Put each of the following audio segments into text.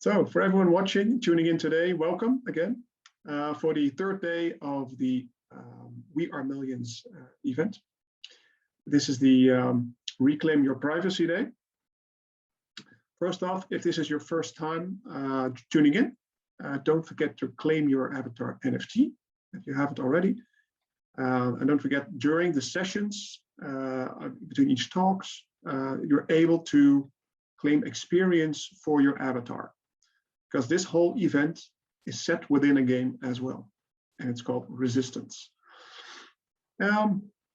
So for everyone watching, tuning in today, welcome again for the third day of the We Are Millions event. This is the Reclaim Your Privacy Day. First off, if this is your first time tuning in, don't forget to claim your avatar NFT if you haven't already. And don't forget, during the sessions, between each talks, you're able to claim experience for your avatar, because this whole event is set within a game as well, and it's called Resistance.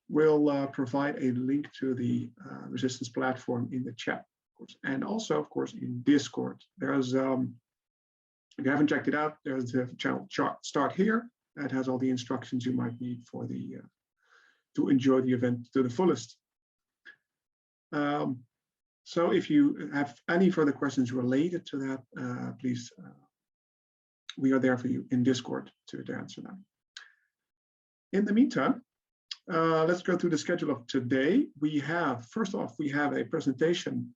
We'll provide a link to the Resistance platform in the chat, of course, and also, of course, in Discord. There's, if you haven't checked it out, there's the channel Start Here. That has all the instructions you might need for the to enjoy the event to the fullest. So if you have any further questions related to that, please, we are there for you in Discord to answer them. In the meantime, let's go through the schedule of today. We have, first off, we have a presentation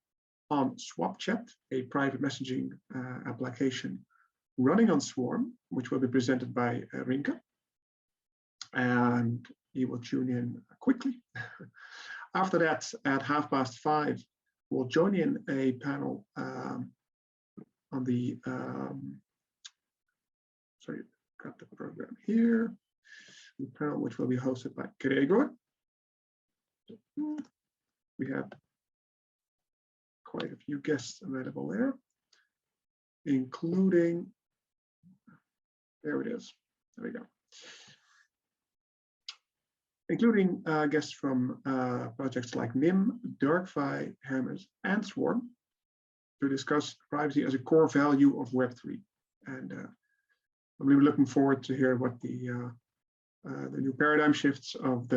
on Swapchat, a private messaging application running on Swarm, which will be presented by Rinke. And he will tune in quickly. After that, at 5:30, we'll join in a panel on the, sorry, got the program here, the panel which will be hosted by Gregor. We have quite a few guests available there, including, there it is, there we go. Including guests from projects like NIM, DarkFi, Hermes, and Swarm, to discuss privacy as a core value of Web3. And I'm really looking forward to hear what the new paradigm shifts of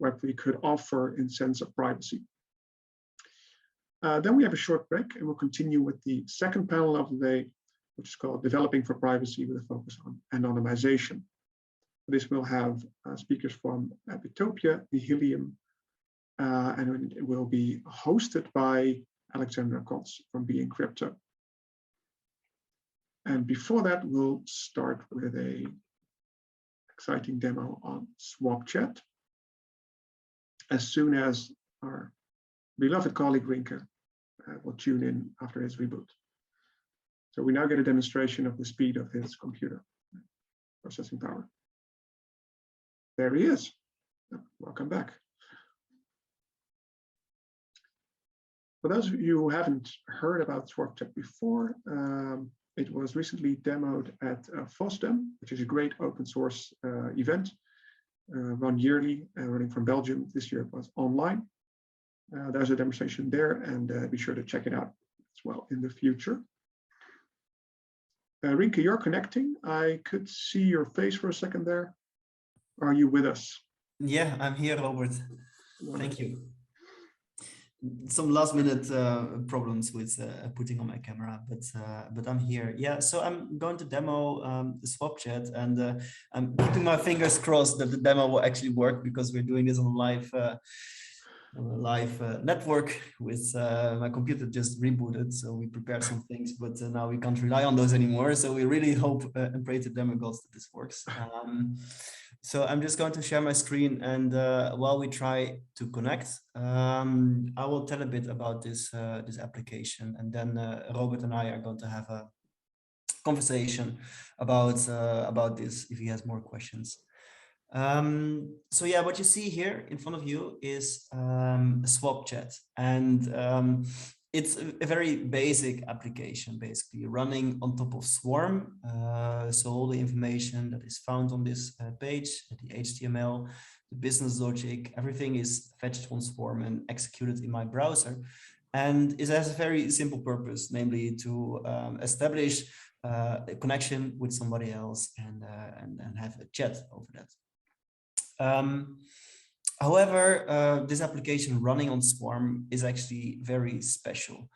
Web3 could offer in sense of privacy. Then we have a short break, and we'll continue with the second panel of the day, which is called Developing for Privacy with a focus on anonymization. This will have speakers from Epitopia, the Helium, and it will be hosted by Alexandra Kotz from Being Crypto. And before that, we'll start with a exciting demo on Swapchat, as soon as our beloved colleague Rinke will tune in after his reboot. So we now get a demonstration of the speed of his computer processing power. There he is. Welcome back. For those of you who haven't heard about Swapchat before, it was recently demoed at FOSDEM, which is a great open source event run yearly, running from Belgium. This year it was online. There's a demonstration there, and be sure to check it out as well in the future. Rinke, you're connecting. I could see your face for a second there. Are you with us? Yeah, I'm here, Robert. Thank you. Some last minute problems with putting on my camera, but I'm here. Yeah, so I'm going to demo the Swapchat, and I'm keeping my fingers crossed that the demo will actually work, because we're doing this on a live network with my computer just rebooted, so we prepared some things, but now we can't rely on those anymore. So we really hope and pray to demigods that this works. So I'm just going to share my screen, and while we try to connect, I will tell a bit about this this application, and then Robert and I are going to have a conversation about this if he has more questions. So yeah, what you see here in front of you is Swapchat, and it's a very basic application, basically running on top of Swarm. So all the information that is found on this page, the HTML, the business logic, everything is fetched on Swarm and executed in my browser. And it has a very simple purpose, namely to establish a connection with somebody else and have a chat over that. However, this application running on Swarm is actually very special.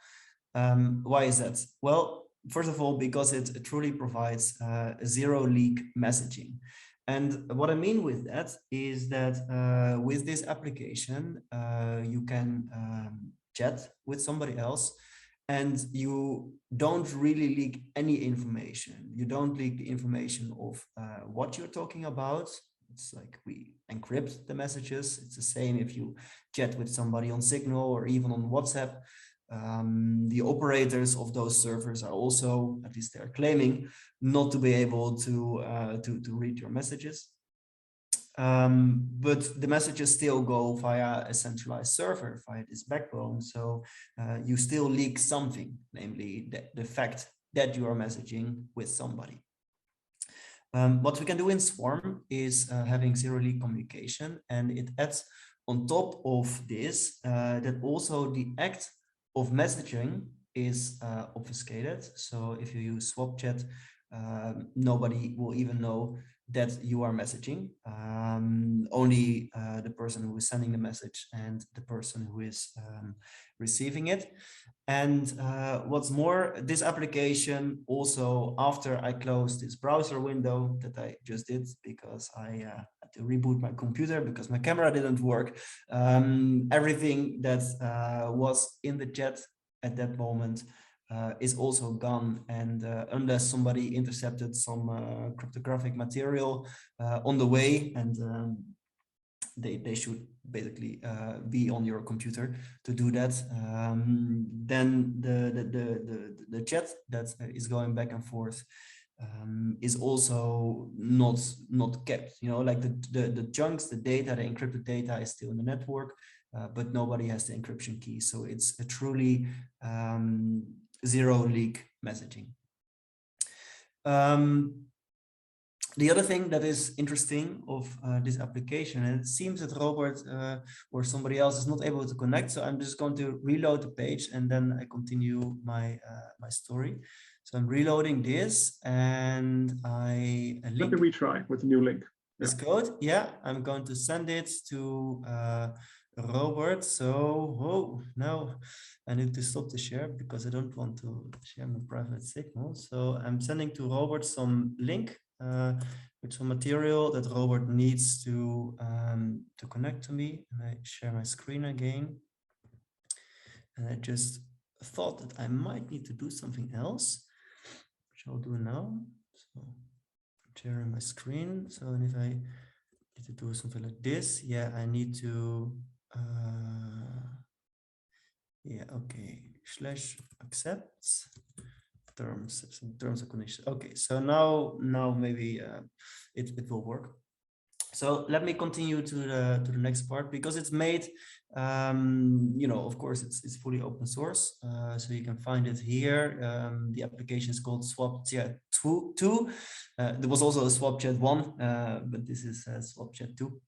Why is that? Well, first of all, because it truly provides zero leak messaging. And what I mean with that is that with this application, you can chat with somebody else and you don't really leak any information. You don't leak the information of what you're talking about. It's like we encrypt the messages. It's the same if you chat with somebody on Signal or even on WhatsApp. The operators of those servers are also, at least they're claiming, not to be able to read your messages. But the messages still go via a centralized server, via this backbone. So you still leak something, namely the fact that you are messaging with somebody. What we can do in Swarm is having zero-leak communication, and it adds on top of this that also the act of messaging is obfuscated. So if you use Swapchat, nobody will even know that you are messaging. Only the person who is sending the message and the person who is receiving it. And what's more, this application also, after I closed this browser window that I just did because I had to reboot my computer because my camera didn't work, everything that was in the chat at that moment is also gone. And unless somebody intercepted some cryptographic material on the way, and they should basically be on your computer to do that, then the chat that is going back and forth is also not kept. You know, like the chunks, the data, the encrypted data is still in the network, but nobody has the encryption key. So it's a truly zero leak messaging. The other thing that is interesting of this application, and it seems that Robert or somebody else is not able to connect, so I'm just going to reload the page and then I continue my my story. So I'm reloading this, and I let me retry with the new link. This code. Yeah, I'm going to send it to Robert. So, oh, now I need to stop the share because I don't want to share my private signal. So I'm sending to Robert some link with some material that Robert needs to connect to me. And I share my screen again. And I just thought that I might need to do something else, which I'll do now. So sharing my screen. So, and if I need to do something like this, yeah, I need to, yeah, okay, /accept terms and conditions. Okay, so now maybe it will work. So let me continue to the next part, because it's made, you know, of course, it's fully open source, so you can find it here. The application is called Swapchat 2. There was also a Swapchat 1, but this is Swapchat 2.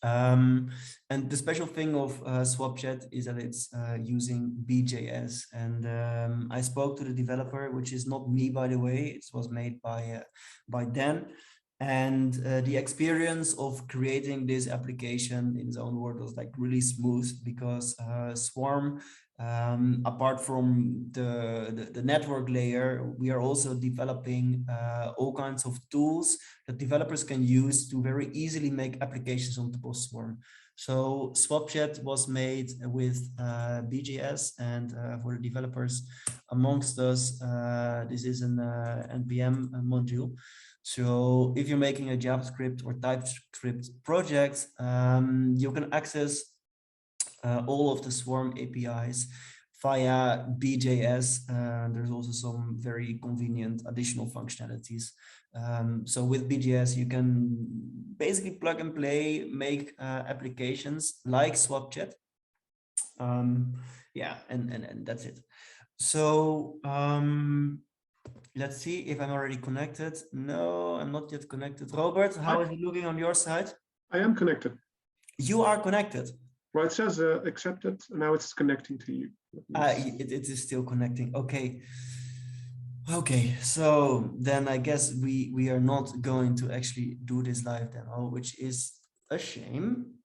And the special thing of Swapchat is that it's using BJS, and I spoke to the developer, which is not me, by the way. It was made by Dan. And the experience of creating this application, in his own word, was like really smooth, because Swarm, apart from the network layer, we are also developing all kinds of tools that developers can use to very easily make applications on top of Swarm. So Swapchat was made with BGS, and for the developers amongst us, this is an NPM module. So if you're making a JavaScript or TypeScript project, you can access all of the Swarm APIs via BJS. There's also some very convenient additional functionalities. So with BJS, you can basically plug and play, make applications like Swapchat. Yeah, and that's it. So let's see if I'm already connected. No, I'm not yet connected. Robert, how is it looking on your side? I am connected. You are connected. Well, it says accepted, and now it's connecting to you. It is still connecting. Okay. Okay, so then I guess we are not going to actually do this live demo, which is a shame.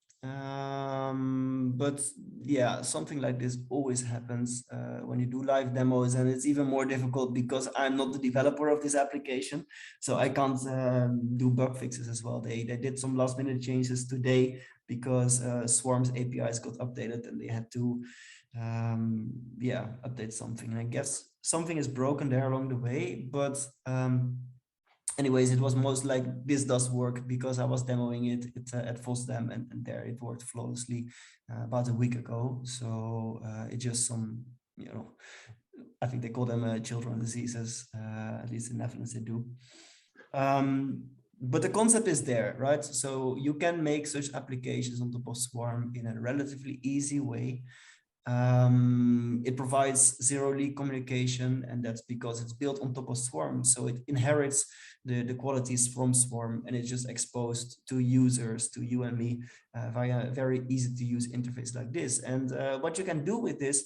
But yeah, something like this always happens when you do live demos, and it's even more difficult because I'm not the developer of this application, so I can't do bug fixes as well. They did some last minute changes today because Swarm's APIs got updated and they had to update something. And I guess something is broken there along the way, but anyways, it was most like this does work because I was demoing it at FOSDEM, and there it worked flawlessly about a week ago. So it's just some, I think they call them children diseases, at least in Netherlands they do. But the concept is there, right? So you can make such applications on top of Swarm in a relatively easy way. It provides zero-leak communication, and that's because it's built on top of Swarm. So it inherits the qualities from Swarm, and it's just exposed to users, to you and me, via a very easy-to-use interface like this. And what you can do with this,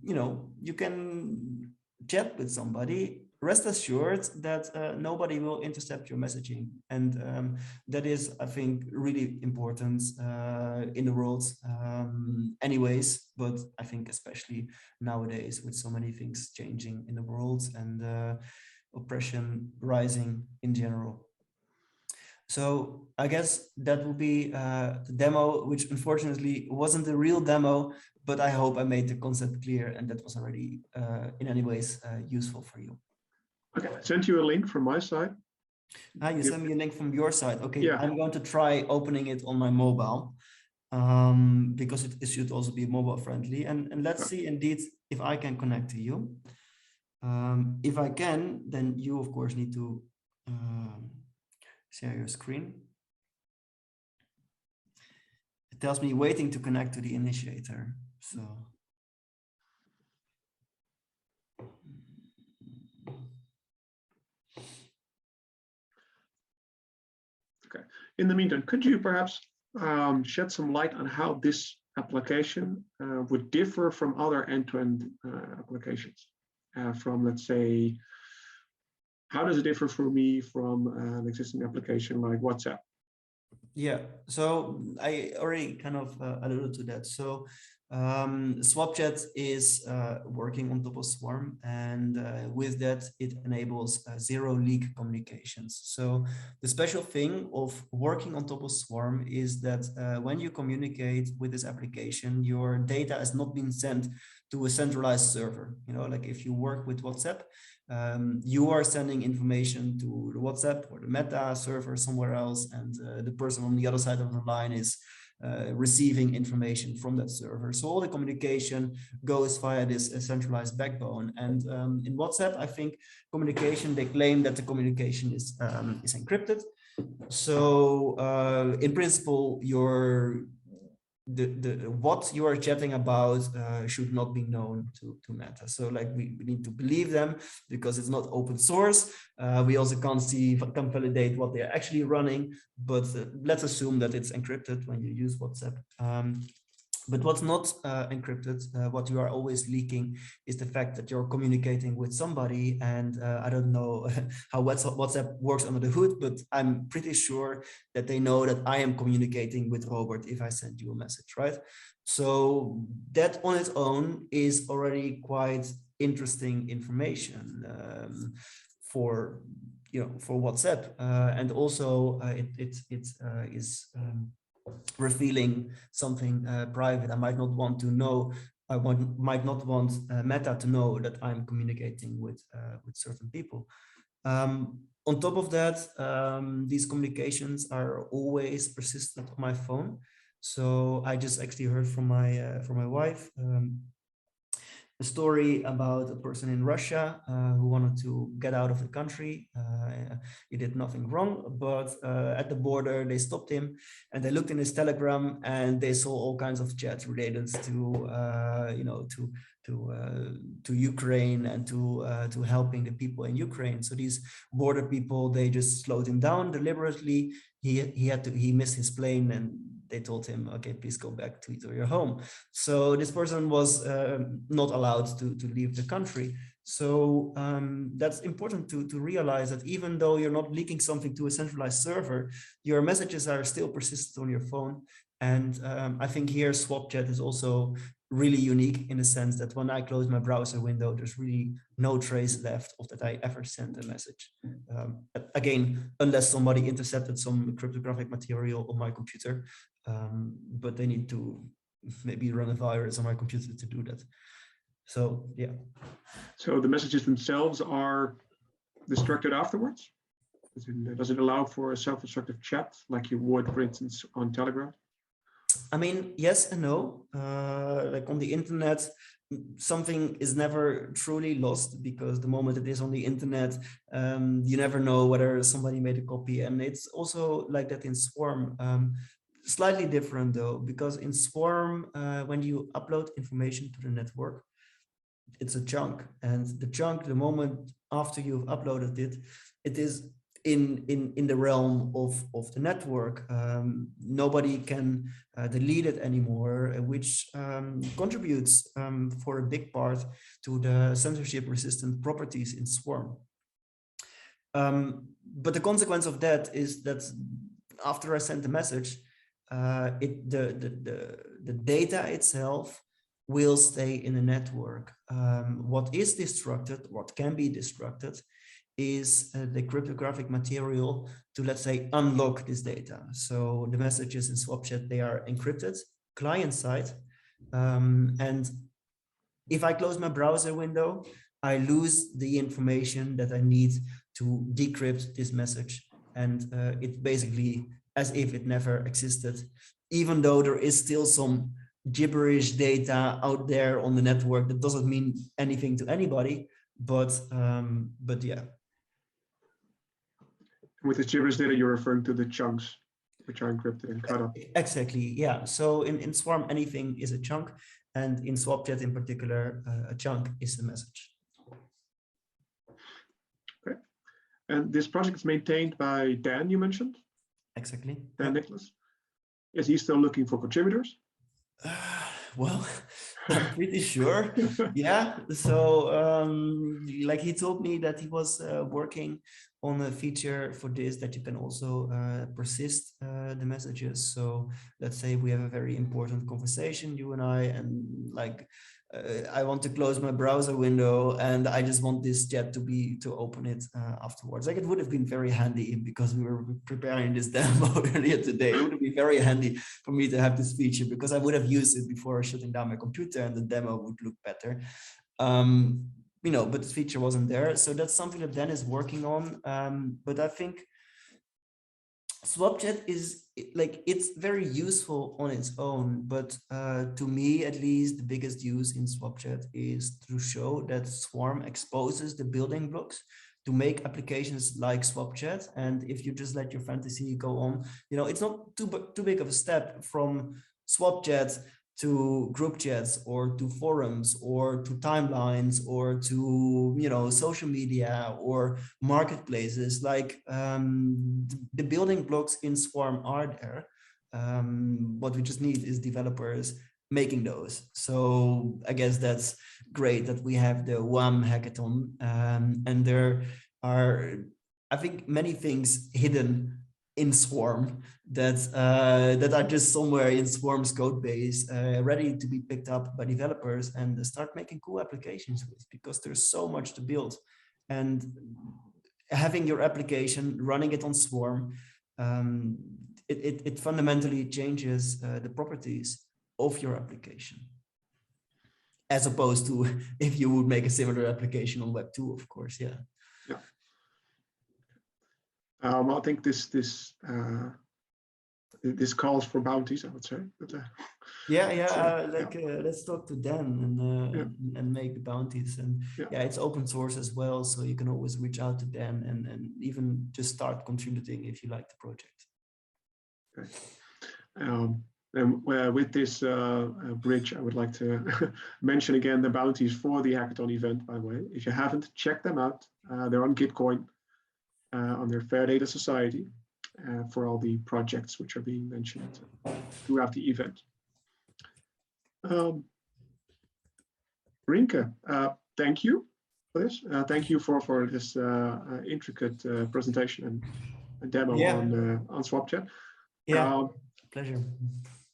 you can chat with somebody. Rest assured that nobody will intercept your messaging. And that is, I think, really important in the world anyways, but I think especially nowadays with so many things changing in the world and oppression rising in general. So I guess that will be the demo, which unfortunately wasn't a real demo, but I hope I made the concept clear and that was already in any ways useful for you. Okay, I sent you a link from my side. You sent me a link from your side. Okay, yeah. I'm going to try opening it on my mobile because it should also be mobile friendly. And let's see indeed if I can connect to you. If I can, then you of course need to share your screen. It tells me waiting to connect to the initiator. So. Okay. In the meantime, could you perhaps shed some light on how this application would differ from other end-to-end applications? From, let's say, how does it differ for me from an existing application like WhatsApp? Yeah, so I already kind of alluded to that. So Swapchat is working on top of Swarm, and with that, it enables zero-leak communications. So the special thing of working on top of Swarm is that when you communicate with this application, your data has not been sent to a centralized server. Like if you work with WhatsApp, you are sending information to the WhatsApp or the Meta server somewhere else, and the person on the other side of the line is receiving information from that server. So all the communication goes via this centralized backbone. And in WhatsApp, I think they claim that the communication is encrypted. So in principle, what you are chatting about should not be known to Meta. So like we need to believe them because it's not open source. We also can't validate what they're actually running, but let's assume that it's encrypted when you use WhatsApp. But what's not encrypted, what you are always leaking, is the fact that you're communicating with somebody. And I don't know how WhatsApp works under the hood, but I'm pretty sure that they know that I am communicating with Robert if I send you a message, right? So that on its own is already quite interesting information for WhatsApp, and also it is revealing something private. I might not want to know. I might not want Meta to know that I'm communicating with certain people. On top of that, these communications are always persistent on my phone. So I just actually heard from my wife a story about a person in Russia who wanted to get out of the country. He did nothing wrong, but at the border they stopped him and they looked in his Telegram and they saw all kinds of chats related to Ukraine and to helping the people in Ukraine. So these border people, they just slowed him down deliberately. He missed his plane and they told him, okay, please go back to your home. So this person was not allowed to leave the country. So that's important to realize that even though you're not leaking something to a centralized server, your messages are still persistent on your phone. And I think here Swapchat is also really unique in the sense that when I close my browser window, there's really no trace left of that I ever sent a message. Again, unless somebody intercepted some cryptographic material on my computer. but they need to maybe run a virus on my computer to do that. So yeah. So the messages themselves are destructed afterwards? Does it allow for a self-destructive chat like you would, for instance, on Telegram? I mean, yes and no. Like on the internet, something is never truly lost, because the moment it is on the internet, you never know whether somebody made a copy. And it's also like that in Swarm. Slightly different though, because in Swarm, when you upload information to the network, it's a chunk, and the chunk, the moment after you've uploaded it, it is in the realm of the network. Nobody can delete it anymore, which contributes for a big part to the censorship resistant properties in Swarm. But the consequence of that is that after I send the message, the data itself will stay in the network. What is destructed, what can be destructed, is the cryptographic material to, let's say, unlock this data. So the messages in Swapchat, they are encrypted client side. And if I close my browser window, I lose the information that I need to decrypt this message. And it's basically as if it never existed, even though there is still some gibberish data out there on the network that doesn't mean anything to anybody, but yeah. With the gibberish data, you're referring to the chunks which are encrypted and cut up. Exactly, yeah. So in Swarm, anything is a chunk, and in Swapchat in particular, a chunk is the message. Okay. And this project is maintained by Dan, you mentioned? Exactly. Dan Nicholas. Is he still looking for contributors? Well, I'm pretty sure. Yeah. So like he told me that he was working on a feature for this, that you can also persist the messages. So let's say we have a very important conversation, you and I, and like I want to close my browser window and I just want this chat to open it afterwards. Like it would have been very handy, because we were preparing this demo earlier today. It would have been very handy for me to have this feature, because I would have used it before shutting down my computer and the demo would look better. You know, but the feature wasn't there. So that's something that Dan is working on. But I think Swapchat is like, it's very useful on its own, but to me, at least, the biggest use in Swapchat is to show that Swarm exposes the building blocks to make applications like Swapchat. And if you just let your fantasy go on, you know, it's not too big of a step from Swapchat to group chats or to forums or to timelines or to, you know, social media or marketplaces. Like the building blocks in Swarm are there. What we just need is developers making those. So I guess that's great that we have the WAM hackathon, and there are, I think, many things hidden in Swarm that that are just somewhere in Swarm's code base, ready to be picked up by developers and start making cool applications with, because there's so much to build. And having your application, running it on Swarm, it fundamentally changes the properties of your application, as opposed to if you would make a similar application on Web 2, of course. Yeah. Yeah. I think this calls for bounties, I would say. But, let's talk to Dan and make the bounties. And it's open source as well, so you can always reach out to Dan and even just start contributing if you like the project. Okay. And with this bridge, I would like to mention again the bounties for the hackathon event, by the way. If you haven't, check them out. They're on Gitcoin, on their Fair Data Society, for all the projects which are being mentioned throughout the event. Rinke, thank you for this. Thank you for this intricate presentation and demo on Swapchat. Yeah, pleasure.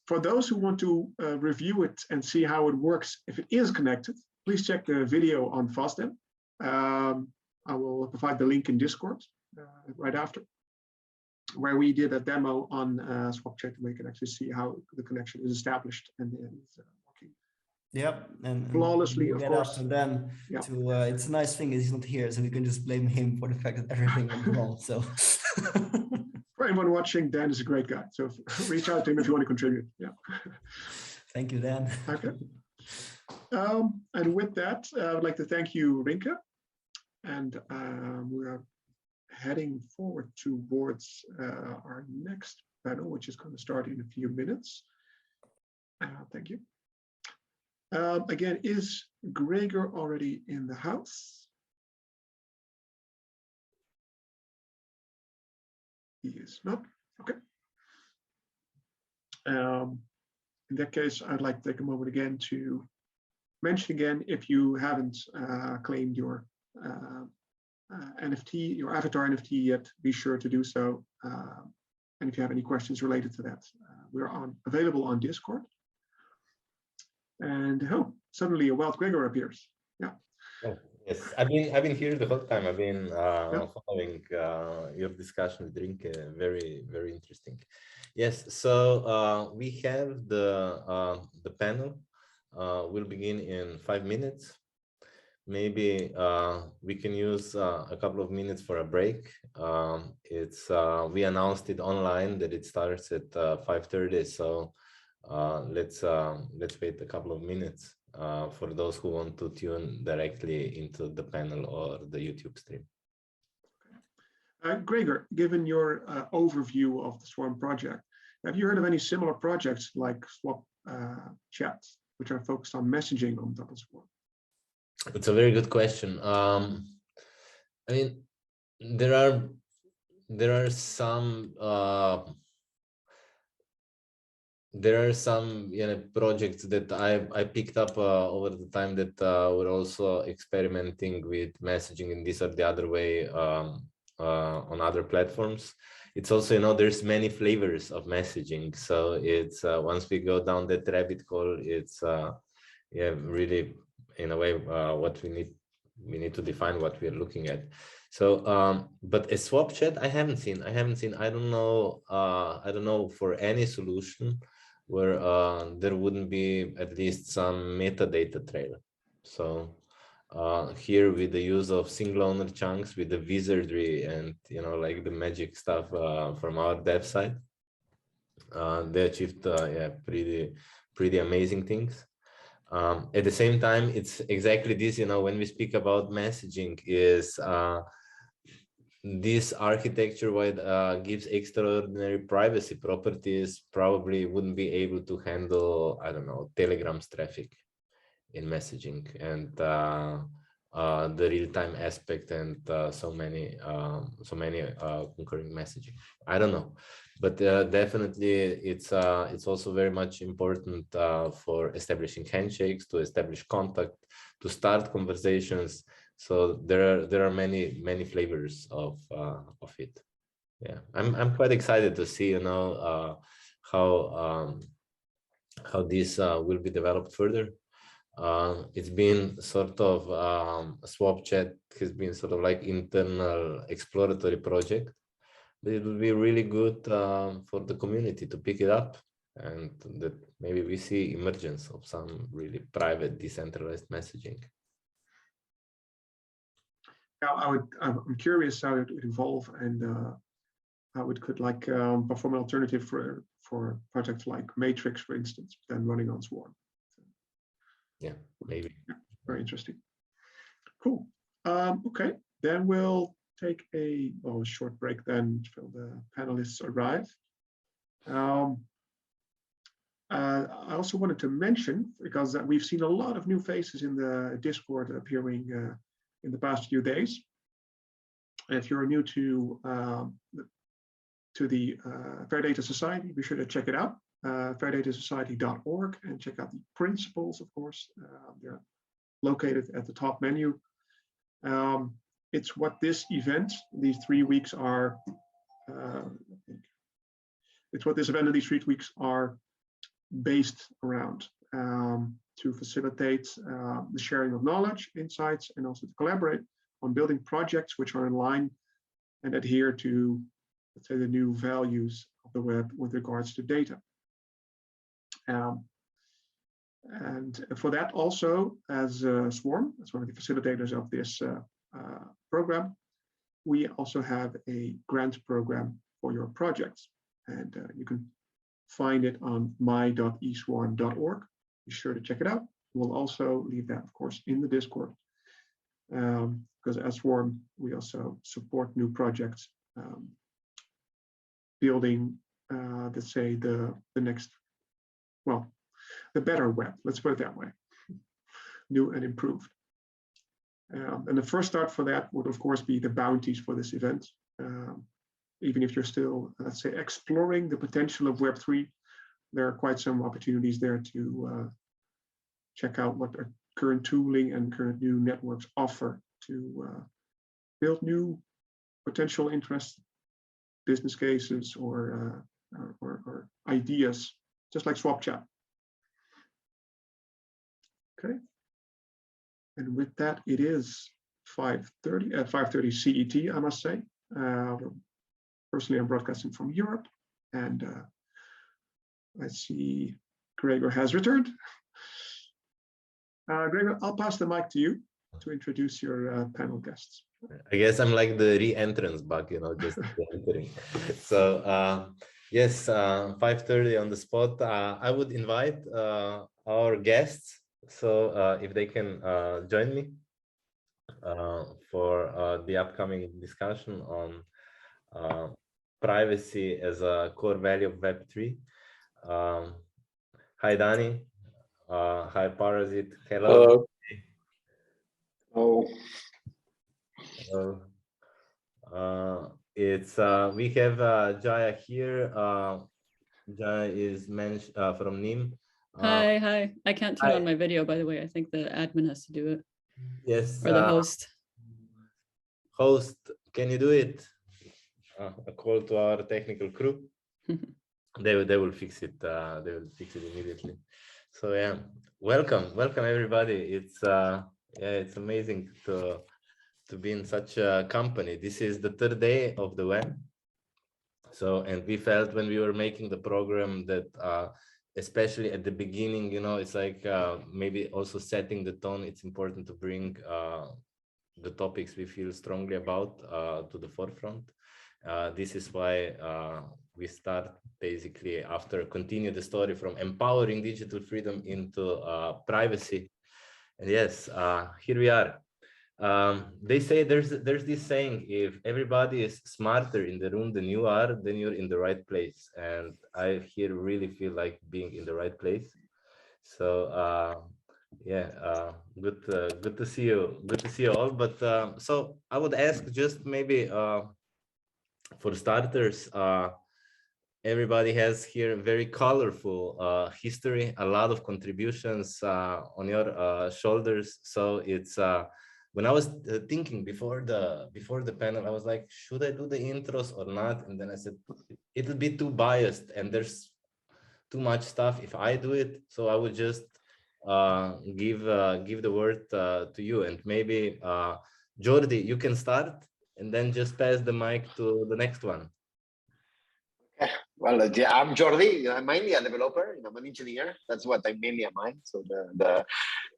For those who want to review it and see how it works, if it is connected, please check the video on FastDem. I will provide the link in Discord right after. where we did a demo on Swapchat, where you can actually see how the connection is established and working. Yep, and Flawlessly, we'll of get course. after Dan Yeah. to. It's a nice thing is he's not here, so we can just blame him for the fact that everything went wrong. So. For anyone watching, Dan is a great guy. So reach out to him if you want to contribute. Yeah. Thank you, Dan. Okay. And with that, I would like to thank you, Rinke. And we are heading forward towards our next panel, which is going to start in a few minutes. Thank you. Again, is Gregor already in the house? He is not. Okay. In that case, I'd like to take a moment again to mention again, if you haven't claimed your NFT, your avatar NFT yet, be sure to do so. And if you have any questions related to that, we're available on Discord. And oh, suddenly a wild Gregor appears. Yeah. Oh, yes, I've been here the whole time. I've been following your discussion with Rinke. Very, very interesting. Yes. So we have the panel. Will begin in 5 minutes. Maybe we can use a couple of minutes for a break. We announced it online that it starts at 5:30. So let's wait a couple of minutes for those who want to tune directly into the panel or the YouTube stream. Gregor, given your overview of the Swarm project, have you heard of any similar projects like Swapchat, which are focused on messaging on top of Swarm? It's a very good question. I mean, there are some projects that I picked up over the time that were also experimenting with messaging in this or the other way on other platforms. It's also, there's many flavors of messaging. So it's once we go down that rabbit hole, it's really in a way what we need to define what we're looking at. So but a Swapchat I haven't seen. I don't know for any solution where there wouldn't be at least some metadata trail. So here with the use of single owner chunks, with the wizardry and like the magic stuff from our dev side, they achieved pretty amazing things. At the same time, it's exactly this, when we speak about messaging, is this architecture gives extraordinary privacy properties, probably wouldn't be able to handle, I don't know, Telegram's traffic in messaging and the real-time aspect and so many concurring messaging. I don't know, but definitely it's also very much important for establishing handshakes, to establish contact, to start conversations. So there are many flavors of it. Yeah, I'm quite excited to see how this will be developed further. It's been sort of Swapchat has been sort of like internal exploratory project, but it would be really good for the community to pick it up, and that maybe we see emergence of some really private decentralized messaging. Yeah, I'm curious how it would evolve and how it could perform an alternative for projects like Matrix, for instance, then running on Swarm. Yeah, maybe. Yeah, very interesting. Cool. Okay, then we'll take a short break then until the panelists arrive. I also wanted to mention, because we've seen a lot of new faces in the Discord appearing in the past few days. And if you're new to the Fair Data Society, be sure to check it out. fairdatasociety.org, and check out the principles, of course. They're located at the top menu. It's what this event, these 3 weeks are, it's what this event and these 3 weeks are based around, to facilitate the sharing of knowledge, insights, and also to collaborate on building projects which are in line and adhere to let's say, the new values of the web with regards to data. And for that also, as Swarm, as one of the facilitators of this program, we also have a grant program for your projects. And you can find it on my.eswarm.org. Be sure to check it out. We'll also leave that, of course, in the Discord. Because as Swarm, we also support new projects, building, let's say, the next, well, the better web, let's put it that way, new and improved. And the first start for that would, of course, be the bounties for this event. Even if you're still, let's say, exploring the potential of Web3, there are quite some opportunities there to check out what our current tooling and current new networks offer to build new potential interest, business cases, or ideas, just like Swapchat. Okay. And with that, it is 5:30 at 5:30 CET, I must say. Personally, I'm broadcasting from Europe, and I see Gregor has returned. Gregor, I'll pass the mic to you to introduce your panel guests. I guess I'm like the re-entrance bug, you know, just entering. So yes, 5:30 on the spot. I would invite our guests, so if they can join me for the upcoming discussion on privacy as a core value of Web3. Hi, Danny. Hi, Parasite. Hello. Oh. It's we have Jaya here. Jaya is from NIM. Hi. I can't turn on my video, by the way. I think the admin has to do it. Yes. Or the host. Host, can you do it? A call to our technical crew. They will fix it. They will fix it immediately. So yeah, welcome everybody. It's it's amazing to be in such a company. This is the third day of the web. So, and we felt when we were making the program that especially at the beginning, you know, it's like maybe also setting the tone. It's important to bring the topics we feel strongly about to the forefront. This is why we start basically after continue the story from empowering digital freedom into privacy. And yes, here we are. They say there's this saying, if everybody is smarter in the room than you are, then you're in the right place. And I here really feel like being in the right place. So yeah, good to see you. Good to see you all. But so I would ask just maybe for starters, everybody has here very colorful history, a lot of contributions on your shoulders. So it's when I was thinking before the panel, I was like, should I do the intros or not? And then I said, it'll be too biased and there's too much stuff if I do it. So I would just give the word to you, and maybe Jordi, you can start and then just pass the mic to the next one. Well, yeah, I'm Jordi. I'm mainly a developer. I'm an engineer. That's what I mainly am. So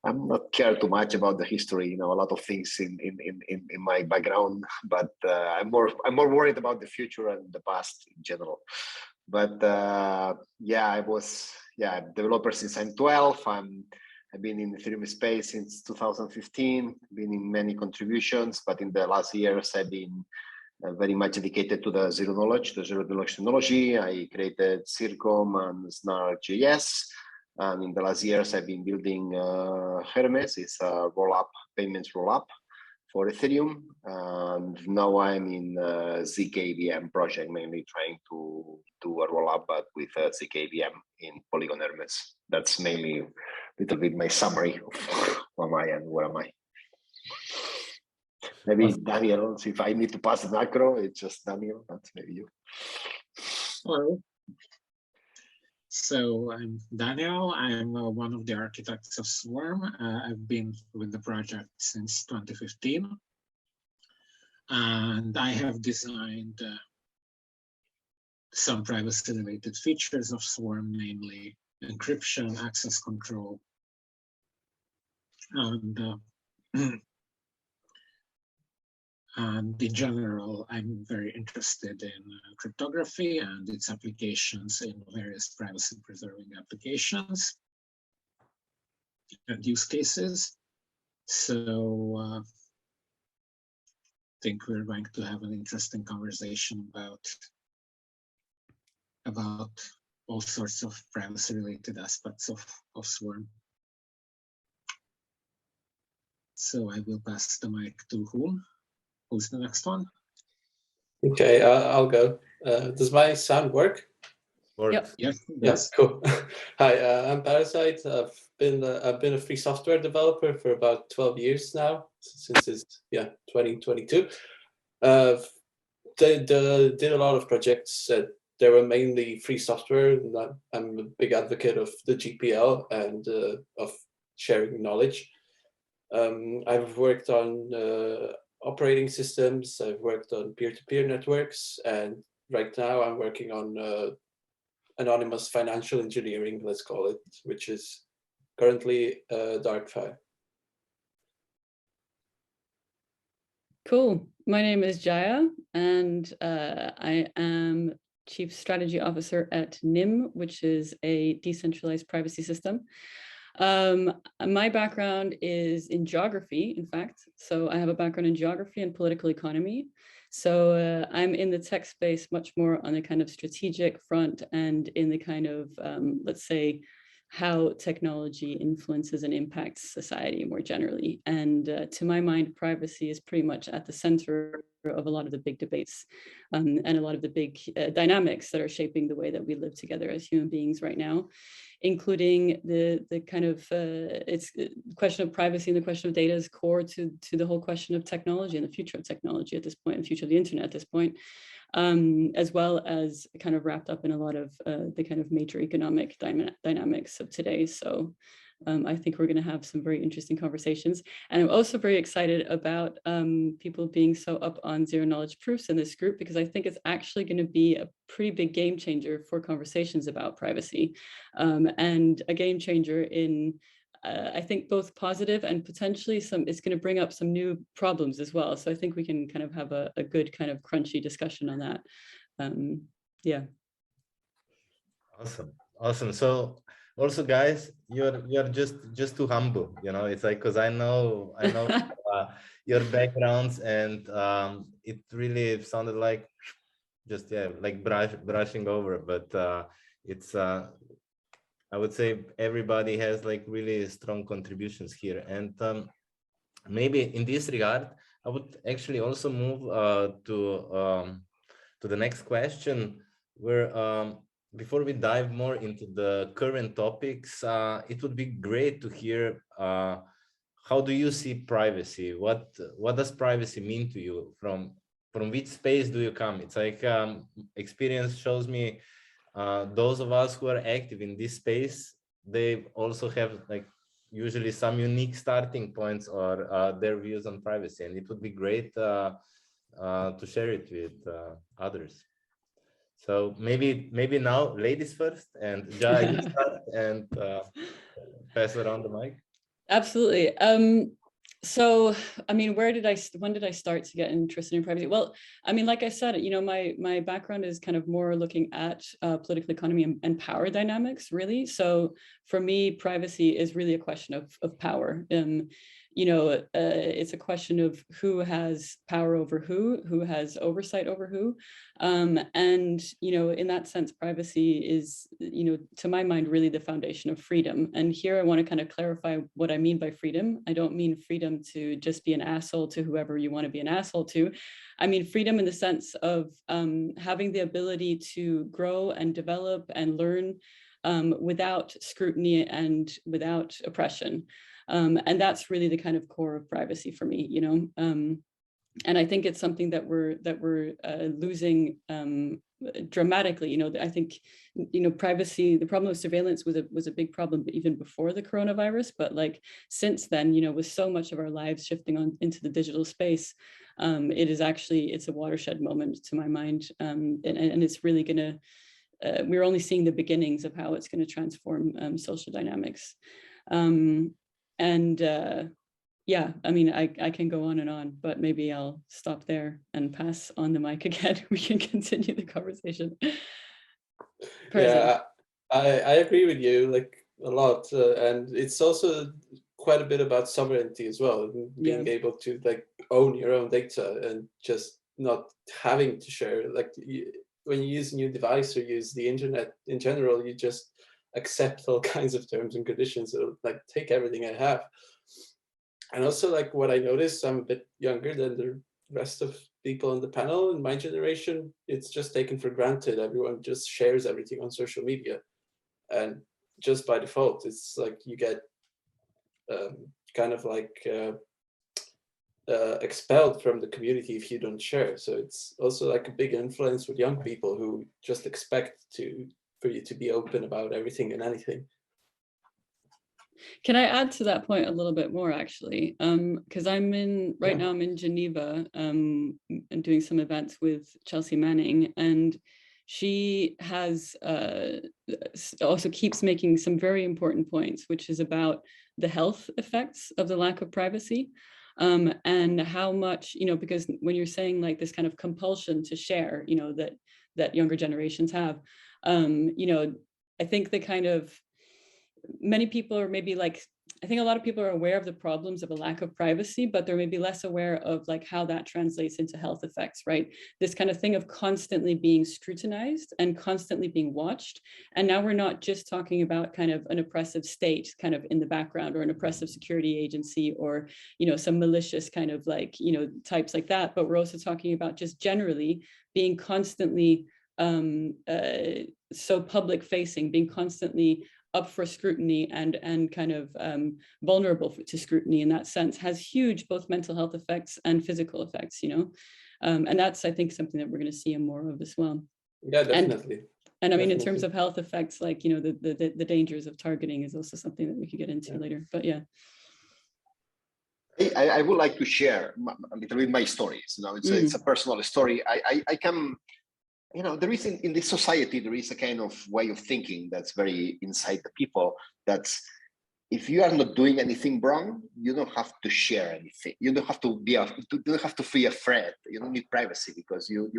I'm not care too much about the history. You know, a lot of things in my background, but I'm more worried about the future and the past in general. But yeah, I was developer since I'm 12. I've been in the Ethereum space since 2015. Been in many contributions, but in the last years I've been very much dedicated to the zero knowledge technology. I created Circom and Snark.js. And in the last years, I've been building Hermes. It's a payments rollup for Ethereum. And now I'm in zkVM project, mainly trying to do a rollup, but with zkVM in Polygon Hermes. That's mainly a little bit my summary of who am I and where am I. Maybe Daniel, if I need to pass the macro, it's just Daniel, that's maybe you. Hello. So I'm Daniel. I'm one of the architects of Swarm. I've been with the project since 2015. And I have designed some privacy-related features of Swarm, namely encryption, access control, and and in general, I'm very interested in cryptography and its applications in various privacy-preserving applications and use cases. So I think we're going to have an interesting conversation about all sorts of privacy-related aspects of Swarm. So I will pass the mic to whom? Who's the next one? Okay, I'll go. Does my sound work? Works. Yes, Yes, cool. Hi, I'm Parasite. I've been a free software developer for about 12 years now, since it's 2022. Did a lot of projects. They were mainly free software. And I'm a big advocate of the GPL and of sharing knowledge. I've worked on operating systems. I've worked on peer-to-peer networks, and right now I'm working on anonymous financial engineering, let's call it, which is currently dark file. Cool. My name is Jaya, and I am Chief Strategy Officer at NIM, which is a decentralized privacy system. My background is in geography, in fact. So I have a background in geography and political economy. So I'm in the tech space much more on the kind of strategic front and in the kind of, let's say, how technology influences and impacts society more generally. And to my mind, privacy is pretty much at the center of a lot of the big debates and a lot of the big dynamics that are shaping the way that we live together as human beings right now, including the kind of it's the question of privacy and the question of data is core to the whole question of technology and the future of technology at this point, and the future of the internet at this point, as well as kind of wrapped up in a lot of the kind of major economic dynamics of today. So I think we're going to have some very interesting conversations. And I'm also very excited about people being so up on zero knowledge proofs in this group, because I think it's actually going to be a pretty big game changer for conversations about privacy, and a game changer in, I think, both positive and potentially it's going to bring up some new problems as well. So I think we can kind of have a good kind of crunchy discussion on that. Yeah. Awesome. So also, guys, you're just too humble, you know. It's like, because I know your backgrounds, and it really sounded like just like brushing over, but it's I would say everybody has like really strong contributions here. And maybe in this regard, I would actually also move to the next question, where before we dive more into the current topics, it would be great to hear how do you see privacy? What does privacy mean to you? From which space do you come? It's like experience shows me those of us who are active in this space, they also have like usually some unique starting points or their views on privacy, and it would be great to share it with others. So maybe now ladies first, and Jaya, you start and pass around the mic. Absolutely. So, I mean, when did I start to get interested in privacy? Well, I mean, like I said, you know, my background is kind of more looking at political economy and power dynamics, really. So for me, privacy is really a question of power. You know, it's a question of who has power over who has oversight over who. And, you know, in that sense, privacy is, you know, to my mind, really the foundation of freedom. And here I want to kind of clarify what I mean by freedom. I don't mean freedom to just be an asshole to whoever you want to be an asshole to. I mean freedom in the sense of having the ability to grow and develop and learn without scrutiny and without oppression. And that's really the kind of core of privacy for me, you know. And I think it's something that we're losing dramatically. You know, I think, you know, privacy, the problem of surveillance was a big problem even before the coronavirus, but like since then, you know, with so much of our lives shifting on into the digital space, it's a watershed moment to my mind, and it's really gonna. We're only seeing the beginnings of how it's going to transform social dynamics, yeah, I mean, I can go on, but maybe I'll stop there and pass on the mic again. We can continue the conversation. Yeah, I agree with you like a lot, and it's also quite a bit about sovereignty as well, being able to like own your own data and just not having to share. Like when you use a new device or use the internet in general, you just accept all kinds of terms and conditions. So like take everything I have. And also like what I noticed, I'm a bit younger than the rest of people on the panel. In my generation, it's just taken for granted. Everyone just shares everything on social media. And just by default, it's like you get kind of like expelled from the community if you don't share. So it's also like a big influence with young people who just expect for you to be open about everything and anything. Can I add to that point a little bit more, actually? Because I'm in now. I'm in Geneva and doing some events with Chelsea Manning, and she has also keeps making some very important points, which is about the health effects of the lack of privacy, and how much, you know, because when you're saying like this kind of compulsion to share, you know, that younger generations have, you know, I think the kind of many people are maybe like, I think a lot of people are aware of the problems of a lack of privacy, but they're maybe less aware of like how that translates into health effects, right? This kind of thing of constantly being scrutinized and constantly being watched. And now we're not just talking about kind of an oppressive state kind of in the background, or an oppressive security agency, or, you know, some malicious kind of like, you know, types like that, but we're also talking about just generally being constantly so public facing, being constantly up for scrutiny and kind of vulnerable to scrutiny in that sense, has huge both mental health effects and physical effects, you know, and that's, I think, something that we're going to see more of as well. Yeah, definitely. And I mean, in terms of health effects, like, you know, the dangers of targeting is also something that we could get into later, but yeah. I would like to share a little bit my stories. You know, it's a personal story. I can, you know, there is in this society, there is a kind of way of thinking that's very inside the people. That's if you are not doing anything wrong, you don't have to share anything. You don't have to be, you don't have to feel afraid. You don't need privacy because you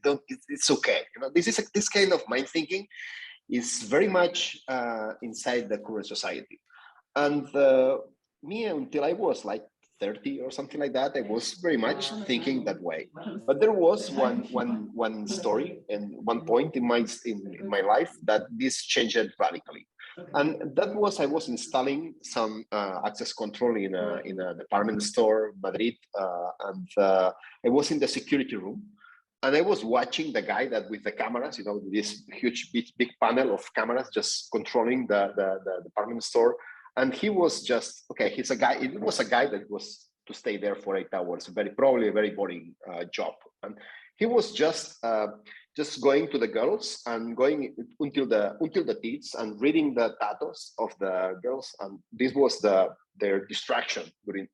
don't. It's okay. You know, this kind of mind thinking is very much inside the current society. And me, until I was like 30 or something like that, I was very much thinking that way. But there was one story and one point in my life that this changed radically. And that was I was installing some access control in a department store, Madrid, and I was in the security room. And I was watching the guy that with the cameras, you know, this huge big panel of cameras just controlling the department store. And he was just, okay, he's a guy, it was a guy that was to stay there for 8 hours, probably a very boring job. And he was just going to the girls and going until the teeth and reading the tattoos of the girls. And this was their distraction during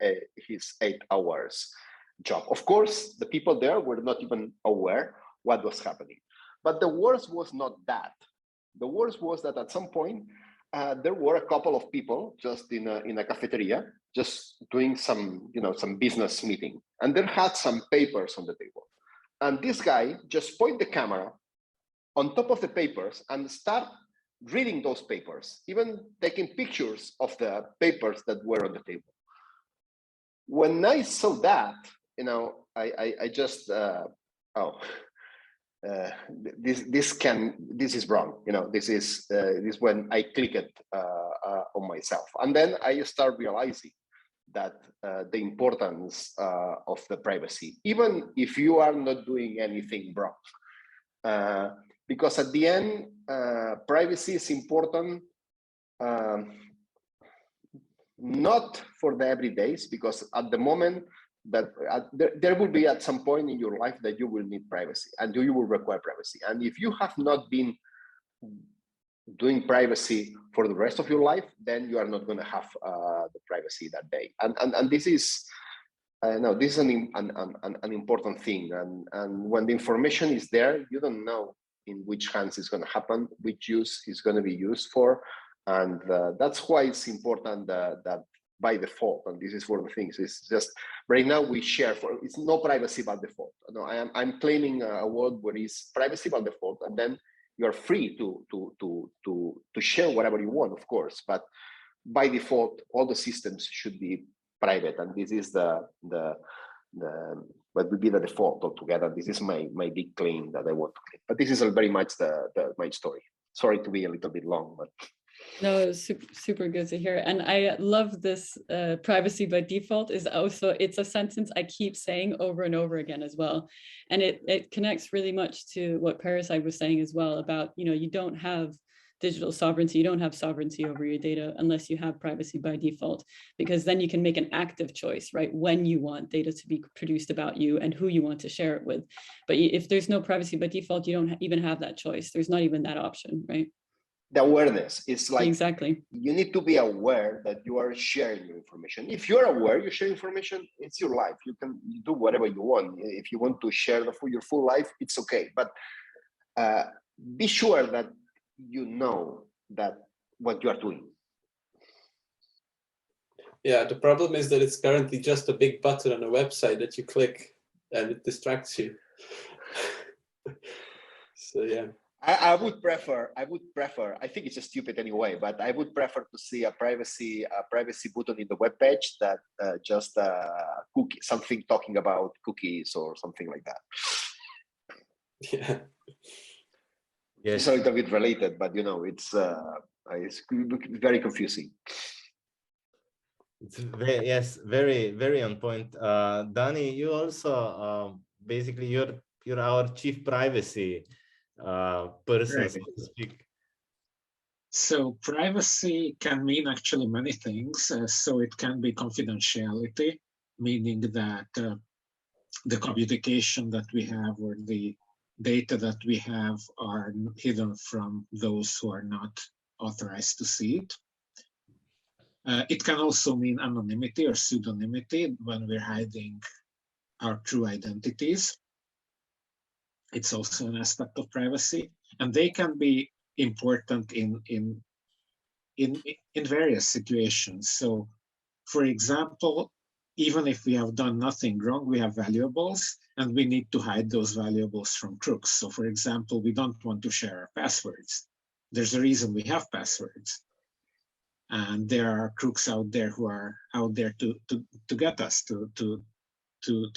his 8 hours job. Of course, the people there were not even aware what was happening. But the worst was not that. The worst was that at some point, there were a couple of people just in a cafeteria, just doing some business meeting, and there had some papers on the table. And this guy just point the camera on top of the papers and start reading those papers, even taking pictures of the papers that were on the table. When I saw that, you know, I just this is wrong, you know. This is when I clicked on myself, and then I start realizing that the importance of the privacy, even if you are not doing anything wrong, because at the end, privacy is important, not for the everydays, because at the moment that there will be at some point in your life that you will need privacy and you will require privacy. And if you have not been doing privacy for the rest of your life, then you are not going to have the privacy that day. And this is no, this is an important thing. And when the information is there, you don't know in which hands it's going to happen, which use is going to be used for, and that's why it's important that by default, and this is one of the things, it's just right now we share it's no privacy by default. No, I'm claiming a world where it's privacy by default, and then you are free to share whatever you want, of course, but by default, all the systems should be private, and this is what would be the default altogether. This is my big claim that I want to claim. But this is very much my story. Sorry to be a little bit long, but no, it's super good to hear. And I love this privacy by default is also, it's a sentence I keep saying over and over again as well. And it connects really much to what Parasite was saying as well about, you don't have digital sovereignty, you don't have sovereignty over your data unless you have privacy by default, because then you can make an active choice, right? When you want data to be produced about you and who you want to share it with. But if there's no privacy by default, you don't even have that choice. There's not even that option, right? The awareness is like, exactly. You need to be aware that you are sharing your information. If you're aware you share information, it's your life. You can do whatever you want. If you want to share your full life, it's okay. But be sure that you know that what you are doing. Yeah, the problem is that it's currently just a big button on a website that you click and it distracts you. So yeah. I would prefer, I think it's just stupid anyway, but I would prefer to see a privacy button in the web page that just cookie, something talking about cookies or something like that. Yeah. Yes. It's a little bit related, but it's very confusing. It's very, very on point. Danny, you also basically you're our chief privacy person, Right. so to speak. So privacy can mean actually many things. So it can be confidentiality, meaning that the communication that we have or the data that we have are hidden from those who are not authorized to see it. It can also mean anonymity or pseudonymity when we're hiding our true identities. It's also an aspect of privacy, and they can be important in various situations. So, for example, even if we have done nothing wrong, we have valuables, and we need to hide those valuables from crooks. So, for example, we don't want to share our passwords. There's a reason we have passwords. And there are crooks out there who are out there to get us to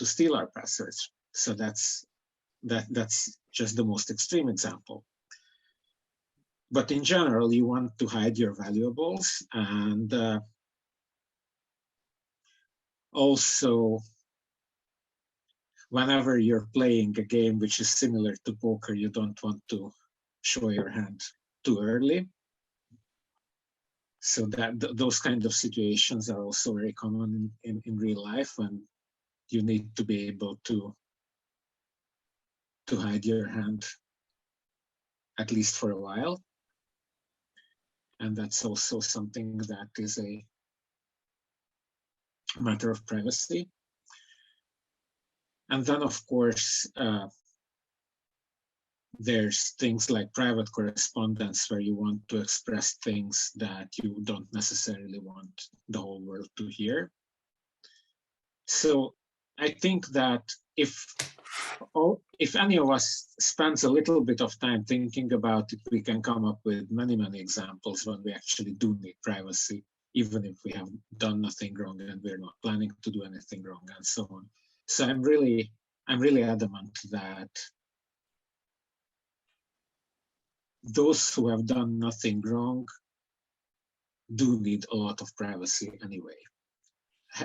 steal our passwords. So that's just the most extreme example. But in general, you want to hide your valuables, and also whenever you're playing a game which is similar to poker, you don't want to show your hand too early. So that those kind of situations are also very common in real life, when you need to be able to hide your hand at least for a while. And that's also something that is a matter of privacy. And then, of course, there's things like private correspondence, where you want to express things that you don't necessarily want the whole world to hear. So I think that if any of us spends a little bit of time thinking about it, we can come up with many, many examples when we actually do need privacy, even if we have done nothing wrong and we're not planning to do anything wrong, and so on. So I'm really adamant that those who have done nothing wrong do need a lot of privacy anyway.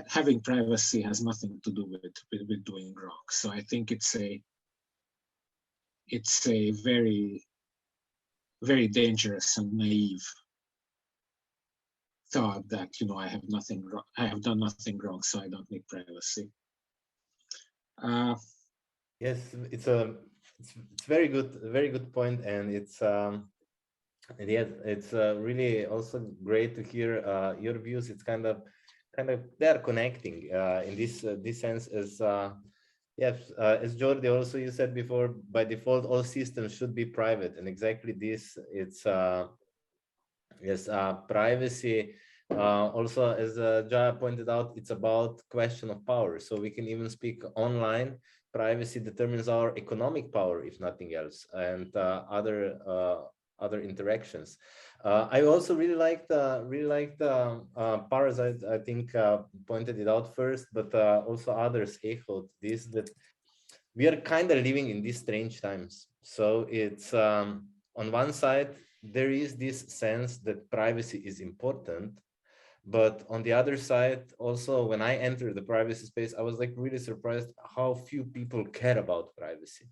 Having privacy has nothing to do with doing wrong. So I think it's a very, very dangerous and naive thought that I have nothing wrong, I have done nothing wrong, so I don't need privacy. Yes, it's very good point, and it's really also great to hear your views. It's kind of they're connecting in this sense as yes, as Jordi also you said before, by default all systems should be private, and exactly this it's yes, privacy. Also, as Jaya pointed out, it's about question of power. So we can even speak online. Privacy determines our economic power, if nothing else, and other interactions. I also really liked Parasite. I think pointed it out first, but also others echoed this, that we are kind of living in these strange times. So it's on one side there is this sense that privacy is important, but on the other side also, when I entered the privacy space, I was like really surprised how few people care about privacy,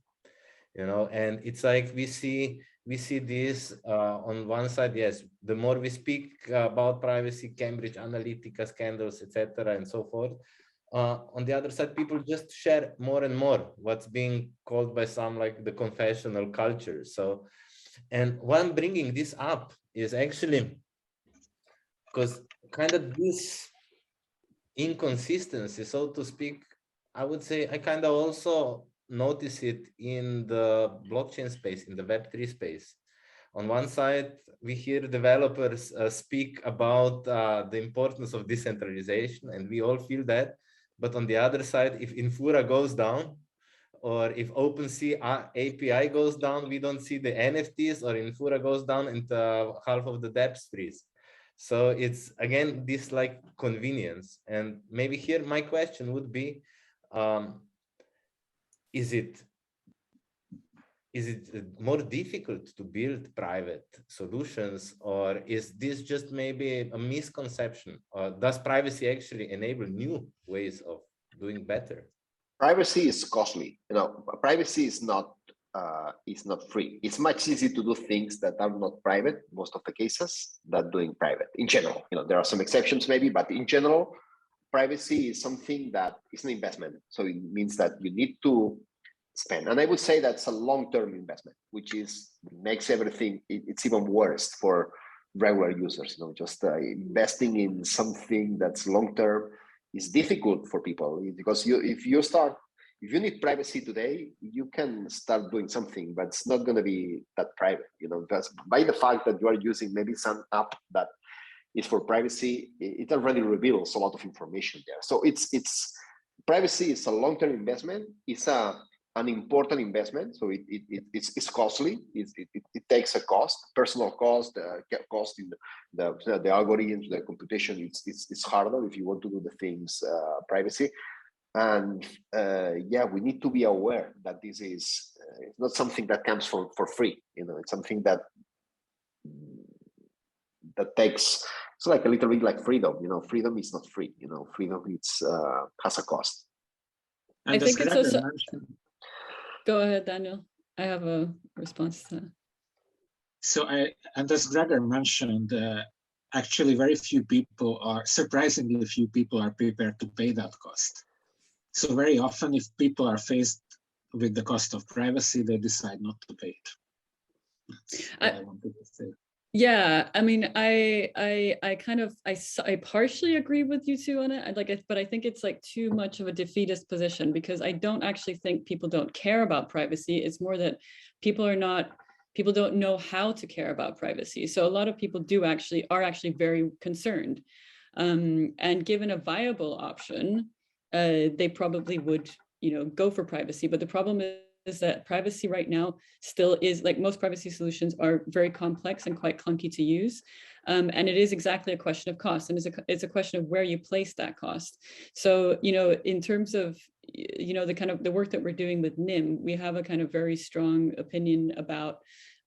you know. And it's like we see this on one side, yes, the more we speak about privacy, Cambridge Analytica scandals, etc., and so forth. On the other side, people just share more and more what's being called by some like the confessional culture. So, and why I'm bringing this up is actually because kind of this inconsistency, so to speak, I would say I kind of also notice it in the blockchain space, in the Web3 space. On one side, we hear developers speak about the importance of decentralization, and we all feel that. But on the other side, if Infura goes down, or if OpenSea API goes down, we don't see the NFTs, or Infura goes down and half of the dApps freeze. So it's again this like convenience. And maybe here my question would be, is it more difficult to build private solutions, or is this just maybe a misconception? Or does privacy actually enable new ways of doing better? Privacy is costly. You know, privacy is not free. It's much easier to do things that are not private, most of the cases, than doing private in general. You know, there are some exceptions maybe, but in general, privacy is something that is an investment. So it means that you need to spend. And I would say that's a long-term investment, which makes everything, it's even worse for regular users. You know, just investing in something that's long-term is difficult for people, because if you need privacy today, you can start doing something, but it's not going to be that private. You know, that's by the fact that you are using maybe some app that is for privacy, it already reveals a lot of information there. So it's privacy is a long-term investment. It's an important investment. So it's costly. It takes a cost, personal cost, cost in the algorithms, the computation. It's harder if you want to do the things privacy. And yeah, we need to be aware that this is it's not something that comes for free. You know, it's something that takes, it's like a little bit like freedom. You know, freedom is not free. You know, freedom has a cost. And I think it's also. mentioned, Go ahead, Daniel. I have a response to that. So as Gregor mentioned, actually surprisingly few people are prepared to pay that cost. So very often if people are faced with the cost of privacy, they decide not to pay it. That's what I wanted to say. Yeah, I mean, I partially agree with you two on it. But I think it's like too much of a defeatist position, because I don't actually think people don't care about privacy. It's more that people don't know how to care about privacy. So a lot of people are actually very concerned. And given a viable option, they probably would, go for privacy. But the problem is that privacy right now still is, like most privacy solutions, are very complex and quite clunky to use. And it is exactly a question of cost, and it's a question of where you place that cost. So, in terms of, the kind of the work that we're doing with NIM, we have a kind of very strong opinion about,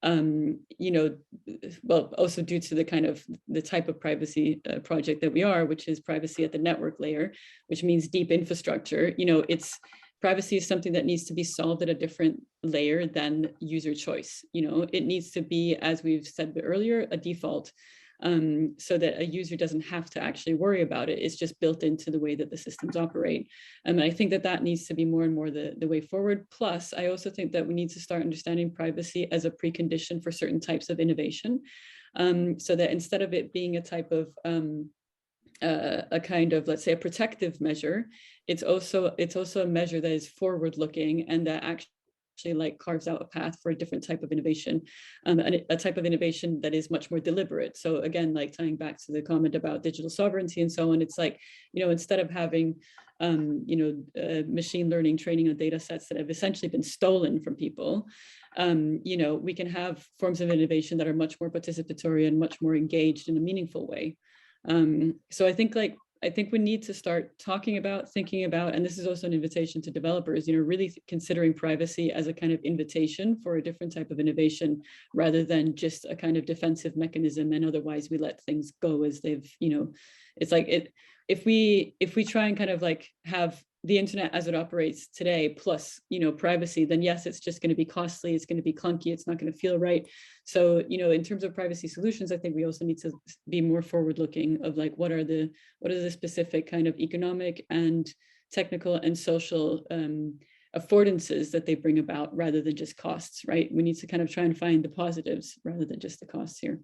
well, also due to the kind of the type of privacy project that we are, which is privacy at the network layer, which means deep infrastructure. Privacy is something that needs to be solved at a different layer than user choice. It needs to be, as we've said earlier, a default. so that a user doesn't have to actually worry about it. It's just built into the way that the systems operate. And I think that that needs to be more and more the way forward. Plus, I also think that we need to start understanding privacy as a precondition for certain types of innovation, so that instead of it being a type of a kind of, let's say, a protective measure, it's also a measure that is forward looking and that actually like carves out a path for a different type of innovation, and a type of innovation that is much more deliberate. So again, like tying back to the comment about digital sovereignty and so on, it's like, instead of having machine learning training on data sets that have essentially been stolen from people, we can have forms of innovation that are much more participatory and much more engaged in a meaningful way. So I think we need to start talking about, thinking about, and this is also an invitation to developers, really considering privacy as a kind of invitation for a different type of innovation, rather than just a kind of defensive mechanism. And otherwise we let things go as they've, it's like if we try and kind of like have the internet as it operates today, plus, privacy, then yes, it's just going to be costly. It's going to be clunky. It's not going to feel right. So, in terms of privacy solutions, I think we also need to be more forward looking of like, what are the specific kind of economic and technical and social affordances that they bring about, rather than just costs, right? We need to kind of try and find the positives rather than just the costs here.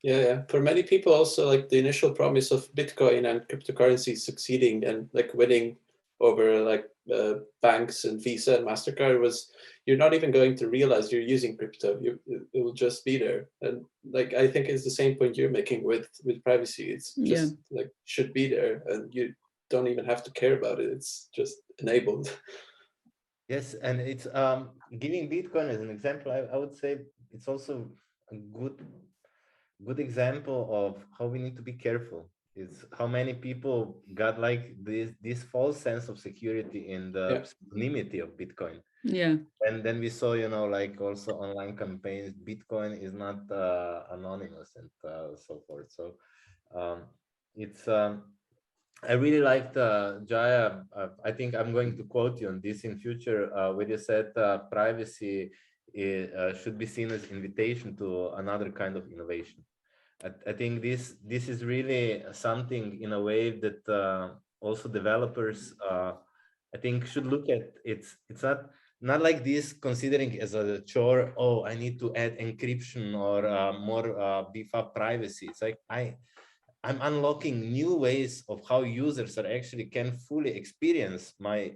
Yeah. For many people also, like the initial promise of Bitcoin and cryptocurrency succeeding and like winning over like banks and Visa and MasterCard was, you're not even going to realize you're using crypto. It will just be there. And like, I think it's the same point you're making with privacy. It's just like should be there and you don't even have to care about it. It's just enabled. Yes, and it's giving Bitcoin as an example, I would say it's also a good example of how we need to be careful. It's how many people got like this false sense of security in the anonymity of Bitcoin. Yeah. And then we saw, like also online campaigns, Bitcoin is not anonymous and so forth. So it's I really liked Jaya. I think I'm going to quote you on this in future, where you said privacy should be seen as invitation to another kind of innovation. I think this is really something in a way that also developers I think should look at. It's not like this considering as a chore. Oh, I need to add encryption or more beef up privacy. It's like I'm unlocking new ways of how users are actually can fully experience my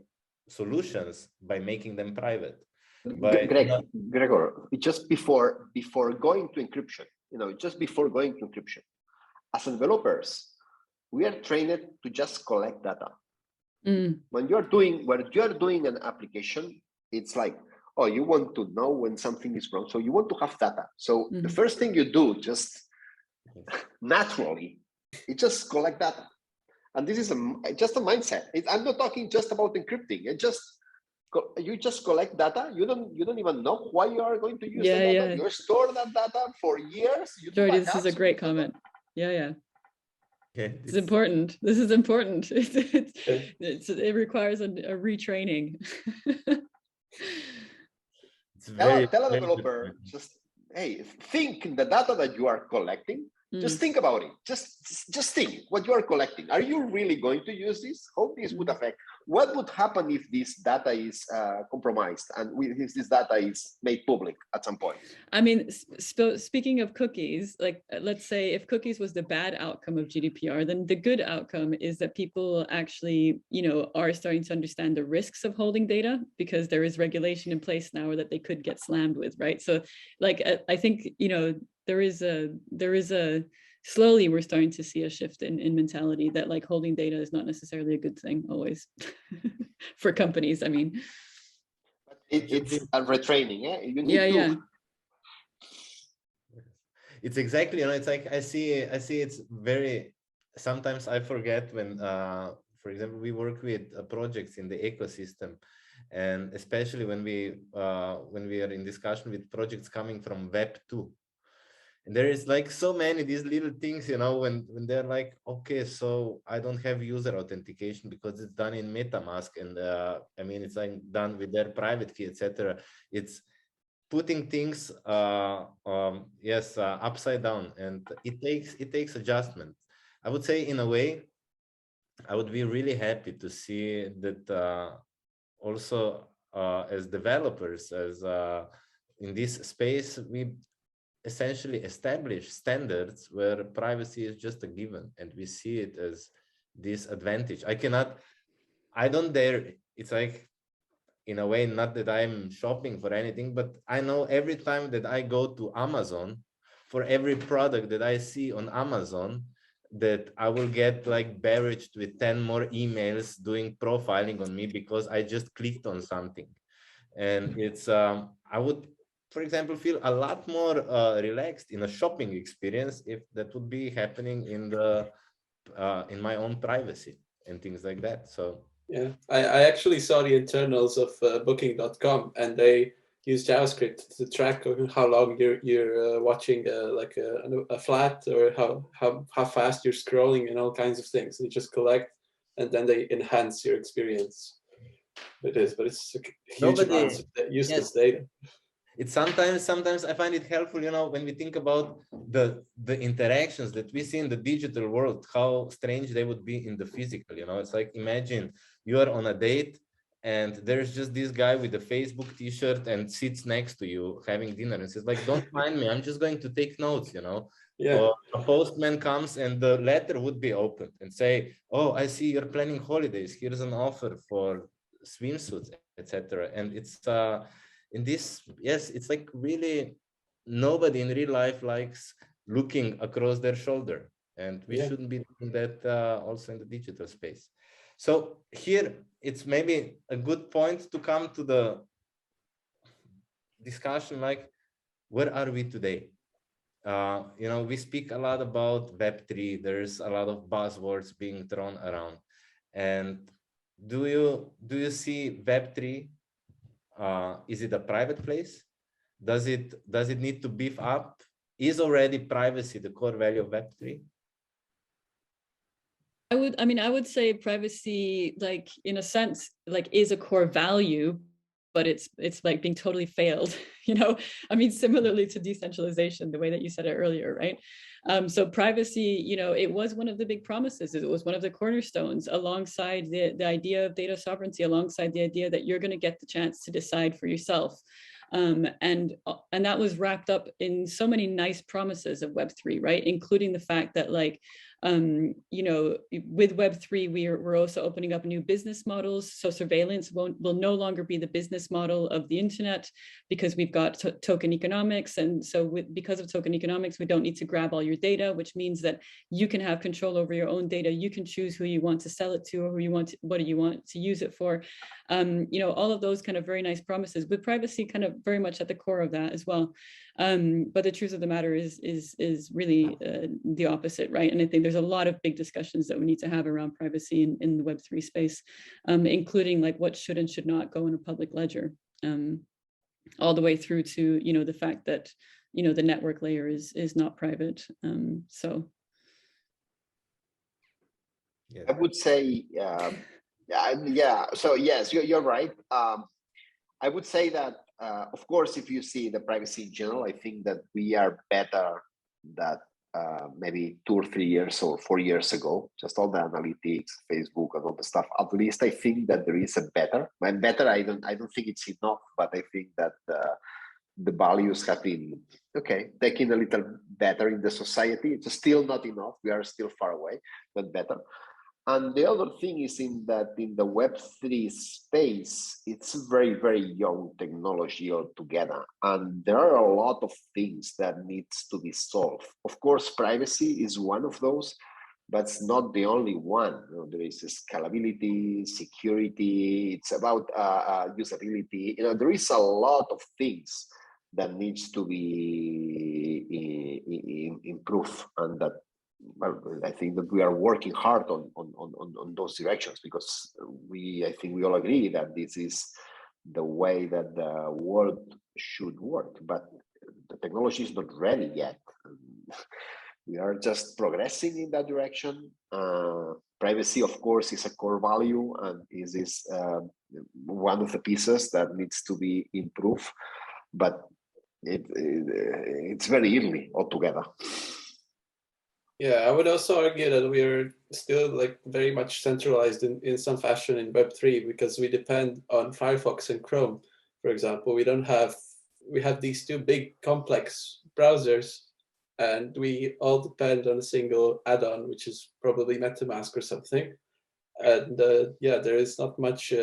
solutions by making them private. Gregor, just before going to encryption, as developers, we are trained to just collect data. When you're doing an application, it's like, oh, you want to know when something is wrong, so you want to have data. So the first thing you do, just naturally, you just collect data. And this is just a mindset. I'm not talking just about encrypting. You just collect data. You don't even know why you are going to use the data. You store that data for years. Jordi, this is a great comment. Yeah. It's important. This is important. It requires a retraining. Tell a developer, just, hey, think the data that you are collecting. Just think about it. Just think what you are collecting. Are you really going to use this? How this would affect? What would happen if this data is compromised and if this data is made public at some point? I mean, speaking of cookies, like let's say if cookies was the bad outcome of GDPR, then the good outcome is that people actually, are starting to understand the risks of holding data, because there is regulation in place now that they could get slammed with, right? So like, I think, there is a slowly we're starting to see a shift in mentality that like holding data is not necessarily a good thing always for companies. I mean, it's a retraining. You need to. It's exactly, it's like I see it's very, sometimes I forget when for example we work with projects in the ecosystem, and especially when we are in discussion with projects coming from Web 2. And there is like so many these little things, when they're like, okay, so I don't have user authentication because it's done in MetaMask, and I mean it's like done with their private key, etc. It's putting things upside down, and it takes adjustment. I would say, in a way, I would be really happy to see that also as developers, as in this space, we essentially establish standards where privacy is just a given, and we see it as this advantage. I don't dare, it's like, in a way, not that I'm shopping for anything, but I know every time that I go to Amazon, for every product that I see on Amazon, that I will get like barraged with 10 more emails doing profiling on me because I just clicked on something. And it's, I would, for example, feel a lot more relaxed in a shopping experience if that would be happening in the in my own privacy and things like that. So yeah, I actually saw the internals of Booking.com, and they use JavaScript to track how long you're watching like a flat, or how fast you're scrolling, and all kinds of things. They just collect, and then they enhance your experience. But it's a huge amounts of useless data. It's sometimes I find it helpful, you know, when we think about the interactions that we see in the digital world, how strange they would be in the physical. You know, it's like, imagine you are on a date and there's just this guy with a Facebook t-shirt and sits next to you having dinner and says like, don't mind me, I'm just going to take notes, you know. Yeah. Or a postman comes and the letter would be opened and say, oh, I see you're planning holidays, here's an offer for swimsuits, etc. And it's in this, yes, it's like really nobody in real life likes looking across their shoulder, and we shouldn't be doing that also in the digital space. So here it's maybe a good point to come to the discussion, like, where are we today? You know, we speak a lot about Web3. There's a lot of buzzwords being thrown around. And do you see Web3? Is it a private place? Does it need to beef up? Is already privacy the core value of Web3? I would say privacy, like, in a sense, like, is a core value, but it's like being totally failed, you know. I mean, similarly to decentralization, the way that you said it earlier, right? So privacy, you know, it was one of the big promises. It was one of the cornerstones, alongside the idea of data sovereignty, alongside the idea that you're going to get the chance to decide for yourself. And that was wrapped up in so many nice promises of Web3, right? Including the fact that, like, you know, with Web3, we're also opening up new business models. So surveillance will no longer be the business model of the internet, because we've got token economics. And so because of token economics, we don't need to grab all your data, which means that you can have control over your own data. You can choose who you want to sell it to, or what do you want to use it for. You know, all of those kind of very nice promises, with privacy kind of very much at the core of that as well. But the truth of the matter is really the opposite, right? And I think there's a lot of big discussions that we need to have around privacy in the Web3 space, including like what should and should not go in a public ledger, all the way through to, you know, the fact that, you know, the network layer is not private. So Yes. I would say, yeah. So yes, you're right. I would say that, of course, if you see the privacy in general, I think that we are better than maybe 2 or 3 years or 4 years ago. Just all the analytics, Facebook, and all the stuff. At least I think that there is a better. And better, I don't think it's enough, but I think that the values have been taken a little better in the society. It's still not enough. We are still far away, but better. And the other thing is in the Web3 space, it's very, very young technology altogether. And there are a lot of things that needs to be solved. Of course, privacy is one of those, but it's not the only one. You know, there is scalability, security, it's about usability. You know, there is a lot of things that needs to be improved, and that, well, I think that we are working hard on those directions, because I think we all agree that this is the way that the world should work, but the technology is not ready yet. We are just progressing in that direction. Privacy, of course, is a core value, and is one of the pieces that needs to be improved. But it's very early altogether. Yeah, I would also argue that we are still like very much centralized in some fashion in Web3 because we depend on Firefox and Chrome, for example. We have these two big complex browsers, and we all depend on a single add-on, which is probably MetaMask or something. And yeah, there is not much.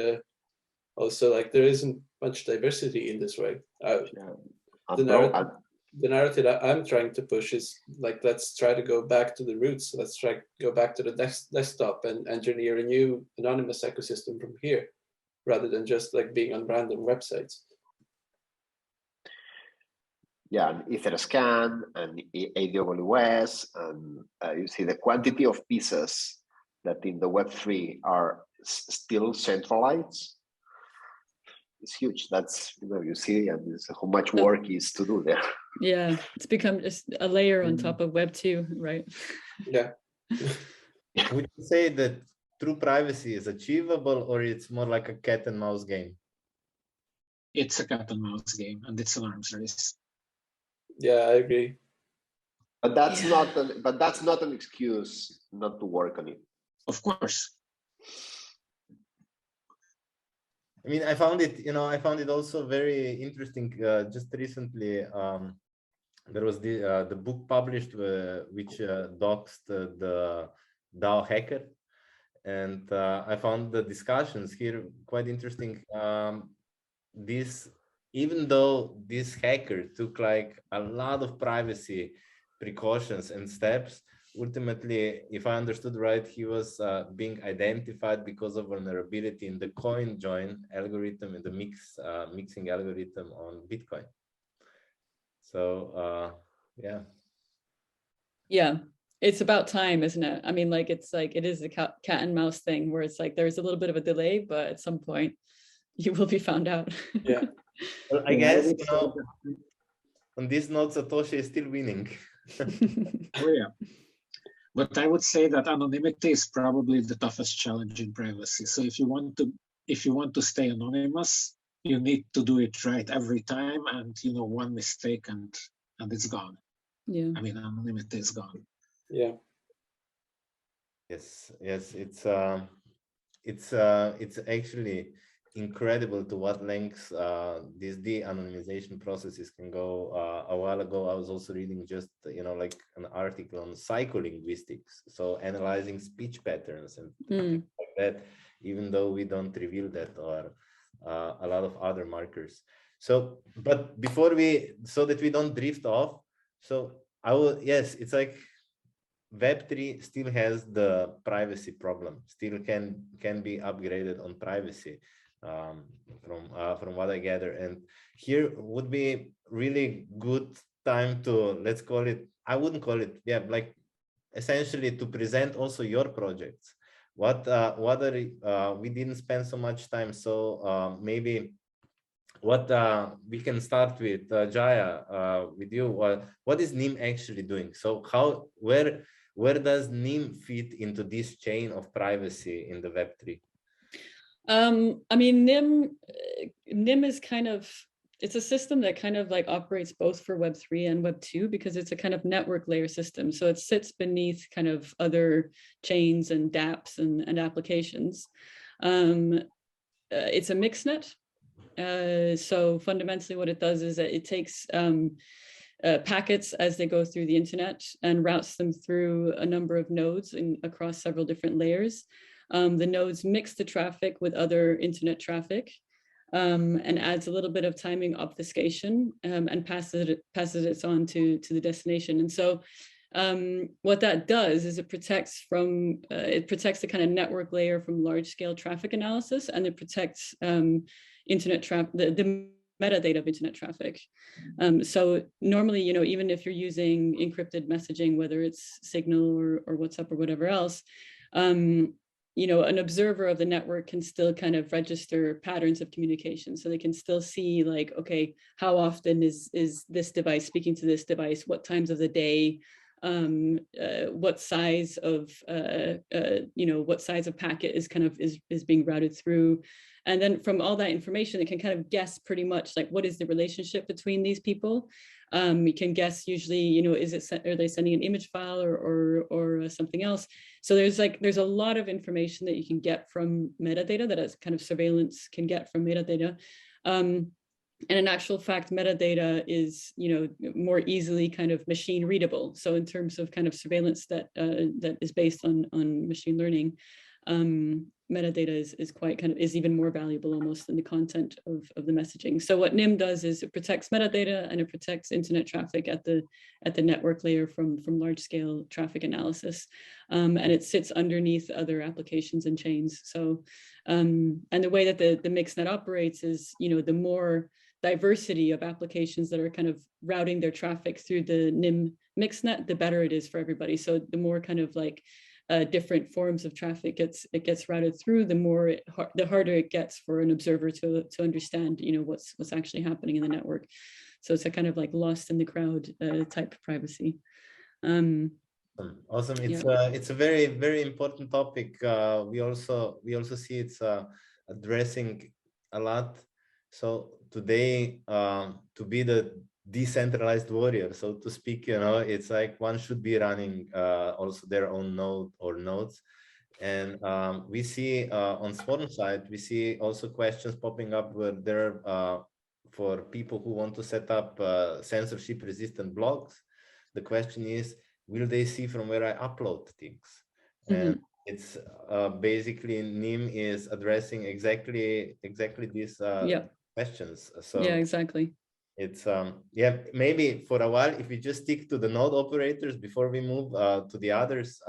Also, like there isn't much diversity in this way. The narrative I'm trying to push is like, let's try to go back to the roots. Let's try to go back to the desktop and engineer a new anonymous ecosystem from here, rather than just like being on random websites. Yeah, and Etherscan and AWS, and you see the quantity of pieces that in the Web3 are still centralized. It's huge. That's, you see, and how much work is to do there. Yeah, it's become just a layer on top of Web 2, right? Yeah. Would you say that true privacy is achievable, or it's more like a cat and mouse game? It's a cat and mouse game, and it's an arms race. Yeah, I agree. But that's not an excuse not to work on it. Of course. I mean, I found it also very interesting. Just recently, there was the book published which doxed the DAO hacker, and I found the discussions here quite interesting. Even though this hacker took like a lot of privacy precautions and steps, ultimately, if I understood right, he was being identified because of vulnerability in the coin join algorithm, in the mixing algorithm on Bitcoin. So yeah. Yeah, it's about time, isn't it? I mean, like it is a cat and mouse thing where it's like there's a little bit of a delay, but at some point you will be found out. Yeah. Well, I guess, on this note, Satoshi is still winning. Oh yeah. But I would say that anonymity is probably the toughest challenge in privacy. So if you want to stay anonymous, you need to do it right every time, and one mistake and it's gone. Yeah. I mean, anonymity is gone. Yeah. Yes, it's actually incredible to what lengths these de-anonymization processes can go. A while ago, I was also reading just like an article on psycholinguistics, so analyzing speech patterns and things like that, even though we don't reveal that, or a lot of other markers. So, but so that we don't drift off, so it's like Web3 still has the privacy problem, still can be upgraded on privacy, from what I gather. And here would be really good time to, let's call it, I wouldn't call it, like essentially to present also your projects. What are we didn't spend so much time, so maybe what we can start with, Jaya, with you. What is NIM actually doing? So where does NIM fit into this chain of privacy in the Web3? I mean, NIM is it's a system that kind of like operates both for Web3 and Web2 because it's a kind of network layer system. So it sits beneath kind of other chains and dApps and applications. It's a mixnet. So fundamentally what it does is that it takes packets as they go through the internet and routes them through a number of nodes across several different layers. The nodes mix the traffic with other internet traffic and adds a little bit of timing obfuscation and passes it on to the destination. And so what that does is it protects the kind of network layer from large scale traffic analysis, and it protects internet traffic, the metadata of internet traffic. So normally, even if you're using encrypted messaging, whether it's Signal or WhatsApp or whatever else, an observer of the network can still kind of register patterns of communication. So they can still see like, okay, how often is this device speaking to this device? What times of the day? what size of what size of packet is being routed through. And then from all that information, it can kind of guess pretty much like what is the relationship between these people. You can guess usually, are they sending an image file or something else? So there's a lot of information that you can get from metadata, that as kind of surveillance can get from metadata. And in actual fact, metadata is, more easily kind of machine readable. So in terms of kind of surveillance that is based on machine learning, metadata is even more valuable almost than the content of the messaging. So what NIM does is it protects metadata, and it protects internet traffic at the network layer from large scale traffic analysis, and it sits underneath other applications and chains. So and the way that the mixnet operates is, the more diversity of applications that are kind of routing their traffic through the NIM mixnet, the better it is for everybody. So the more kind of like different forms of traffic it gets routed through, the harder it gets for an observer to understand, what's actually happening in the network. So it's a kind of like lost in the crowd type privacy. Awesome. It's a very, very important topic. We also see it's addressing a lot. So today, to be the decentralized warrior, so to speak, it's like one should be running also their own node or nodes. And we see on Swarm side, we see also questions popping up where there for people who want to set up censorship resistant blogs. The question is, will they see from where I upload things? And it's basically NIM is addressing exactly these questions. So yeah, exactly. It's maybe for a while, if we just stick to the node operators before we move to the others.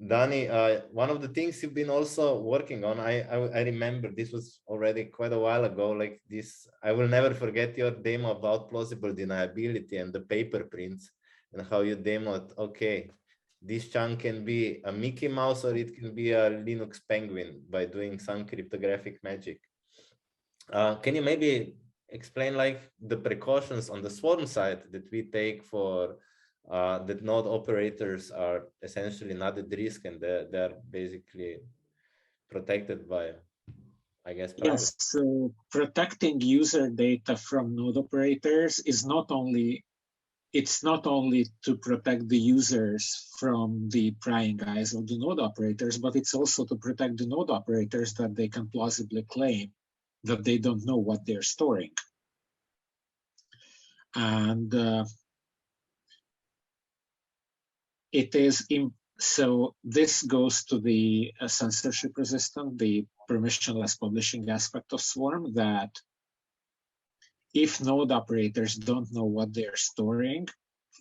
Danny, one of the things you've been also working on, I remember this was already quite a while ago, like this, I will never forget your demo about plausible deniability and the paper prints, and how you demoed, okay, this chunk can be a Mickey Mouse or it can be a Linux penguin by doing some cryptographic magic. Can you maybe explain like the precautions on the Swarm side that we take for that node operators are essentially not at risk, and they're basically protected by, I guess, privacy? Yes, so protecting user data from node operators is not only to protect the users from the prying eyes of the node operators, but it's also to protect the node operators that they can plausibly claim that they don't know what they're storing. And so this goes to the censorship resistant, the permissionless publishing aspect of Swarm, that if node operators don't know what they're storing,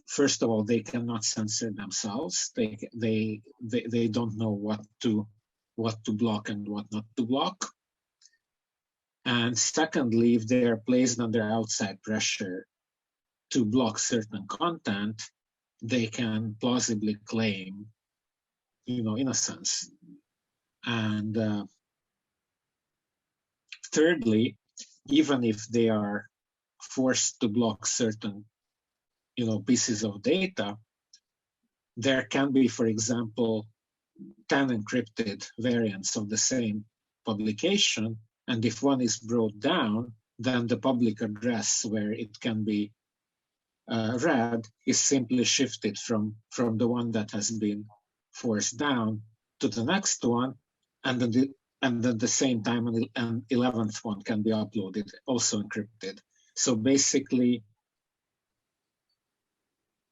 first of all, they cannot censor themselves. They don't know what to block and what not to block. And secondly, if they are placed under outside pressure to block certain content, they can plausibly claim, innocence. And thirdly, even if they are forced to block certain, pieces of data, there can be, for example, 10 encrypted variants of the same publication. And if one is brought down, then the public address where it can be read is simply shifted from the one that has been forced down to the next one, and then at the same time an 11th one can be uploaded, also encrypted. So basically,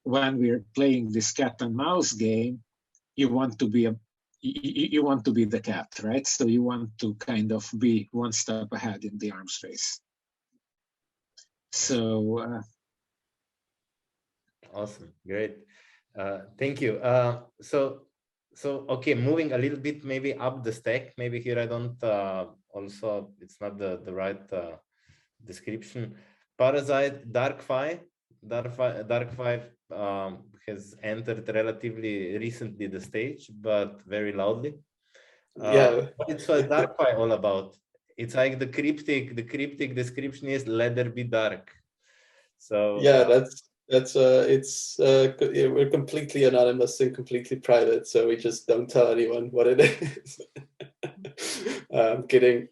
when we're playing this cat and mouse game, you want to be the cat, right? So you want to kind of be one step ahead in the arms race. So awesome, great, thank you. So okay, moving a little bit maybe up the stack. Maybe here I don't also, it's not the right description. Parasite DarkFi has entered relatively recently the stage, but very loudly. It's what DarkFi all about. It's like the cryptic description is let there be dark. So yeah, That's we're completely anonymous and completely private, so we just don't tell anyone what it is. I'm kidding.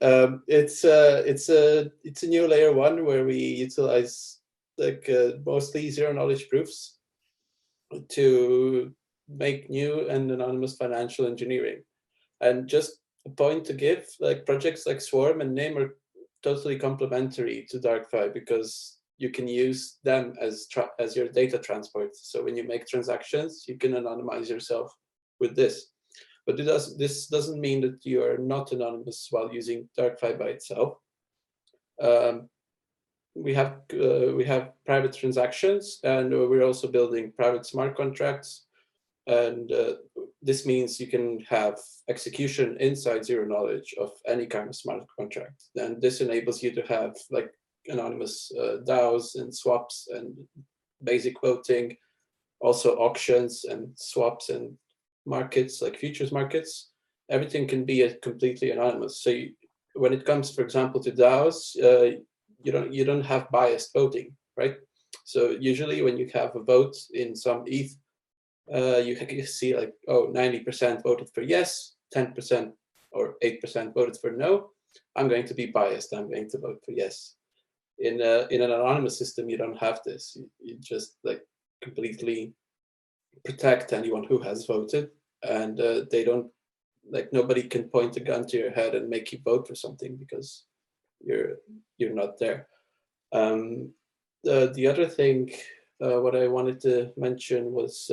It's a new layer one where we utilize mostly zero knowledge proofs to make new and anonymous financial engineering. And just a point to give, like projects like Swarm and Nim are totally complementary to DarkFi because you can use them as your data transport. So when you make transactions, you can anonymize yourself with this. But this doesn't mean that you are not anonymous while using DarkFi by itself. We have private transactions, and we're also building private smart contracts. And this means you can have execution inside zero knowledge of any kind of smart contract. And this enables you to have like anonymous DAOs and swaps and basic voting, also auctions and swaps and markets like futures markets. Everything can be completely anonymous. So when it comes, for example, to DAOs, you don't have biased voting, right? So usually when you have a vote in some ETH, you see like, oh, 90% voted for yes, 10% or 8% voted for no. I'm going to be biased. I'm going to vote for yes. In an anonymous system, you don't have this. You just like completely protect anyone who has voted, and they don't, like, nobody can point a gun to your head and make you vote for something because you're not there. The other thing, what I wanted to mention was,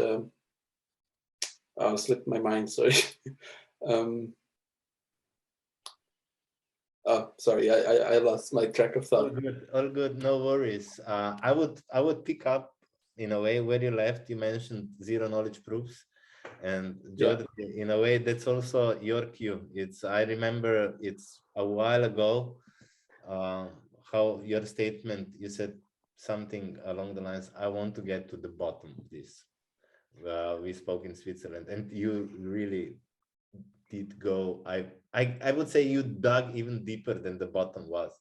slipped my mind, sorry. Oh, sorry, I lost my track of thought. All good, no worries. I would pick up in a way where you left. You mentioned zero knowledge proofs, and Jordan, in a way, that's also your cue. I remember it's a while ago, how your statement, you said something along the lines, I want to get to the bottom of this. We spoke in Switzerland, and you really did go, I would say you dug even deeper than the bottom was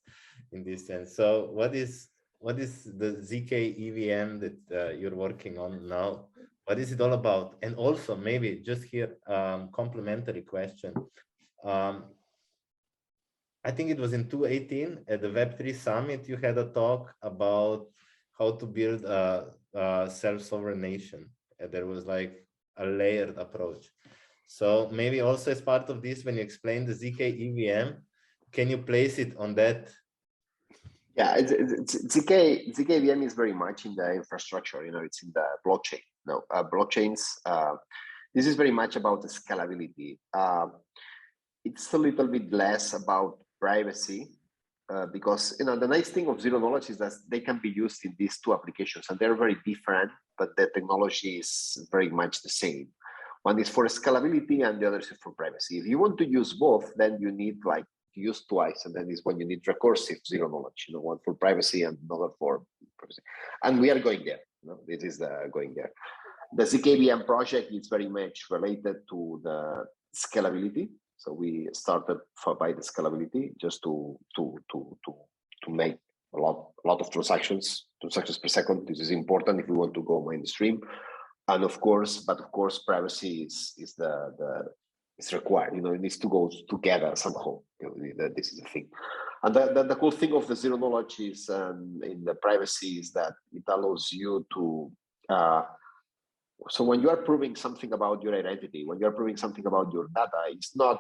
in this sense. So what is the ZK EVM that you're working on now? What is it all about? And also maybe just here, complementary question. I think it was in 2018 at the Web3 Summit, you had a talk about how to build a self-sovereign nation. There was like a layered approach. So maybe also as part of this, when you explain the ZK EVM, can you place it on that? Yeah, ZK EVM is very much in the infrastructure. It's in the blockchain. Blockchains. This is very much about the scalability. It's a little bit less about privacy because the nice thing of zero knowledge is that they can be used in these two applications, and they're very different, but the technology is very much the same. One is for scalability and the other is for privacy. If you want to use both, then you need like to use twice, and then is when you need recursive zero knowledge. One for privacy and another for privacy. And we are going there. This is going there. The ZKVM project is very much related to the scalability. So we started by the scalability just to make a lot of transactions per second. This is important if we want to go mainstream. And of course, privacy is required. It needs to go together somehow. This is the thing. And the cool thing of the zero knowledge is in the privacy is that it allows you to. So when you are proving something about your identity, when you are proving something about your data, it's not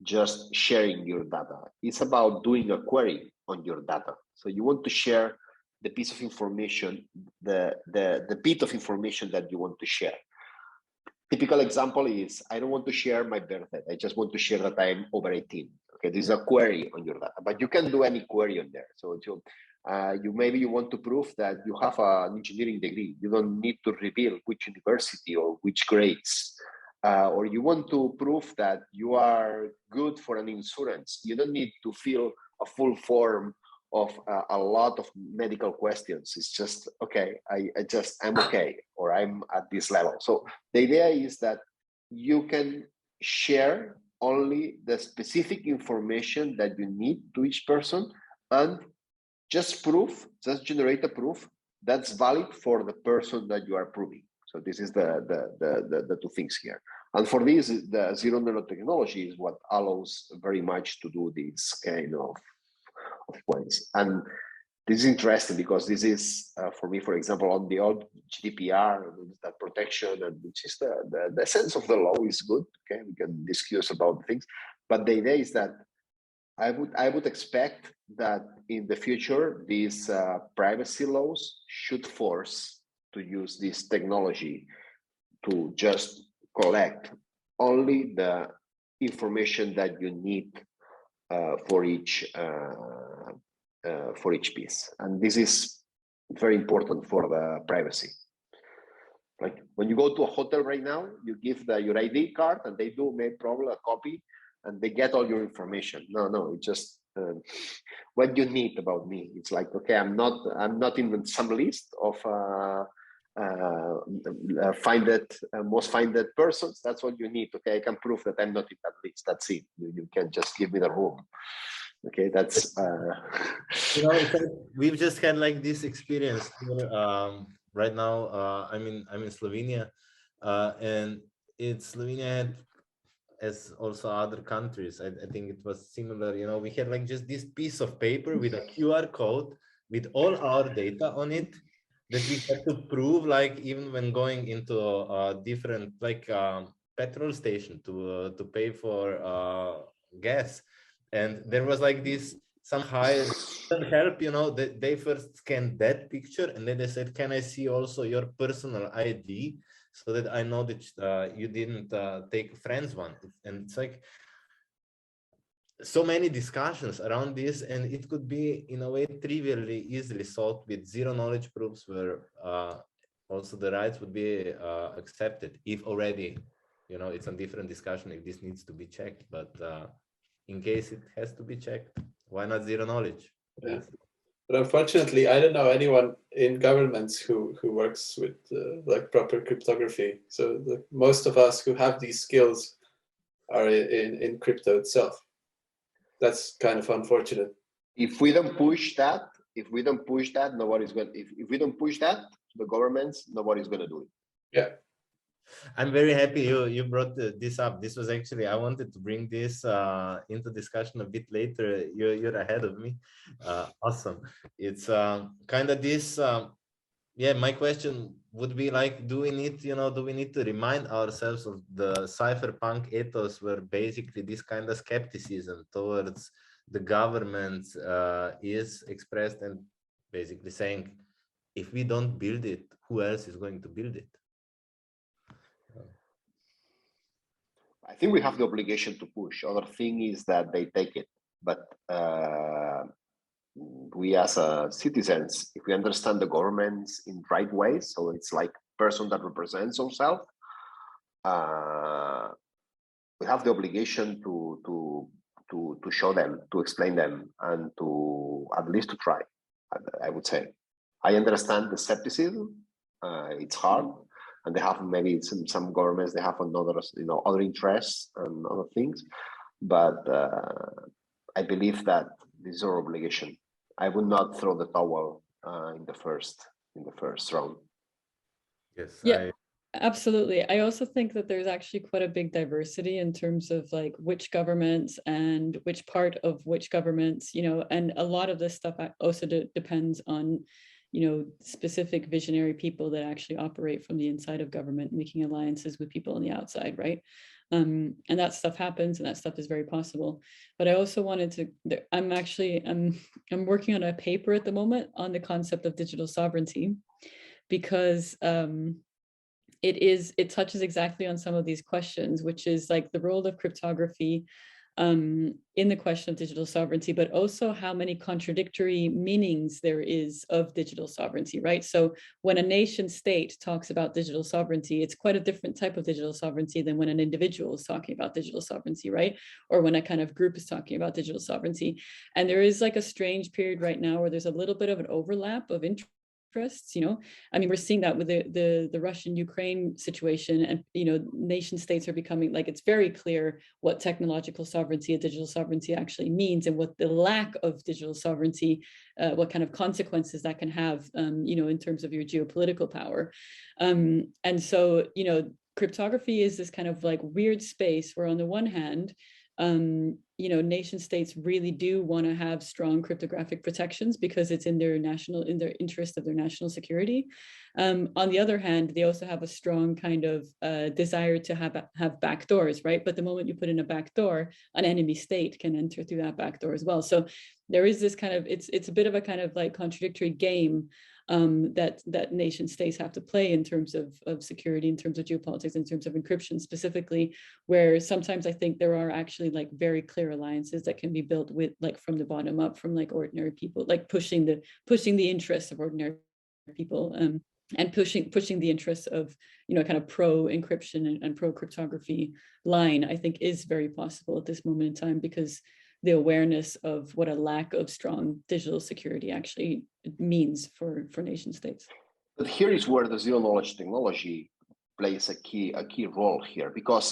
just sharing your data. It's about doing a query on your data. So you want to share the piece of information, the bit of information that you want to share. Typical example is, I don't want to share my birthday. I just want to share that I'm over 18. Okay, this is a query on your data, but you can do any query on there. So maybe you want to prove that you have an engineering degree. You don't need to reveal which university or which grades. Or you want to prove that you are good for an insurance. You don't need to fill a full form of a lot of medical questions. It's just, okay, I'm okay, or I'm at this level. So the idea is that you can share only the specific information that you need to each person, and just generate a proof that's valid for the person that you are proving. So this is the two things here. And for this, the zero knowledge technology is what allows very much to do this kind of points. And this is interesting because this is, for me, for example, on the old GDPR, that protection, and which is the essence of the law is good. Okay, we can discuss about things, but the idea is that I would expect that in the future, these privacy laws should force to use this technology to just collect only the information that you need for each piece, and this is very important for the privacy. Like when you go to a hotel right now, you give your ID card, and they do make probably a copy, and they get all your information. No, it's just what you need about me. It's like, okay, I'm not in some list of most finded persons. That's what you need. Okay, I can prove that I'm not in that list. That's it. You can just give me the room. Okay, that's we've just had like this experience here, right now. I'm in Slovenia, and Slovenia had, as also other countries, I think it was similar. We had like just this piece of paper with a QR code with all our data on it that we had to prove, like even when going into a different like petrol station to pay for gas. And there was like this some higher help, that they first scanned that picture, and then they said, can I see also your personal ID so that I know that you didn't take a friend's one? And it's like so many discussions around this, and it could be in a way trivially easily solved with zero knowledge proofs, where also the rights would be accepted if already, it's a different discussion if this needs to be checked, but in case it has to be checked, why not zero knowledge? Yeah. But unfortunately, I don't know anyone in governments who works with like proper cryptography. So most of us who have these skills are in crypto itself. That's kind of unfortunate. If we don't push that, nobody's going. If we don't push that, the governments, nobody's going to do it. Yeah. I'm very happy you brought this up. This was actually, I wanted to bring this into discussion a bit later. You're ahead of me. Awesome. It's kind of this, my question would be like, do we need to remind ourselves of the cypherpunk ethos, where basically this kind of skepticism towards the government is expressed, and basically saying, if we don't build it, who else is going to build it? I think we have the obligation to push. Other thing is that they take it, but we as citizens, if we understand the governments in right way, so it's like person that represents ourselves, we have the obligation to show them, to explain them, and to at least to try. I would say, I understand the skepticism. It's hard. And they have maybe some governments, they have other interests and other things, but I believe that this is our obligation. I would not throw the towel in the first round. Yes. Yeah, absolutely. I also think that there's actually quite a big diversity in terms of like which governments and which part of which governments, and a lot of this stuff also depends on specific visionary people that actually operate from the inside of government, making alliances with people on the outside, right? And that stuff happens, and that stuff is very possible. But I also wanted to, I'm working on a paper at the moment on the concept of digital sovereignty, because it touches exactly on some of these questions, which is like the role of cryptography in the question of digital sovereignty, but also how many contradictory meanings there is of digital sovereignty, right? So when a nation state talks about digital sovereignty, it's quite a different type of digital sovereignty than when an individual is talking about digital sovereignty, right? Or when a kind of group is talking about digital sovereignty. And there is like a strange period right now where there's a little bit of an overlap of interest interests. I mean, we're seeing that with the Russian-Ukraine situation, and nation states are becoming, like, it's very clear what technological sovereignty and digital sovereignty actually means, and what the lack of digital sovereignty, what kind of consequences that can have, in terms of your geopolitical power. And so, cryptography is this kind of like weird space where on the one hand, nation states really do want to have strong cryptographic protections because it's in their interest of their national security. On the other hand, they also have a strong kind of desire to have backdoors, right? But the moment you put in a backdoor, an enemy state can enter through that backdoor as well. So there is this kind of, it's a bit of a kind of like contradictory game that nation states have to play in terms of security, in terms of geopolitics, in terms of encryption specifically, where sometimes I think there are actually like very clear alliances that can be built with, like, from the bottom up, from like ordinary people, like pushing the interests of ordinary people, and pushing the interests of, kind of pro encryption and pro cryptography line, I think is very possible at this moment in time, because the awareness of what a lack of strong digital security actually means for nation states. But here is where the zero knowledge technology plays a key role here, because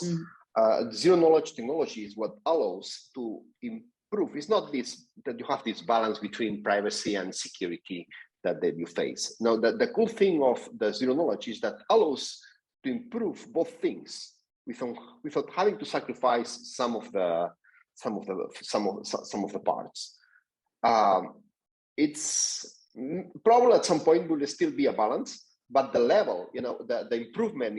zero knowledge technology is what allows to improve. It's not this that you have this balance between privacy and security that you face. Now, the cool thing of the zero knowledge is that allows to improve both things without having to sacrifice some of the parts. It's probably at some point will still be a balance, but the level, the improvement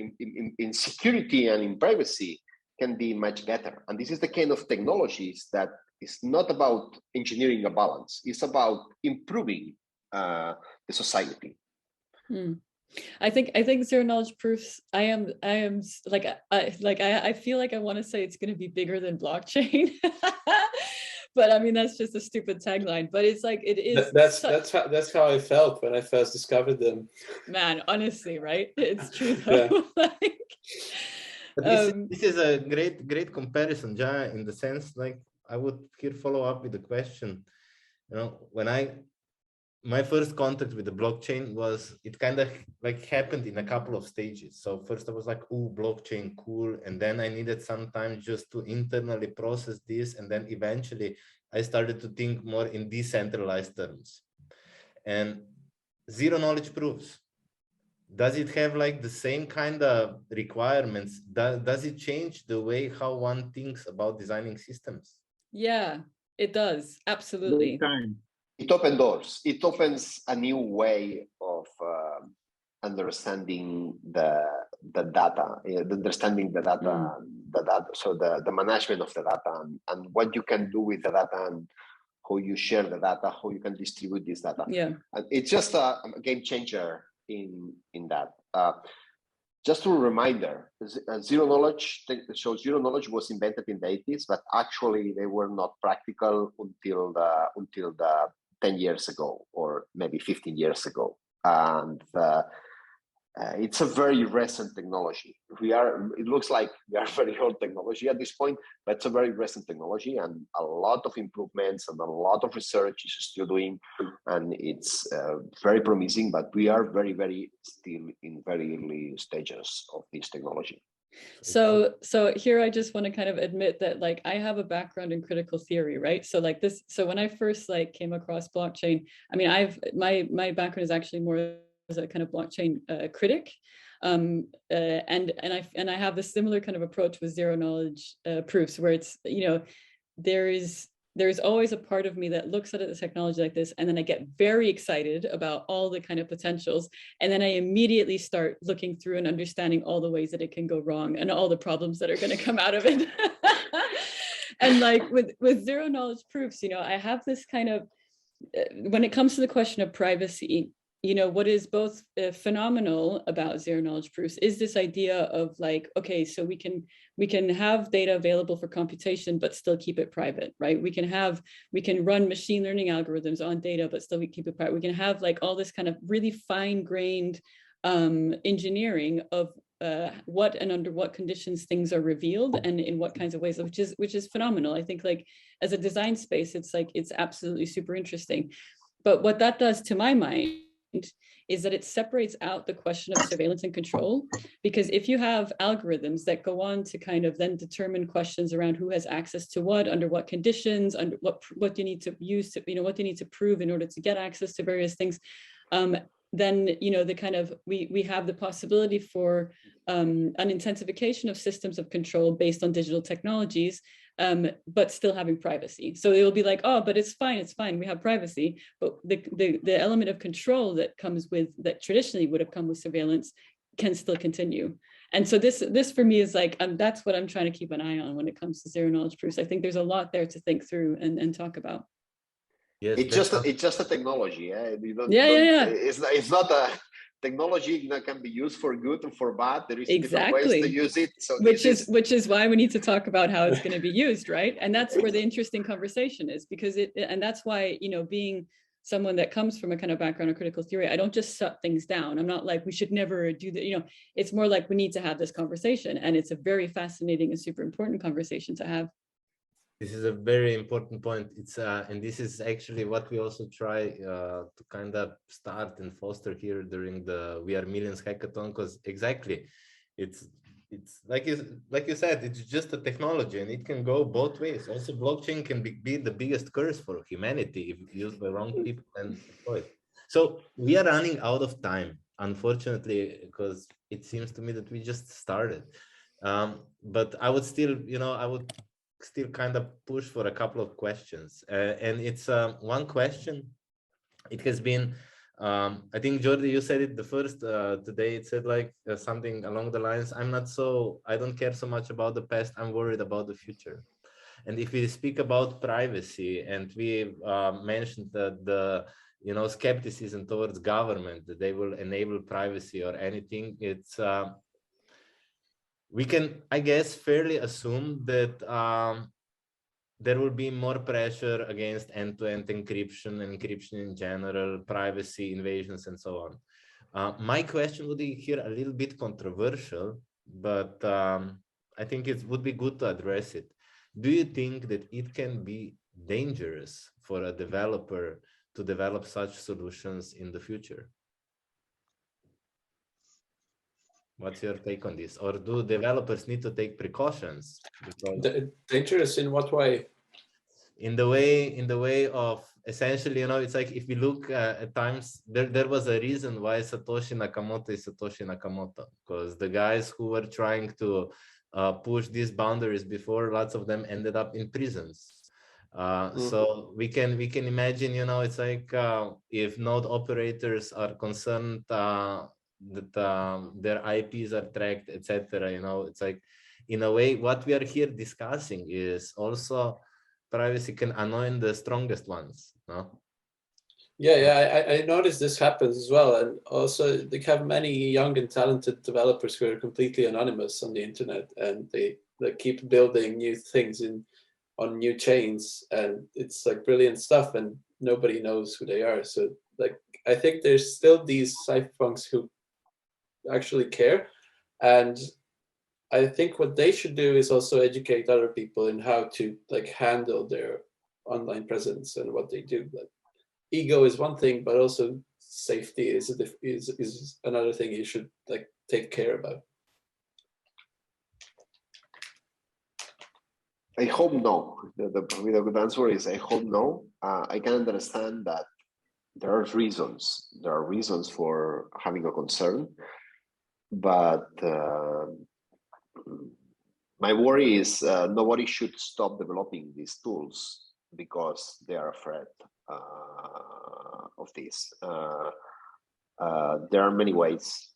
in security and in privacy can be much better. And this is the kind of technologies that is not about engineering a balance; it's about improving the society. I think zero knowledge proofs. I feel like I want to say it's going to be bigger than blockchain, but I mean that's just a stupid tagline. But it's like it is. That's how I felt when I first discovered them. Man, honestly, right? It's true though. Yeah. This is a great comparison, Ja, in the sense, like, I would here follow up with the question. When my first contact with the blockchain was, it kind of like happened in a couple of stages. So first I was like, oh, blockchain, cool. And then I needed some time just to internally process this. And then eventually I started to think more in decentralized terms. And zero knowledge proofs, does it have like the same kind of requirements? Does it change the way how one thinks about designing systems? Yeah, it does. Absolutely. It opens doors. It opens a new way of understanding the data, so the management of the data and what you can do with the data and how you share the data, how you can distribute this data. Yeah, and it's just a game changer in that. Just a reminder, zero knowledge was invented in the 80s, but actually they were not practical until the 10 years ago, or maybe 15 years ago. And it's a very recent technology. It looks like we are very old technology at this point, but it's a very recent technology, and a lot of improvements and a lot of research is still doing, and it's very promising, but we are very still in very early stages of this technology. So here I just want to kind of admit that, like, I have a background in critical theory, right? So like this, so when I first came across blockchain, I mean, my background is actually more as a kind of blockchain critic, and I have this similar kind of approach with zero knowledge proofs, where it's, there's always a part of me that looks at a technology like this, and then I get very excited about all the kind of potentials, and then I immediately start looking through and understanding all the ways that it can go wrong and all the problems that are going to come out of it. And like with zero knowledge proofs, I have this kind of, when it comes to the question of privacy, what is both phenomenal about zero knowledge proofs is this idea of like, okay, so we can have data available for computation, but still keep it private, right? We can run machine learning algorithms on data, but still we keep it private. We can have like all this kind of really fine-grained engineering of what and under what conditions things are revealed and in what kinds of ways, which is phenomenal. I think like as a design space, it's absolutely super interesting. But what that does to my mind is that it separates out the question of surveillance and control. Because if you have algorithms that go on to kind of then determine questions around who has access to what, under what conditions, under what you need to use to, what you need to prove in order to get access to various things, then the kind of we have the possibility for an intensification of systems of control based on digital technologies, but still having privacy. So it will be like, oh, but it's fine, we have privacy, but the element of control that comes with, that traditionally would have come with surveillance, can still continue. And so this for me is like, that's what I'm trying to keep an eye on when it comes to zero knowledge proofs. I think there's a lot there to think through and talk about. Yes, It's just a technology. Yeah. It's not a technology that can be used for good and for bad. There is different ways to use it. So which is why we need to talk about how it's going to be used, right? And that's where the interesting conversation is, because and that's why, being someone that comes from a kind of background of critical theory, I don't just shut things down. I'm not like, we should never do that. It's more like we need to have this conversation, and it's a very fascinating and super important conversation to have. This is a very important point. It's and this is actually what we also try to kind of start and foster here during the We Are Millions Hackathon, because exactly, it's like you said, it's just a technology, and it can go both ways. Also, blockchain can be the biggest curse for humanity if used by wrong people and deployed. So we are running out of time, unfortunately, because it seems to me that we just started. But I would still, still kind of push for a couple of questions, and it's one question. It has been I think, Jordi, you said it the first today. It said like something along the lines, I don't care so much about the past, I'm worried about the future. And if we speak about privacy, and we mentioned that the skepticism towards government, that they will enable privacy or anything, it's we can, I guess, fairly assume that there will be more pressure against end-to-end encryption in general, privacy invasions, and so on. My question would be here a little bit controversial, but I think it would be good to address it. Do you think that it can be dangerous for a developer to develop such solutions in the future? What's your take on this? Or do developers need to take precautions? Because dangerous in what way? In the way of essentially, it's like, if we look at times, there was a reason why Satoshi Nakamoto is Satoshi Nakamoto, because the guys who were trying to push these boundaries before, lots of them ended up in prisons. So we can imagine, it's like if node operators are concerned that their IPs are tracked, etc. It's like, in a way, what we are here discussing is also privacy can annoy the strongest ones, no? Yeah, I noticed this happens as well, and also they have many young and talented developers who are completely anonymous on the internet, and they keep building new things on new chains, and it's like brilliant stuff, and nobody knows who they are. So like, I think there's still these cypherpunks who actually care, and I think what they should do is also educate other people in how to like handle their online presence and what they do. Like, ego is one thing, but also safety is another thing you should like take care about. I hope no. The good answer is I hope no. I can understand that there are reasons. There are reasons for having a concern, but my worry is nobody should stop developing these tools because they are afraid of this. There are many ways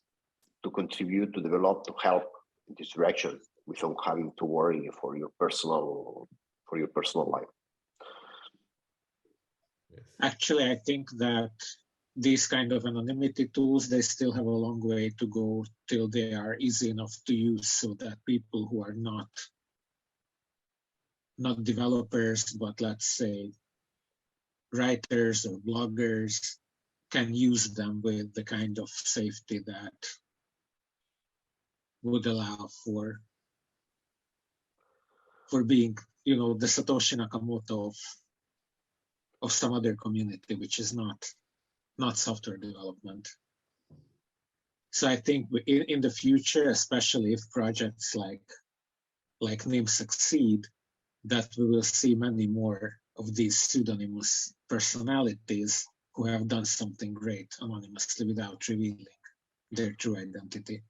to contribute, to develop, to help in this direction without having to worry for your personal life. Actually, I think that these kind of anonymity tools, they still have a long way to go till they are easy enough to use, so that people who are not developers, but let's say writers or bloggers, can use them with the kind of safety that would allow for being, the Satoshi Nakamoto of some other community, which is not not software development. So I think in the future, especially if projects like NIM succeed, that we will see many more of these pseudonymous personalities who have done something great anonymously without revealing their true identity.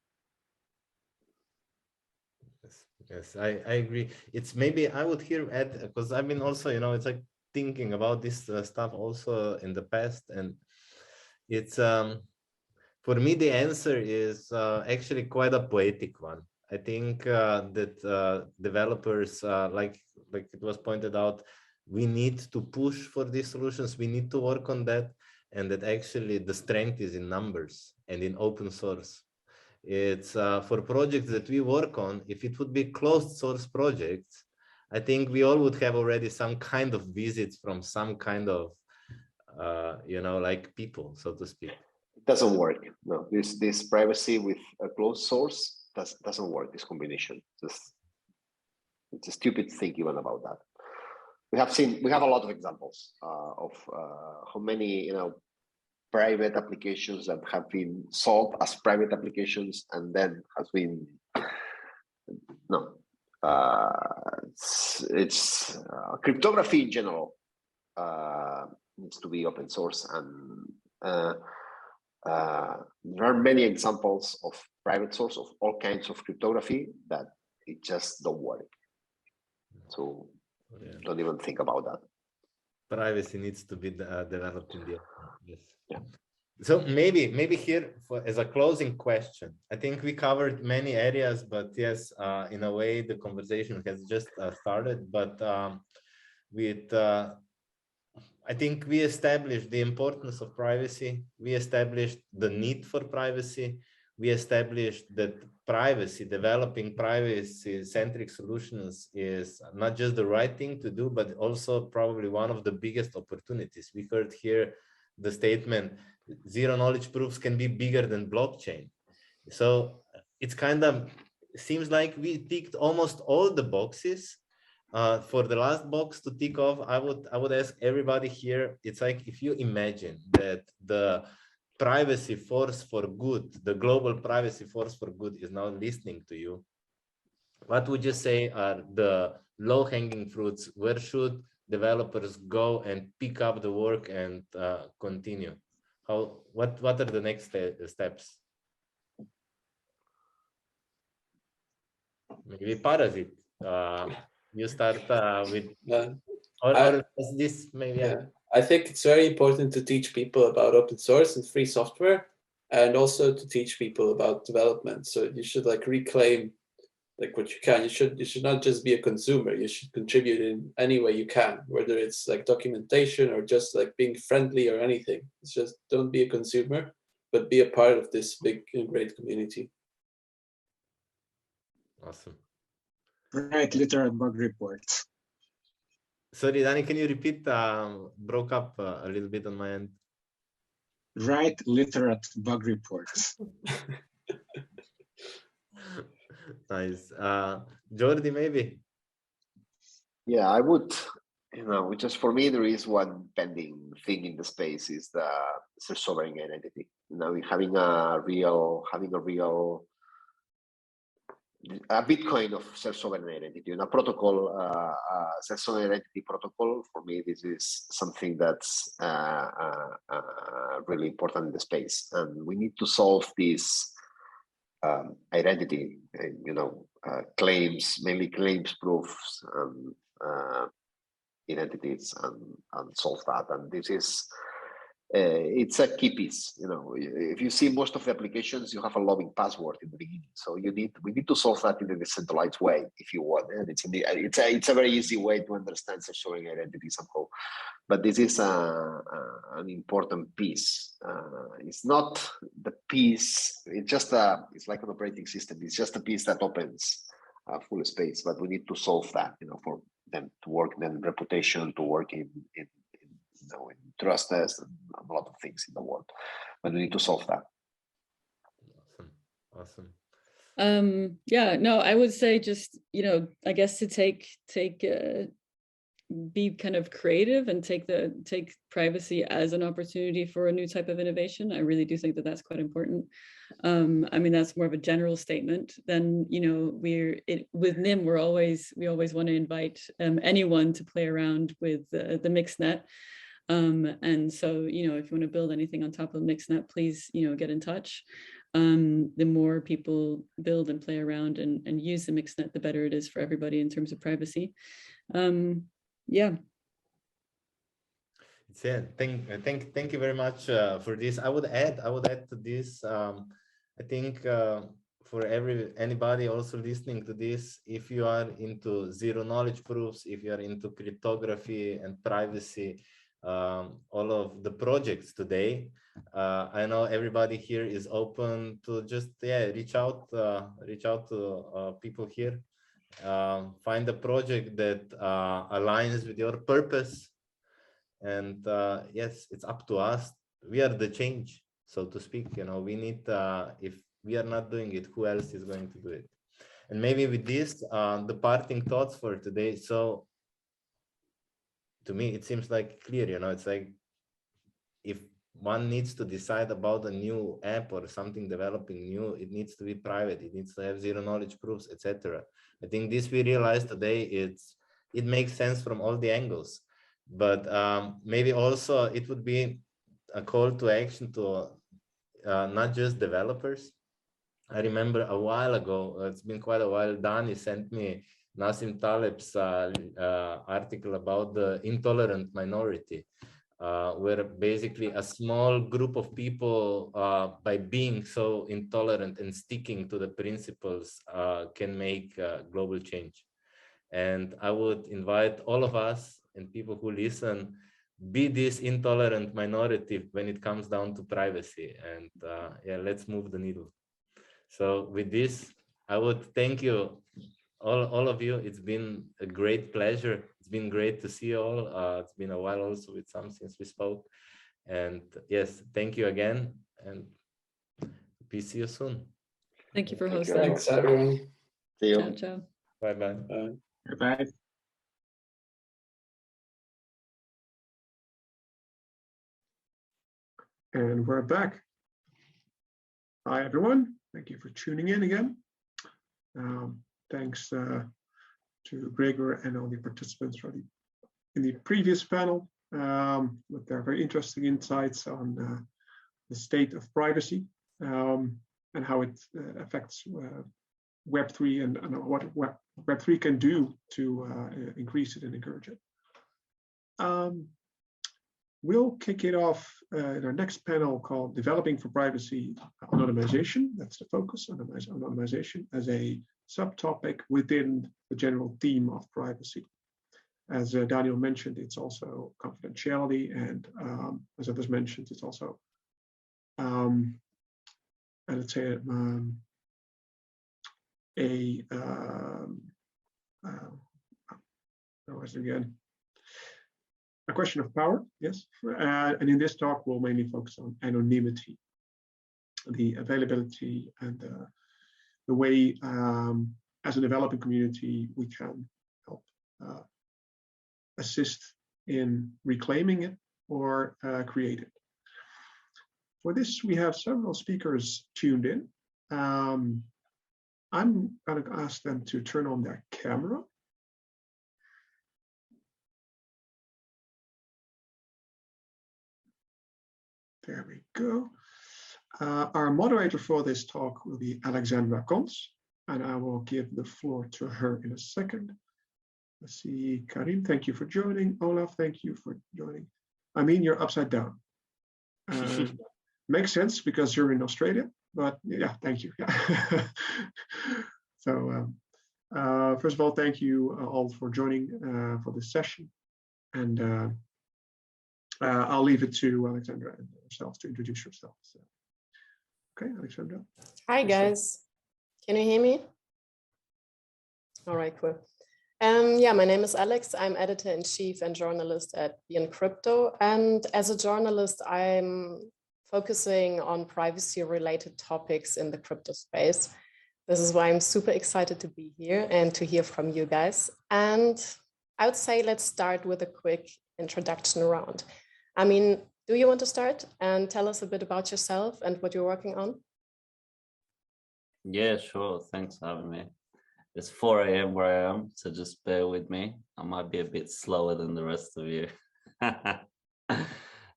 Yes, I agree. It's maybe I would here add, because I've been also, it's like thinking about this stuff also in the past, and it's for me the answer is actually quite a poetic one. I think that developers, like it was pointed out, we need to push for these solutions. We need to work on that, and that actually the strength is in numbers and in open source. It's for projects that we work on. If it would be closed source projects, I think we all would have already some kind of visits from some kind of, like people, so to speak. It doesn't work. No, this privacy with a closed source doesn't work. This combination, it's a stupid thing even about that. We have a lot of examples of how many private applications that have been sold as private applications and then has been it's cryptography in general needs to be open source, and there are many examples of private source of all kinds of cryptography that it just don't work. So don't even think about that. Privacy needs to be developed in the open. Yes. Yeah. So maybe here as a closing question, I think we covered many areas, but yes, in a way the conversation has just started. But I think we established the importance of privacy. We established the need for privacy. We established that developing privacy-centric solutions is not just the right thing to do, but also probably one of the biggest opportunities. We heard here the statement, zero knowledge proofs can be bigger than blockchain. So it's kind of seems like we ticked almost all the boxes. For the last box to tick off, I would ask everybody here, it's like if you imagine that the privacy force for good, the global privacy force for good is now listening to you, what would you say are the low-hanging fruits? Where should developers go and pick up the work and continue? What are the next steps? Maybe Parasite. You start with, or this maybe. Yeah, I think it's very important to teach people about open source and free software, and also to teach people about development. So you should reclaim what you can. You should not just be a consumer. You should contribute in any way you can, whether it's documentation or just being friendly or anything. It's just don't be a consumer, but be a part of this big and great community. Awesome. Write literate bug reports. Sorry, Danny, can you repeat? Broke up a little bit on my end. Write literate bug reports. Nice. Jordi, maybe? Yeah, I would, just for me, there is one pending thing in the space is the sovereign identity. Having a Bitcoin of self-sovereign identity, a protocol, self-sovereign identity protocol. For me, this is something that's really important in the space, and we need to solve this identity, claims, mainly claims proofs, identities, and solve that. And this is it's a key piece. If you see most of the applications, you have a login password in the beginning. So we need to solve that in a decentralized way if you want. And it's a very easy way to understand self-sovereign identity somehow. But this is an important piece. It's not the piece. It's like an operating system. It's just a piece that opens full space. But we need to solve that. For them to work, then reputation to work in trust test and a lot of things in the world, but we need to solve that. Awesome. Yeah, no, I would say just, I guess to take be kind of creative and take privacy as an opportunity for a new type of innovation. I really do think that that's quite important. I mean, that's more of a general statement. Then, you know, with NIM, we always want to invite anyone to play around with the mixnet. And so, you know, if you want to build anything on top of mixnet, please, you know, get in touch. The more people build and play around and use the mixnet, the better it is for everybody in terms of privacy. Yeah. Yeah, thank you very much for this. I would add to this. I think for anybody also listening to this, if you are into zero knowledge proofs, if you are into cryptography and privacy, all of the projects today, I know everybody here is open to just reach out to people here, find a project that aligns with your purpose, and yes, it's up to us. We are the change, so to speak. You know, we need if we are not doing it, who else is going to do it? And maybe with this, the parting thoughts for today. So to me, it seems like clear, you know, it's like if one needs to decide about a new app or something developing new, it needs to be private, it needs to have zero knowledge proofs, etc. I think this we realized today, it makes sense from all the angles, but maybe also it would be a call to action to not just developers. I remember a while ago, it's been quite a while, Dani sent me Nassim Taleb's article about the intolerant minority, where basically a small group of people, by being so intolerant and sticking to the principles, can make global change. And I would invite all of us and people who listen, be this intolerant minority when it comes down to privacy, and let's move the needle. So with this, I would thank you, all of you. It's been a great pleasure. It's been great to see you all. It's been a while also with some since we spoke. And yes, thank you again, and we see you soon. Thank you for hosting. Thanks, everyone. See you. Ciao, ciao. Bye-bye. Bye. And we're back. Hi, everyone. Thank you for tuning in again. Thanks to Gregor and all the participants in the previous panel with their very interesting insights on the state of privacy and how it affects Web3 and what Web3 can do to increase it and encourage it. We'll kick it off in our next panel called Developing for Privacy Anonymization. That's the focus, anonymization as a subtopic within the general theme of privacy. As Daniel mentioned, it's also confidentiality, and as others mentioned, it's also, let's say, a question of power, yes. And in this talk, we'll mainly focus on anonymity, the availability and the way, as a developing community, we can help assist in reclaiming it or create it. For this, we have several speakers tuned in. I'm going to ask them to turn on their camera. There we go. Our moderator for this talk will be Alexandra Kons, and I will give the floor to her in a second. Let's see, Karim, thank you for joining. Olaf, thank you for joining. I mean, you're upside down. Makes sense because you're in Australia, but yeah, thank you. So first of all, thank you all for joining for this session. And I'll leave it to Alexandra and herself to introduce yourself. So, okay, Alexandra. Hi, guys. Can you hear me? All right, cool. Yeah, my name is Alex. I'm editor-in-chief and journalist at Beyond Crypto. And as a journalist, I'm focusing on privacy-related topics in the crypto space. This is why I'm super excited to be here and to hear from you guys. And I would say let's start with a quick introduction round. I mean, do you want to start and tell us a bit about yourself and what you're working on? Yeah, sure. Thanks for having me. It's 4 a.m. where I am, so just bear with me. I might be a bit slower than the rest of you.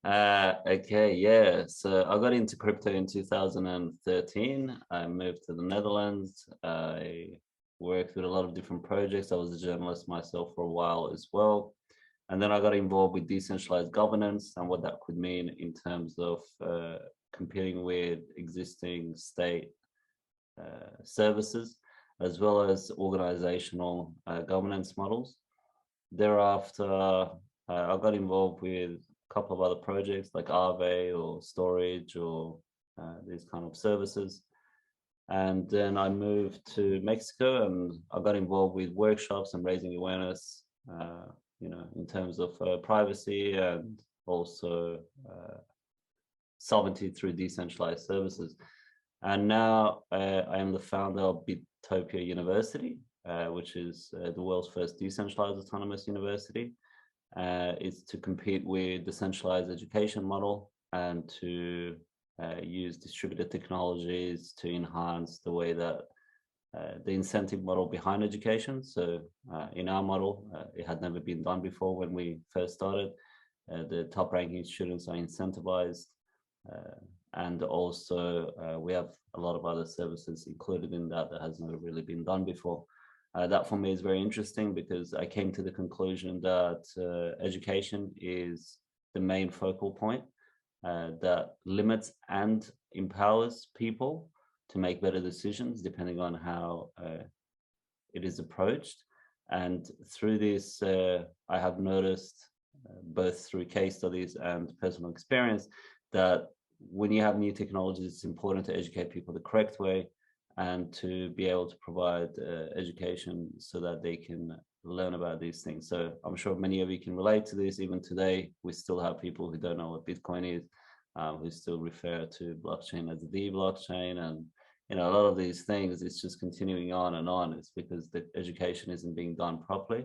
Okay, yeah. So I got into crypto in 2013. I moved to the Netherlands. I worked with a lot of different projects. I was a journalist myself for a while as well. And then I got involved with decentralized governance and what that could mean in terms of competing with existing state services, as well as organizational governance models. Thereafter, I got involved with a couple of other projects like Aave or storage or these kind of services. And then I moved to Mexico and I got involved with workshops and raising awareness, in terms of privacy and also sovereignty through decentralized services. And now I am the founder of Bitopia University, which is the world's first decentralized autonomous university. It's to compete with the centralized education model and to use distributed technologies to enhance the way that the incentive model behind education. So in our model, it had never been done before when we first started. The top ranking students are incentivized. And also we have a lot of other services included in that has never really been done before. That for me is very interesting because I came to the conclusion that education is the main focal point that limits and empowers people to make better decisions depending on how it is approached. And through this, I have noticed both through case studies and personal experience that when you have new technologies, it's important to educate people the correct way and to be able to provide education so that they can learn about these things. So I'm sure many of you can relate to this. Even today, we still have people who don't know what Bitcoin is, who still refer to blockchain as the blockchain. And, a lot of these things, it's just continuing on and on. It's because the education isn't being done properly.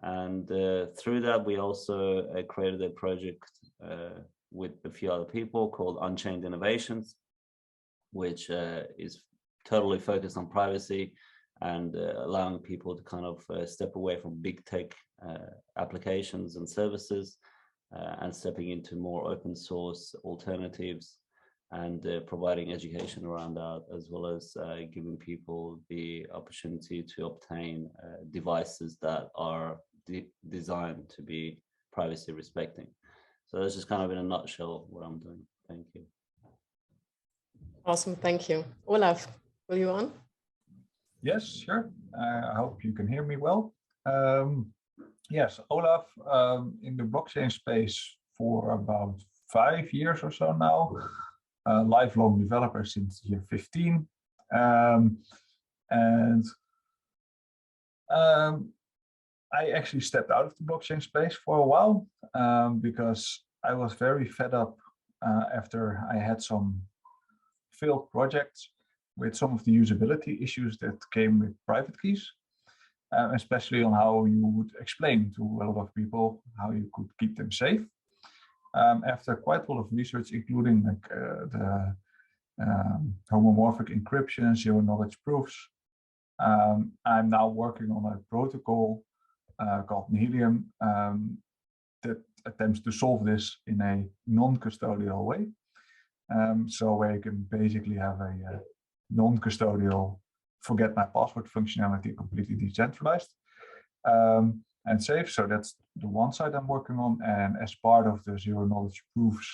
And through that, we also created a project with a few other people called Unchained Innovations, which is totally focused on privacy and allowing people to kind of step away from big tech applications and services and stepping into more open source alternatives and providing education around that, as well as giving people the opportunity to obtain devices that are designed to be privacy respecting. So that's just kind of in a nutshell what I'm doing. Thank you. Awesome, thank you. Olaf, will you on? Yes, sure. I hope you can hear me well. Yes, Olaf, in the blockchain space for about 5 years or so now, lifelong developer since year 15. I actually stepped out of the blockchain space for a while because I was very fed up after I had some failed projects with some of the usability issues that came with private keys, especially on how you would explain to a lot of people how you could keep them safe. After quite a lot of research, including like the homomorphic encryption, zero knowledge proofs, I'm now working on a protocol called Nihilium that attempts to solve this in a non-custodial way. So where you can basically have a non-custodial forget my password functionality, completely decentralized and safe. So that's the one side I'm working on. And as part of the zero knowledge proofs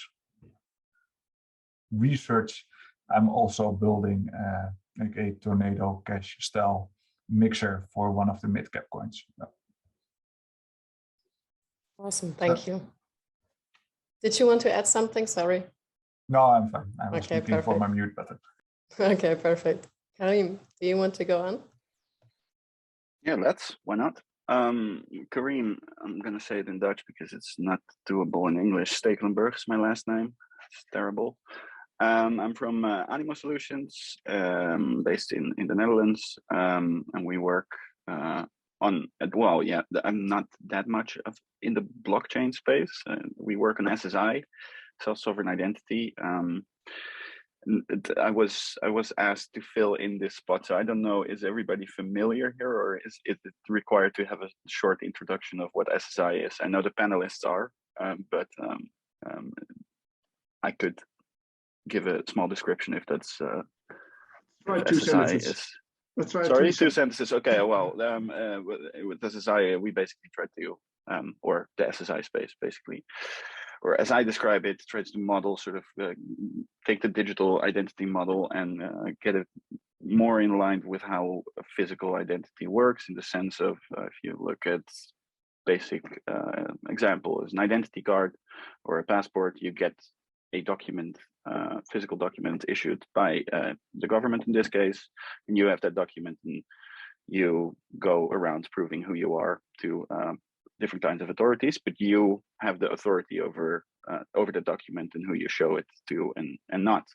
research, I'm also building like a Tornado Cash style mixer for one of the mid-cap coins. Yeah. Awesome, thank you. Did you want to add something? Sorry. No, I'm fine. I was Okay, looking perfect. for my mute button. Okay, perfect. Karim, do you want to go on? Yeah, why not? Karim, I'm going to say it in Dutch because it's not doable in English. Stekelenburg is my last name. It's terrible. I'm from Animo Solutions, based in the Netherlands, and we work well, yeah, I'm not that much in the blockchain space. We work on SSI, self-sovereign identity. I was asked to fill in this spot, so I don't know, is everybody familiar here, or is it required to have a short introduction of what SSI is? I know the panelists are, but I could give a small description if that's Right, 2 SSI sentences. is. Let's try Sorry, 2 2 sentences. Okay, well, with SSI, we basically try to, or the SSI space, basically, or as I describe it, tries to model, sort of take the digital identity model and get it more in line with how a physical identity works, in the sense of, if you look at basic example, is an identity card or a passport, you get a document, physical document issued by the government in this case, and you have that document and you go around proving who you are to different kinds of authorities, but you have the authority over the document and who you show it to and not.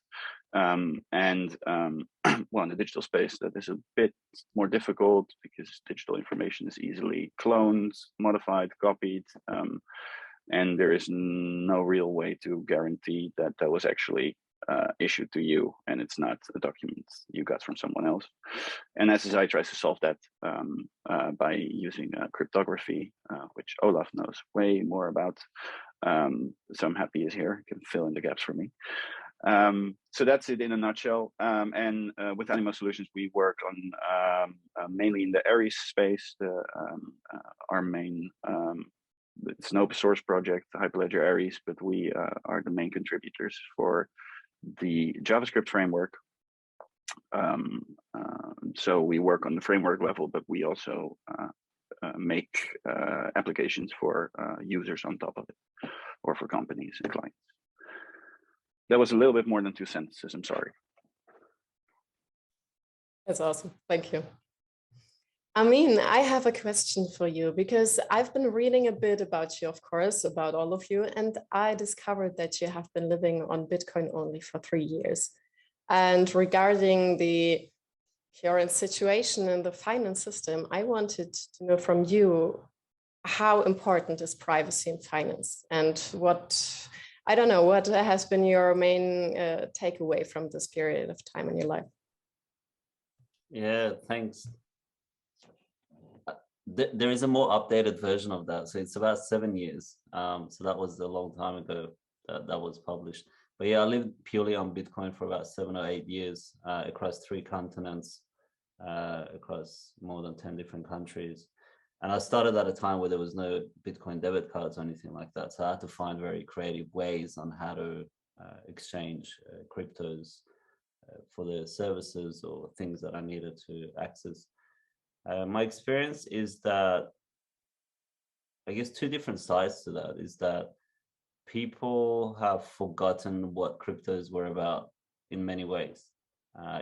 Well, in the digital space, that is a bit more difficult because digital information is easily cloned, modified, copied, and there is no real way to guarantee that that was actually issued to you and it's not a document you got from someone else. And SSI tries to solve that by using cryptography, which Olaf knows way more about. So I'm happy he's here, he can fill in the gaps for me. So that's it in a nutshell. And with Animo Solutions, we work on mainly in the Aries space. Our main, it's an open source project, Hyperledger Aries, but we are the main contributors for the JavaScript framework. So we work on the framework level, but we also make applications for users on top of it, or for companies and clients. That was a little bit more than 2 sentences, I'm sorry. That's awesome, thank you. Amin, I have a question for you, because I've been reading a bit about you, of course, about all of you, and I discovered that you have been living on Bitcoin only for 3 years. And regarding the current situation in the finance system, I wanted to know from you, how important is privacy in finance, and what, I don't know, what has been your main takeaway from this period of time in your life? Yeah, thanks. There is a more updated version of that. So it's about 7 years. So that was a long time ago that was published. But yeah, I lived purely on Bitcoin for about 7 or 8 years across 3 continents, across more than 10 different countries. And I started at a time where there was no Bitcoin debit cards or anything like that. So I had to find very creative ways on how to exchange cryptos for the services or things that I needed to access. My experience is that, I guess 2 different sides to that, is that people have forgotten what cryptos were about in many ways.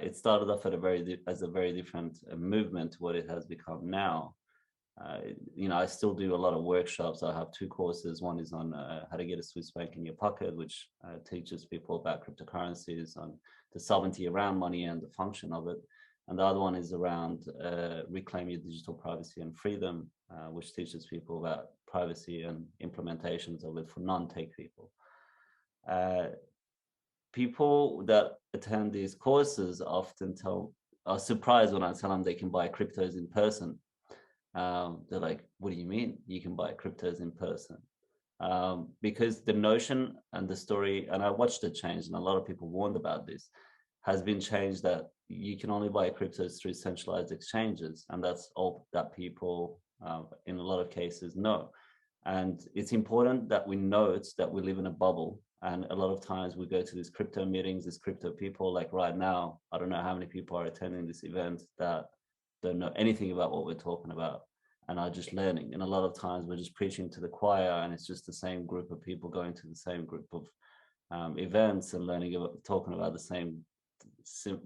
It started off at as a very different movement to what it has become now. You know, I still do a lot of workshops. I have 2 courses. One is on how to get a Swiss bank in your pocket, which teaches people about cryptocurrencies, on the sovereignty around money and the function of it. And the other one is around reclaim your digital privacy and freedom, which teaches people about privacy and implementations of it for non-tech people. People that attend these courses often are surprised when I tell them they can buy cryptos in person. They're like, what do you mean you can buy cryptos in person? Because the notion and the story, and I watched it change, and a lot of people warned about this, has been changed, that you can only buy cryptos through centralized exchanges, and that's all that people in a lot of cases know. And it's important that we note that we live in a bubble, and a lot of times we go to these crypto meetings, these crypto people, like right now, I don't know how many people are attending this event that don't know anything about what we're talking about and are just learning. And a lot of times we're just preaching to the choir, and it's just the same group of people going to the same group of events and learning about, talking about the same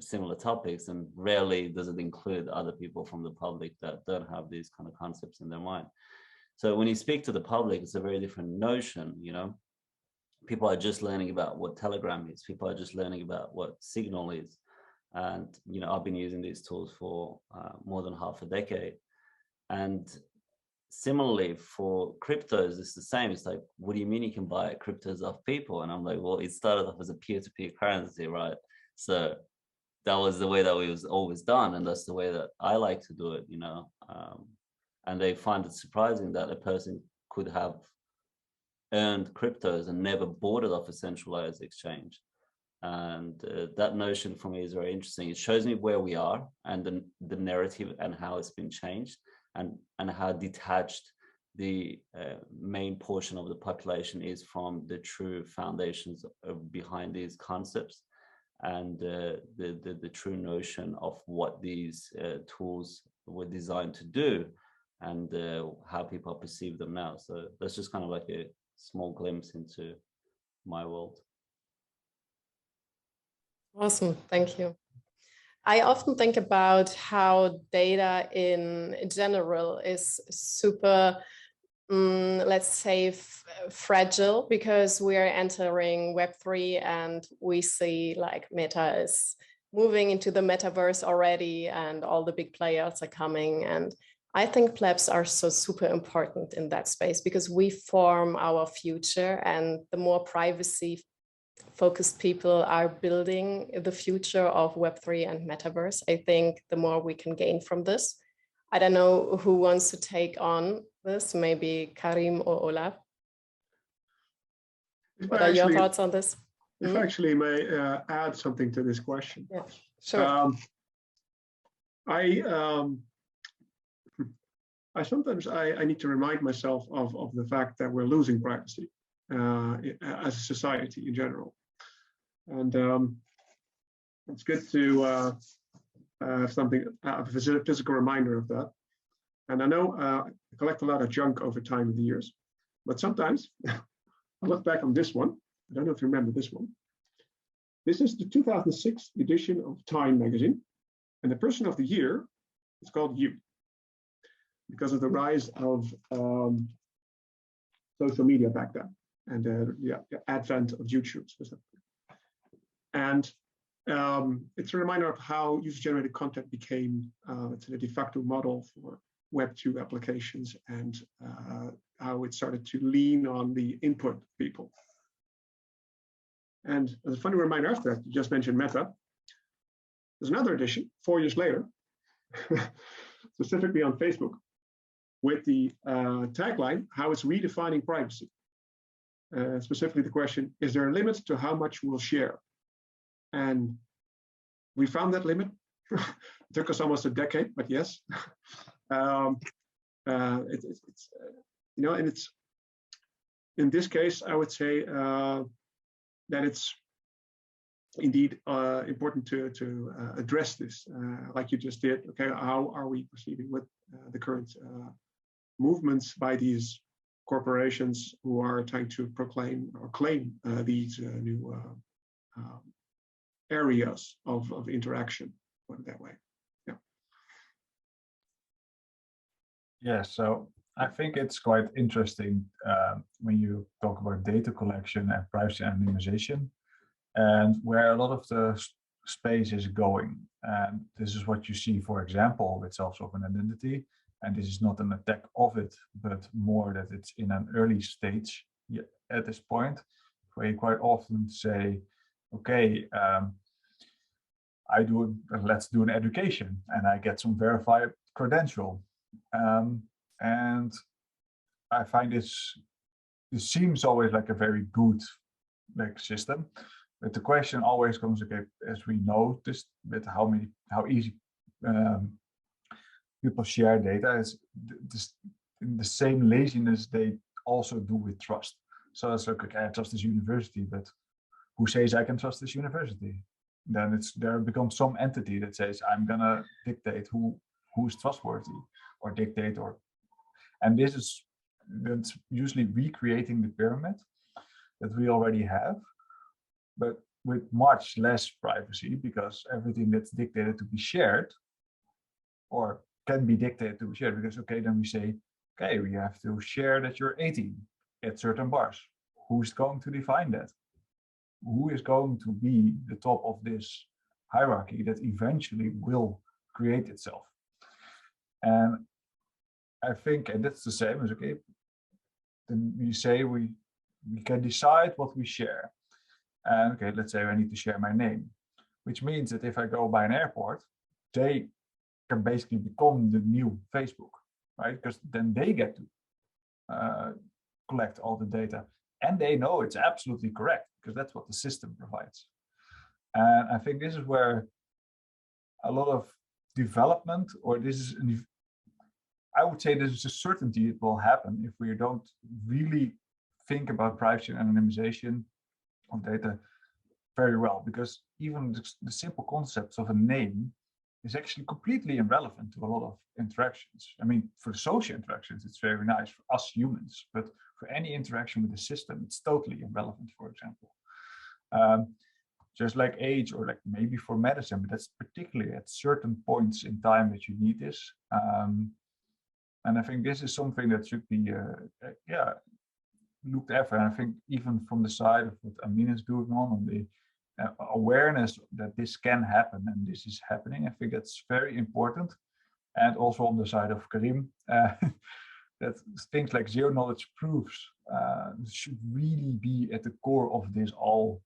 similar topics, and rarely does it include other people from the public that don't have these kind of concepts in their mind. So when you speak to the public, it's a very different notion. You know, people are just learning about what Telegram is, people are just learning about what Signal is. And you know, I've been using these tools for more than half a decade, And similarly for cryptos, it's the same. It's like, what do you mean you can buy cryptos off people? And I'm like, well, it started off as a peer-to-peer currency, right? So that was the way that it was always done, and that's the way that I like to do it, you know. And they find it surprising that a person could have earned cryptos and never bought it off a centralized exchange. And that notion for me is very interesting. It shows me where we are and the narrative and how it's been changed, and how detached the main portion of the population is from the true foundations behind these concepts, and the true notion of what these tools were designed to do, and how people perceive them now. So that's just kind of like a small glimpse into my world. Awesome, thank you. I often think about how data in general is super, let's say, fragile, because we are entering Web3 and we see like Meta is moving into the metaverse already and all the big players are coming. And I think plebs are so super important in that space, because we form our future, and the more privacy focused people are building the future of Web3 and metaverse, I think the more we can gain from this. I don't know who wants to take on this, maybe Karim or Olaf. What are your thoughts on this? If I actually may add something to this question. Yeah, sure. I sometimes I need to remind myself of the fact that we're losing privacy as a society in general. And it's good to have something, a physical reminder of that. And I know I collect a lot of junk over time in the years, but sometimes I look back on this one. I don't know if you remember this one. This is the 2006 edition of Time magazine, and the person of the year is called you, because of the rise of social media back then, and the advent of YouTube specifically. And it's a reminder of how user-generated content became it's a de facto model for Web 2 applications, and how it started to lean on the input of people. And as a funny reminder after that, you just mentioned Meta. There's another edition 4 years later, specifically on Facebook, with the tagline, how it's redefining privacy. Specifically the question, is there a limit to how much we'll share? And we found that limit. It took us almost a decade, but yes. It's you know, and it's, in this case, I would say that it's indeed important to address this, like you just did. Okay, how are we perceiving what the current movements by these corporations who are trying to proclaim or claim these new areas of interaction, put it that way. Yeah. Yeah, so I think it's quite interesting when you talk about data collection and privacy anonymization, and where a lot of the space is going. And this is what you see, for example, with self-sovereign identity. And this is not an attack of it, but more that it's in an early stage at this point, where you quite often say, okay, let's do an education, and I get some verified credential. And I find this seems always like a very good system, but the question always comes, okay, as we know this, with how easy people share data, is the same laziness they also do with trust. So it's like, okay, I trust this university, but who says I can trust this university? Then there becomes some entity that says I'm gonna dictate who's trustworthy, or dictate, and this is that's usually recreating the pyramid that we already have, but with much less privacy, because everything that's dictated to be shared, or can be dictated to be shared, because okay, then we say, okay, we have to share that you're 18 at certain bars. Who's going to define that? Who is going to be the top of this hierarchy that eventually will create itself? And I think, and that's the same as, okay, then we say we can decide what we share. And okay, let's say I need to share my name, which means that if I go by an airport, they can basically become the new Facebook, right? Because then they get to collect all the data, and they know it's absolutely correct because that's what the system provides. And I think this is where a lot of development, or this is, I would say this is a certainty it will happen if we don't really think about privacy and anonymization of data very well, because even the simple concepts of a name is actually completely irrelevant to a lot of interactions. I mean, for social interactions, it's very nice for us humans, but for any interaction with the system, it's totally irrelevant, for example. Just like age, or like maybe for medicine, but that's particularly at certain points in time that you need this. And I think this is something that should be, looked at. And I think even from the side of what Amin is doing on the awareness that this can happen and this is happening, I think that's very important. And also on the side of Karim, that things like zero knowledge proofs should really be at the core of this all.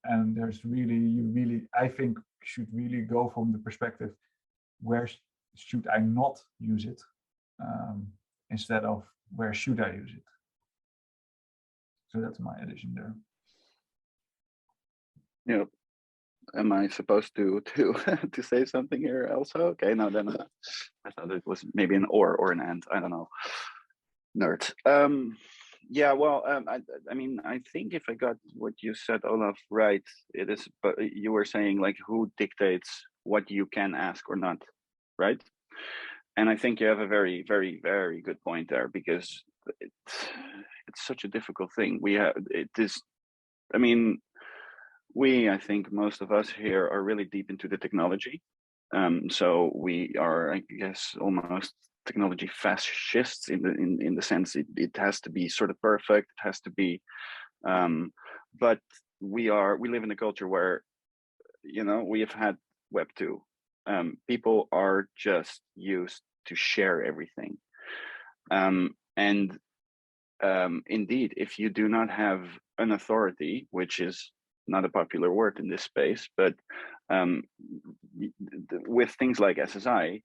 And there's really, I think, should really go from the perspective, where should I not use it, instead of where should I use it. So that's my addition there. Yeah. Am I supposed to to say something here also? Okay, no, then I thought it was maybe an or an and. I don't know. Nerd. Yeah, well, I mean, I think if I got what you said, Olaf, right, it is. But you were saying like, who dictates what you can ask or not, right? And I think you have a very, very, very good point there, because it's such a difficult thing. We have it is. I mean, I think most of us here are really deep into the technology. So we are, I guess, almost technology fascists in the sense it has to be sort of perfect. It has to be, but we live in a culture where, you know, we have had Web 2. People are just used to share everything, and indeed, if you do not have an authority, which is not a popular word in this space, but with things like SSI,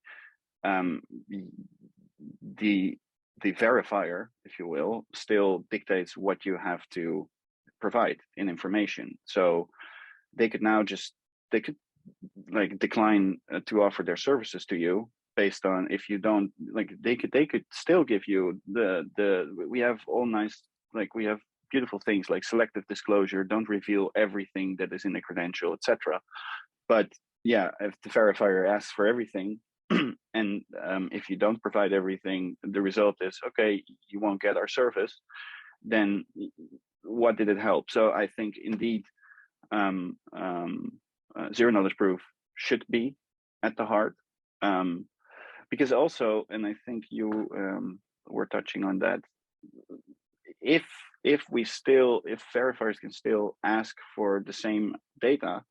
the verifier, if you will, still dictates what you have to provide in information. So they could like decline to offer their services to you based on, if you don't, like, they could still give you we have all nice, like, we have beautiful things like selective disclosure, don't reveal everything that is in the credential, etc. But yeah, if the verifier asks for everything, and if you don't provide everything, the result is, okay, you won't get our service, then what did it help? So I think indeed, zero knowledge proof should be at the heart, because also, and I think you were touching on that, if verifiers can still ask for the same data,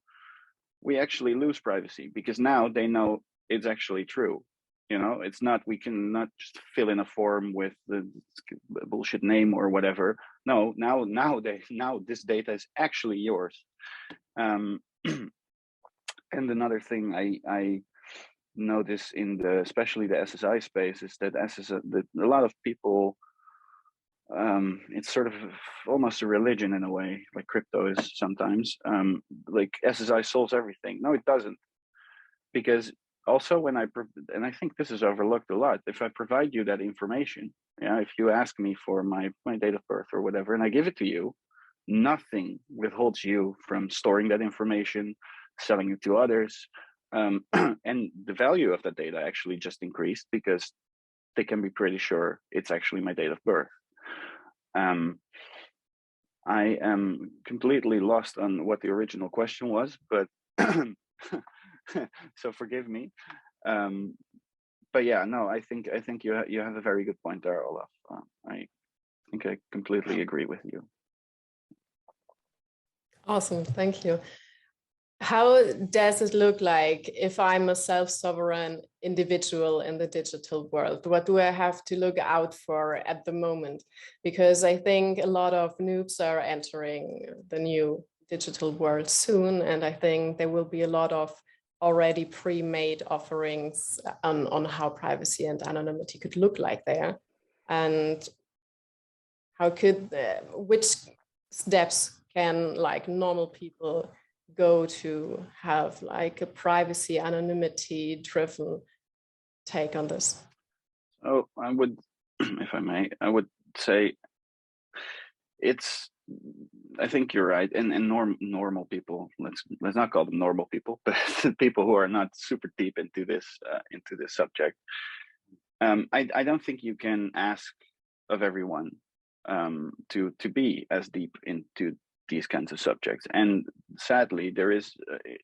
we actually lose privacy, because now they know it's actually true. You know, it's not, we cannot just fill in a form with the bullshit name or whatever. No, now this data is actually yours. And another thing I notice especially the SSI space, is that a lot of people, it's sort of almost a religion in a way, like crypto is sometimes, like SSI solves everything. No, it doesn't. Because also and I think this is overlooked a lot, if I provide you that information, yeah, if you ask me for my date of birth or whatever, and I give it to you, nothing withholds you from storing that information, selling it to others. And the value of that data actually just increased, because they can be pretty sure it's actually my date of birth. I am completely lost on what the original question was, but so forgive me. But yeah, no, I think you have a very good point there, Olaf. I think I completely agree with you. Awesome, thank you. How does it look like if I'm a self-sovereign individual in the digital world? What do I have to look out for at the moment? Because I think a lot of noobs are entering the new digital world soon, and I think there will be a lot of already pre-made offerings on how privacy and anonymity could look like there. And how could, which steps can like normal people go to have like a privacy anonymity driven take on this? Oh, I would, if I may, I would say I think you're right. And normal people, let's not call them normal people, but people who are not super deep into this subject. I don't think you can ask of everyone to be as deep into these kinds of subjects. And sadly, there is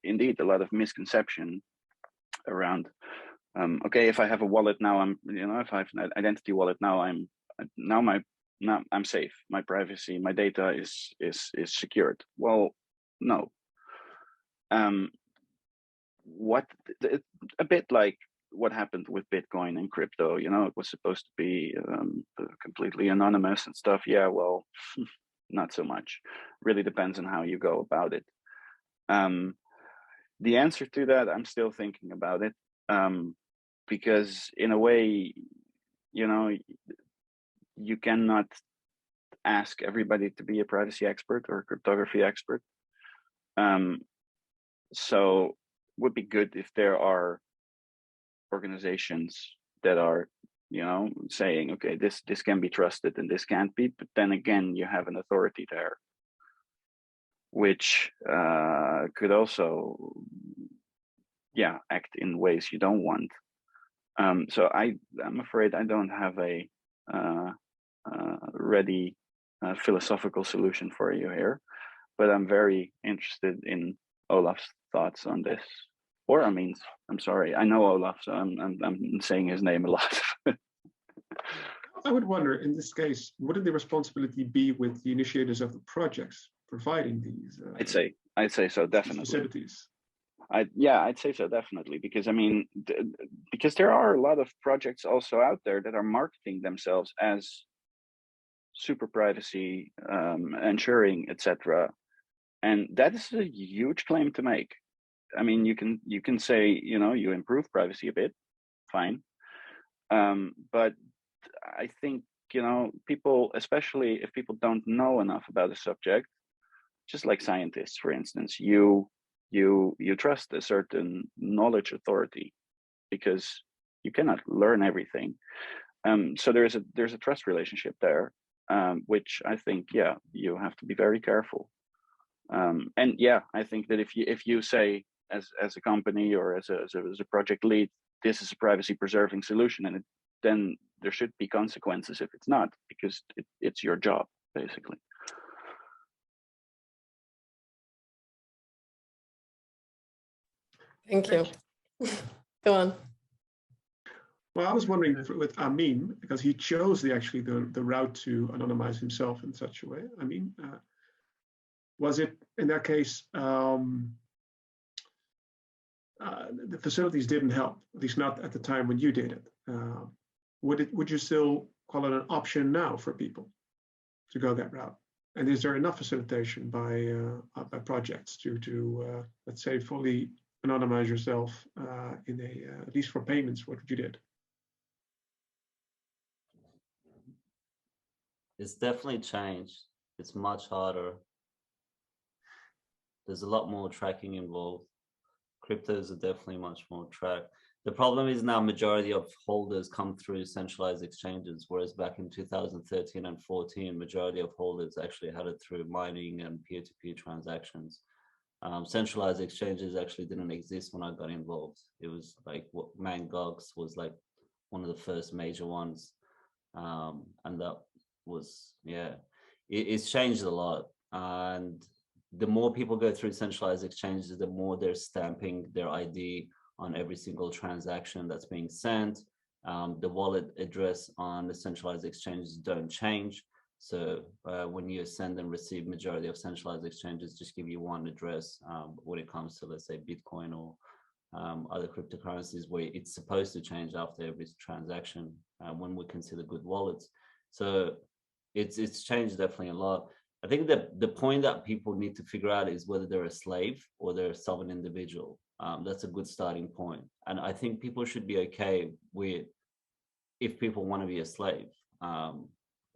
indeed a lot of misconception around, okay, if I have a wallet now, if I have an identity wallet now, I'm safe. My privacy, my data is secured. Well, no. A bit like what happened with Bitcoin and crypto, it was supposed to be completely anonymous and stuff. Yeah, well, not so much. Really depends on how you go about it. The answer to that, I'm still thinking about it, because in a way, you cannot ask everybody to be a privacy expert or a cryptography expert. So it would be good if there are organizations that are, saying, okay, this can be trusted and this can't be, but then again, you have an authority there, which could also, act in ways you don't want. So I'm afraid I don't have a ready philosophical solution for you here, but I'm very interested in Olaf's thoughts on this. Or I'm sorry, I know Olaf, so I'm saying his name a lot. I would wonder, in this case, wouldn't the responsibility be with the initiators of the projects providing these? I'd say so, definitely. Facilities. I'd say so, definitely, because because there are a lot of projects also out there that are marketing themselves as super privacy, ensuring, etc. And that is a huge claim to make. You can say, you improve privacy a bit, fine. But I think, people, especially if people don't know enough about the subject, just like scientists, for instance, you trust a certain knowledge authority because you cannot learn everything. So there's a trust relationship there, which I think, you have to be very careful. And I think that if you say as a company or as a project lead, this is a privacy preserving solution, and then there should be consequences if it's not, because it's your job, basically. Thank you. Go on. Well, I was wondering with Amin, because he chose the route to anonymize himself in such a way. Was it in that case the facilities didn't help, at least not at the time when you did it? Would you still call it an option now for people to go that route? And is there enough facilitation by projects to let's say fully anonymize yourself at least for payments, what you did? It's definitely changed. It's much harder. There's a lot more tracking involved. Cryptos are definitely much more tracked. The problem is now majority of holders come through centralized exchanges, whereas back in 2013 and 14, majority of holders actually had it through mining and peer-to-peer transactions. Centralized exchanges actually didn't exist when I got involved. It was like what Mt. Gox was like one of the first major ones. And that was, it's changed a lot. And the more people go through centralized exchanges, the more they're stamping their ID on every single transaction that's being sent. The wallet address on the centralized exchanges don't change. So when you send and receive, majority of centralized exchanges just give you one address when it comes to, let's say, Bitcoin or other cryptocurrencies, where it's supposed to change after every transaction when we consider good wallets. So it's changed definitely a lot. I think that the point that people need to figure out is whether they're a slave or they're a sovereign individual. That's a good starting point. And I think people should be okay with if people want to be a slave.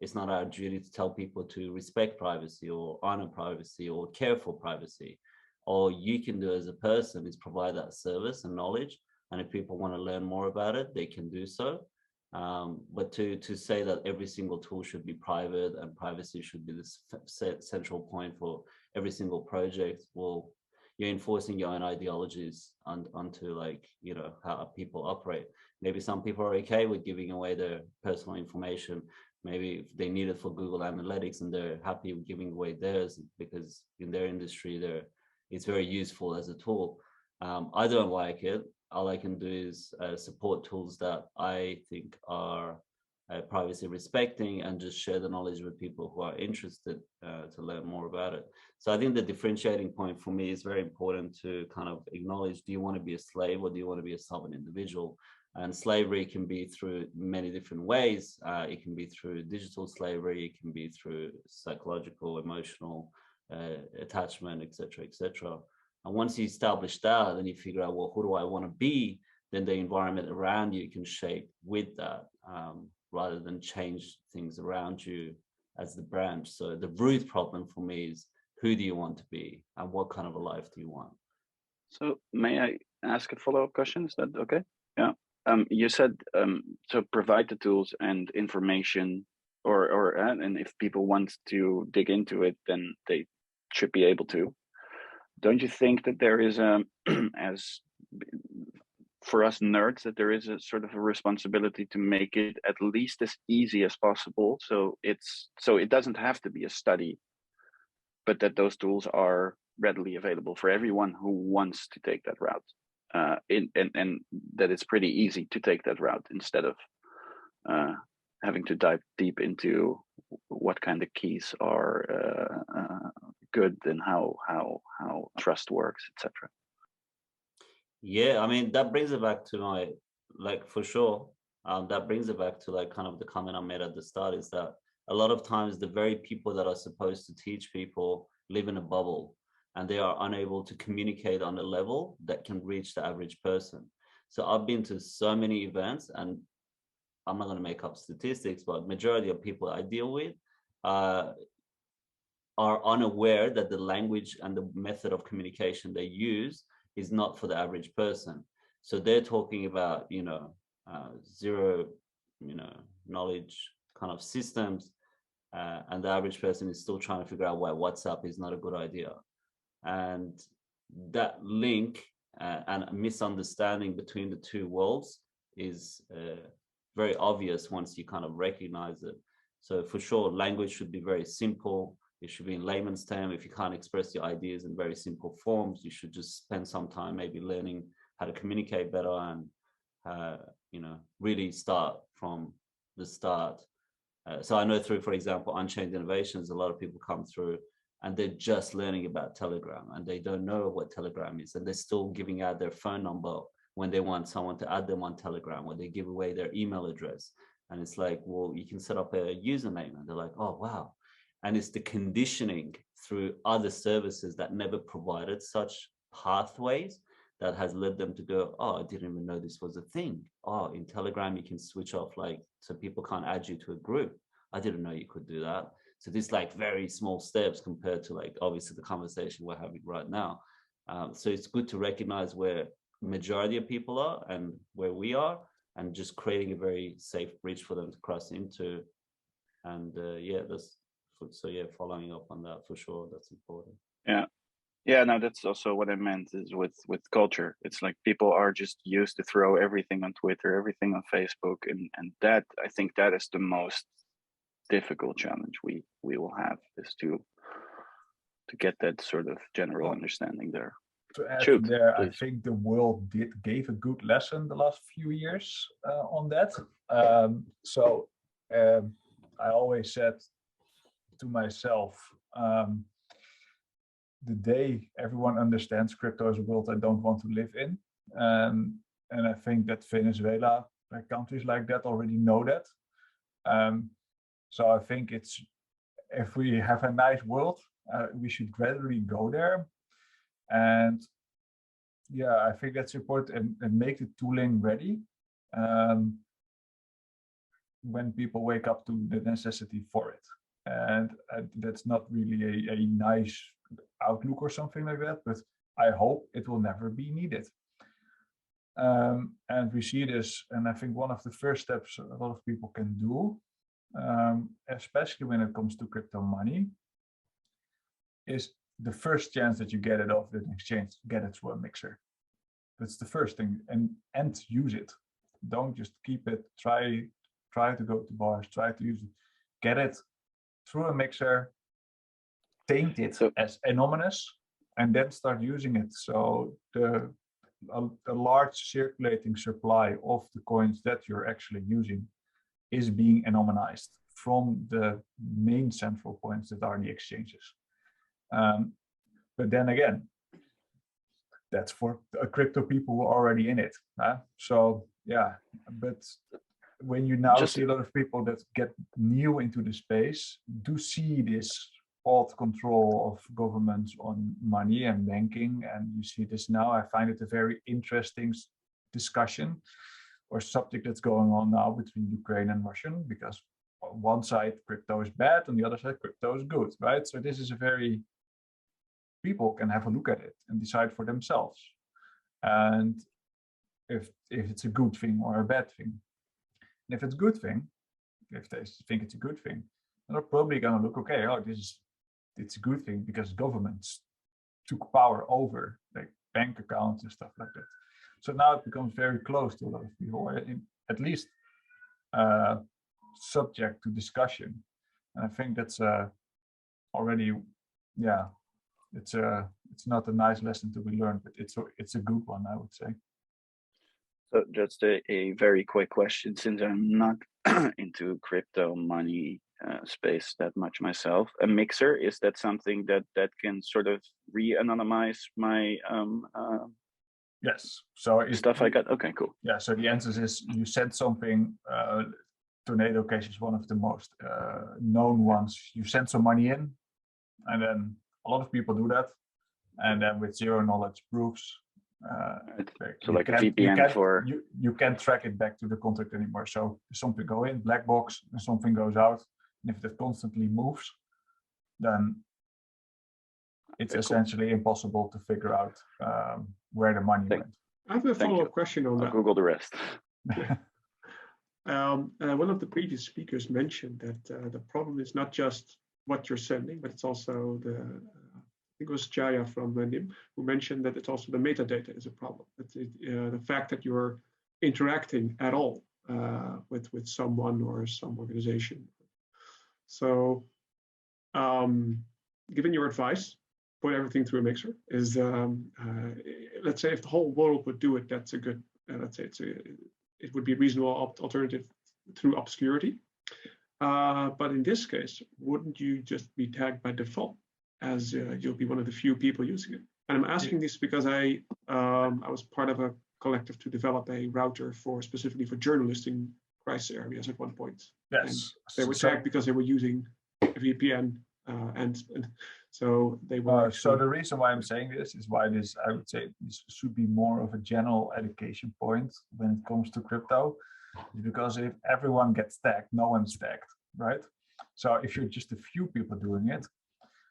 It's not our duty to tell people to respect privacy or honor privacy or care for privacy. All you can do as a person is provide that service and knowledge. And if people want to learn more about it, they can do so. But to say that every single tool should be private and privacy should be the central point for every single project, well, you're enforcing your own ideologies onto, like, you know, how people operate. Maybe some people are okay with giving away their personal information. Maybe if they need it for Google Analytics and they're happy with giving away theirs because in their industry, it's very useful as a tool. I don't like it. All I can do is support tools that I think are privacy respecting and just share the knowledge with people who are interested to learn more about it. So I think the differentiating point for me is very important to kind of acknowledge, do you want to be a slave or do you want to be a sovereign individual? And slavery can be through many different ways. It can be through digital slavery, it can be through psychological, emotional attachment, etc., etc. And once you establish that, then you figure out, well, who do I want to be? Then the environment around you can shape with that, rather than change things around you as the branch. So the root problem for me is, who do you want to be and what kind of a life do you want? So may I ask a follow-up question? Is that okay? Yeah. You said to provide the tools and information, and if people want to dig into it, then they should be able to. Don't you think that there is as for us nerds, that there is a sort of a responsibility to make it at least as easy as possible, so it doesn't have to be a study, but that those tools are readily available for everyone who wants to take that route, and that it's pretty easy to take that route instead of having to dive deep into what kind of keys are good and how trust works, etc. Yeah, I mean, that brings it back to my, like, for sure, that brings it back to, like, kind of the comment I made at the start, is that a lot of times the very people that are supposed to teach people live in a bubble and they are unable to communicate on a level that can reach the average person. So I've been to so many events, and I'm not going to make up statistics, but majority of people I deal with are unaware that the language and the method of communication they use is not for the average person. So they're talking about, zero, knowledge kind of systems, and the average person is still trying to figure out why WhatsApp is not a good idea. And that link and misunderstanding between the two worlds is very obvious once you kind of recognize it. So for sure, language should be very simple. It should be in layman's term. If you can't express your ideas in very simple forms, you should just spend some time maybe learning how to communicate better and, really start from the start. So I know through, for example, Unchained Innovations, a lot of people come through and they're just learning about Telegram and they don't know what Telegram is. And they're still giving out their phone number when they want someone to add them on Telegram, or they give away their email address. And it's like, well, you can set up a username. And they're like, oh, wow. And it's the conditioning through other services that never provided such pathways that has led them to go, oh, I didn't even know this was a thing. Oh, in Telegram, you can switch off, like, so people can't add you to a group. I didn't know you could do that. So these, like, very small steps compared to, like, obviously the conversation we're having right now. So it's good to recognize where majority of people are and where we are, and just creating a very safe bridge for them to cross into. And following up on that, for sure, that's important. Yeah, no, that's also what I meant is with culture. It's like people are just used to throw everything on Twitter, everything on Facebook, and that, I think that is the most difficult challenge we will have, is to get that sort of general understanding there. To add to there, please. I think the world gave a good lesson the last few years on that. I always said to myself, the day everyone understands crypto is a world I don't want to live in, and I think that Venezuela, like countries like that, already know that. So I think it's, if we have a nice world, we should gradually go there. And yeah, I think that's important, and make the tooling ready when people wake up to the necessity for it. And that's not really a nice outlook or something like that, but I hope it will never be needed. And we see this, and I think one of the first steps a lot of people can do, especially when it comes to crypto money, is the first chance that you get it off the exchange, get it through a mixer. That's the first thing, and use it. Don't just keep it, try to go to bars, try to use it, get it through a mixer, taint it as anonymous, and then start using it. So a large circulating supply of the coins that you're actually using is being anonymized from the main central points that are the exchanges. But then again, that's for crypto people who are already in it. So yeah, but when you now see a lot of people that get new into the space, do see this odd control of governments on money and banking, and you see this now, I find it a very interesting discussion or subject that's going on now between Ukraine and Russian, because on one side crypto is bad, on the other side crypto is good, right? So this is a very, people can have a look at it and decide for themselves, and if it's a good thing or a bad thing. And if it's a good thing, if they think it's a good thing, they're probably going to look, okay, oh, it's a good thing because governments took power over like bank accounts and stuff like that. So now it becomes very close to a lot of people, at least subject to discussion. And I think that's already, yeah, it's not a nice lesson to be learned, but it's a good one, I would say. So just a very quick question, since I'm not into crypto money space that much myself. A mixer, is that something that can sort of re-anonymize my yes, so stuff like that? Okay, cool. Yeah, so the answer is you send something. Tornado Cash is one of the most known ones. You send some money in, and then a lot of people do that, and then with zero knowledge proofs. So like a VPN for you can't track it back to the contract anymore. So something go in black box and something goes out, and if that constantly moves, then it's essentially impossible to figure out where the money went. I have a follow-up question on that. Google the rest. One of the previous speakers mentioned that the problem is not just what you're sending, but it's also I think it was Jaya from NIM who mentioned that it's also the metadata is a problem. The fact that you're interacting at all with someone or some organization. So, given your advice, put everything through a mixer. Is let's say if the whole world would do it, that's a good. Let's say it would be a reasonable alternative through obscurity. But in this case, wouldn't you just be tagged by default, as you'll be one of the few people using it? And I'm asking this because I was part of a collective to develop a router specifically for journalists in crisis areas at one point. Yes. And they were tagged because they were using a VPN, and so they were. So the reason why I'm saying this is why this, I would say, this should be more of a general education point when it comes to crypto, because if everyone gets tagged, no one's tagged, right? So if you're just a few people doing it,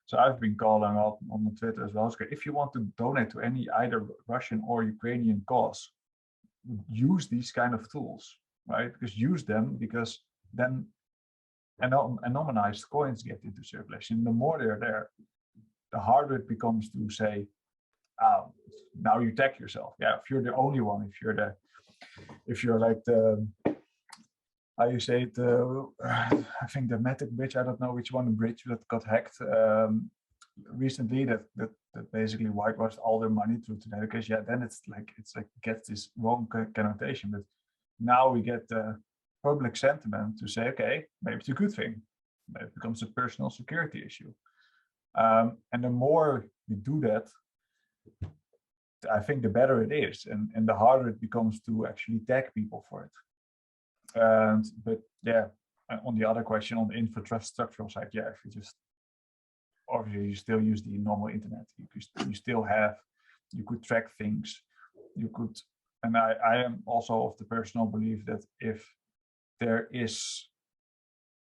so I've been calling up on Twitter as well. If you want to donate to any either Russian or Ukrainian cause, use these kind of tools, right? Because use them, because then anonymized coins get into circulation. The more they're there, the harder it becomes to say, oh, now you tag yourself. Yeah, if you're the only one, if you're like the, how you say it, I think the Matic bridge, I don't know which one, the bridge that got hacked recently, that basically whitewashed all their money through Tornado. Yeah, then it's like gets this wrong connotation. But now we get the public sentiment to say, okay, maybe it's a good thing. It becomes a personal security issue. And the more you do that, I think the better it is, and the harder it becomes to actually tag people for it. But yeah, on the other question, on the infrastructural side, yeah, if you just obviously you still use the normal internet, you still have, you could track things, you could, and I am also of the personal belief that if there is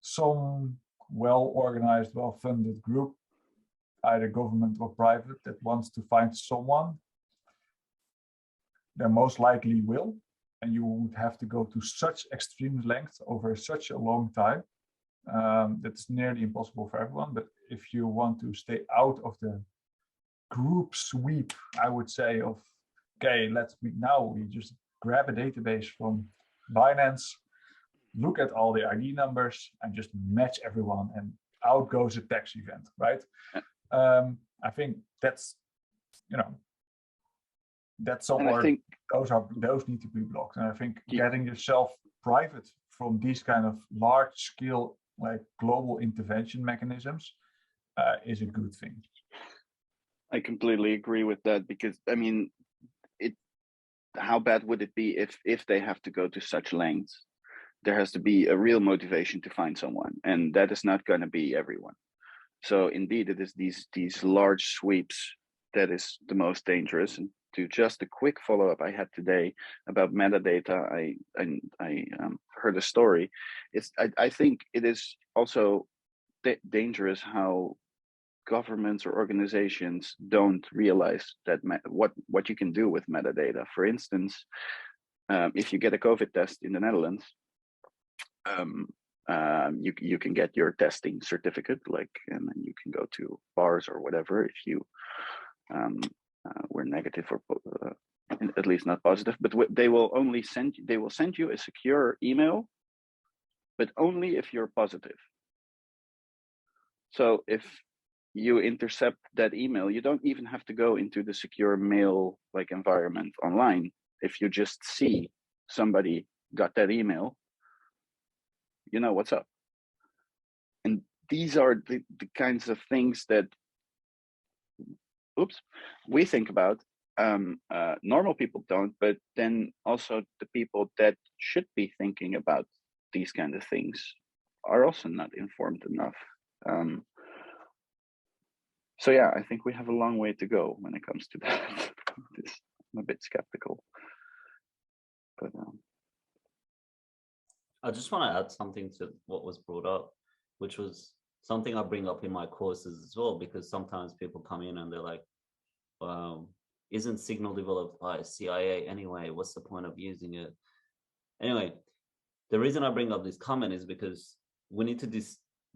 some well-organized, well-funded group, either government or private, that wants to find someone, they most likely will, and you would have to go to such extreme lengths over such a long time that's nearly impossible for everyone. But if you want to stay out of the group sweep, I would say, of, okay, we just grab a database from Binance, look at all the ID numbers and just match everyone, and out goes a tax event, right? I think that's, that's somewhere, those need to be blocked. And I think getting yourself private from these kind of large scale, like global intervention mechanisms is a good thing. I completely agree with that, because I mean, how bad would it be if they have to go to such lengths? There has to be a real motivation to find someone, and that is not going to be everyone. So indeed, it is these large sweeps that is the most dangerous. And to just a quick follow-up I had today about metadata, I heard a story. I think it is also dangerous how governments or organizations don't realize that what you can do with metadata. For instance, if you get a COVID test in the Netherlands, you can get your testing certificate, and then you can go to bars or whatever if you were negative or at least not positive. But they will send you a secure email, but only if you're positive. So if you intercept that email, you don't even have to go into the secure mail environment online. If you just see somebody got that email, you know what's up. And these are the kinds of things that we think about. Normal people don't, but then also the people that should be thinking about these kind of things are also not informed enough. So yeah, I think we have a long way to go when it comes to that. I'm a bit skeptical, but I just want to add something to what was brought up, which was something I bring up in my courses as well, because sometimes people come in and they're like, isn't Signal developed by CIA anyway? What's the point of using it? Anyway, the reason I bring up this comment is because we need to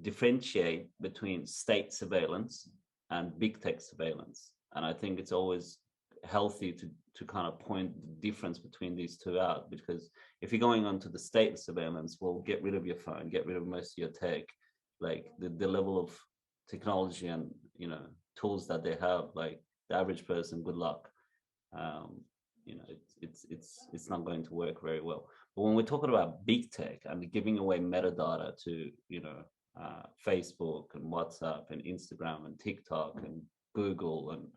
differentiate between state surveillance and big tech surveillance. And I think it's always healthy to kind of point the difference between these two out, because if you're going on to the state surveillance, well, get rid of your phone, get rid of most of your tech, the level of technology and tools that they have, the average person, good luck. It's not going to work very well. But when we're talking about big tech and giving away metadata to Facebook and WhatsApp and Instagram and TikTok and Google and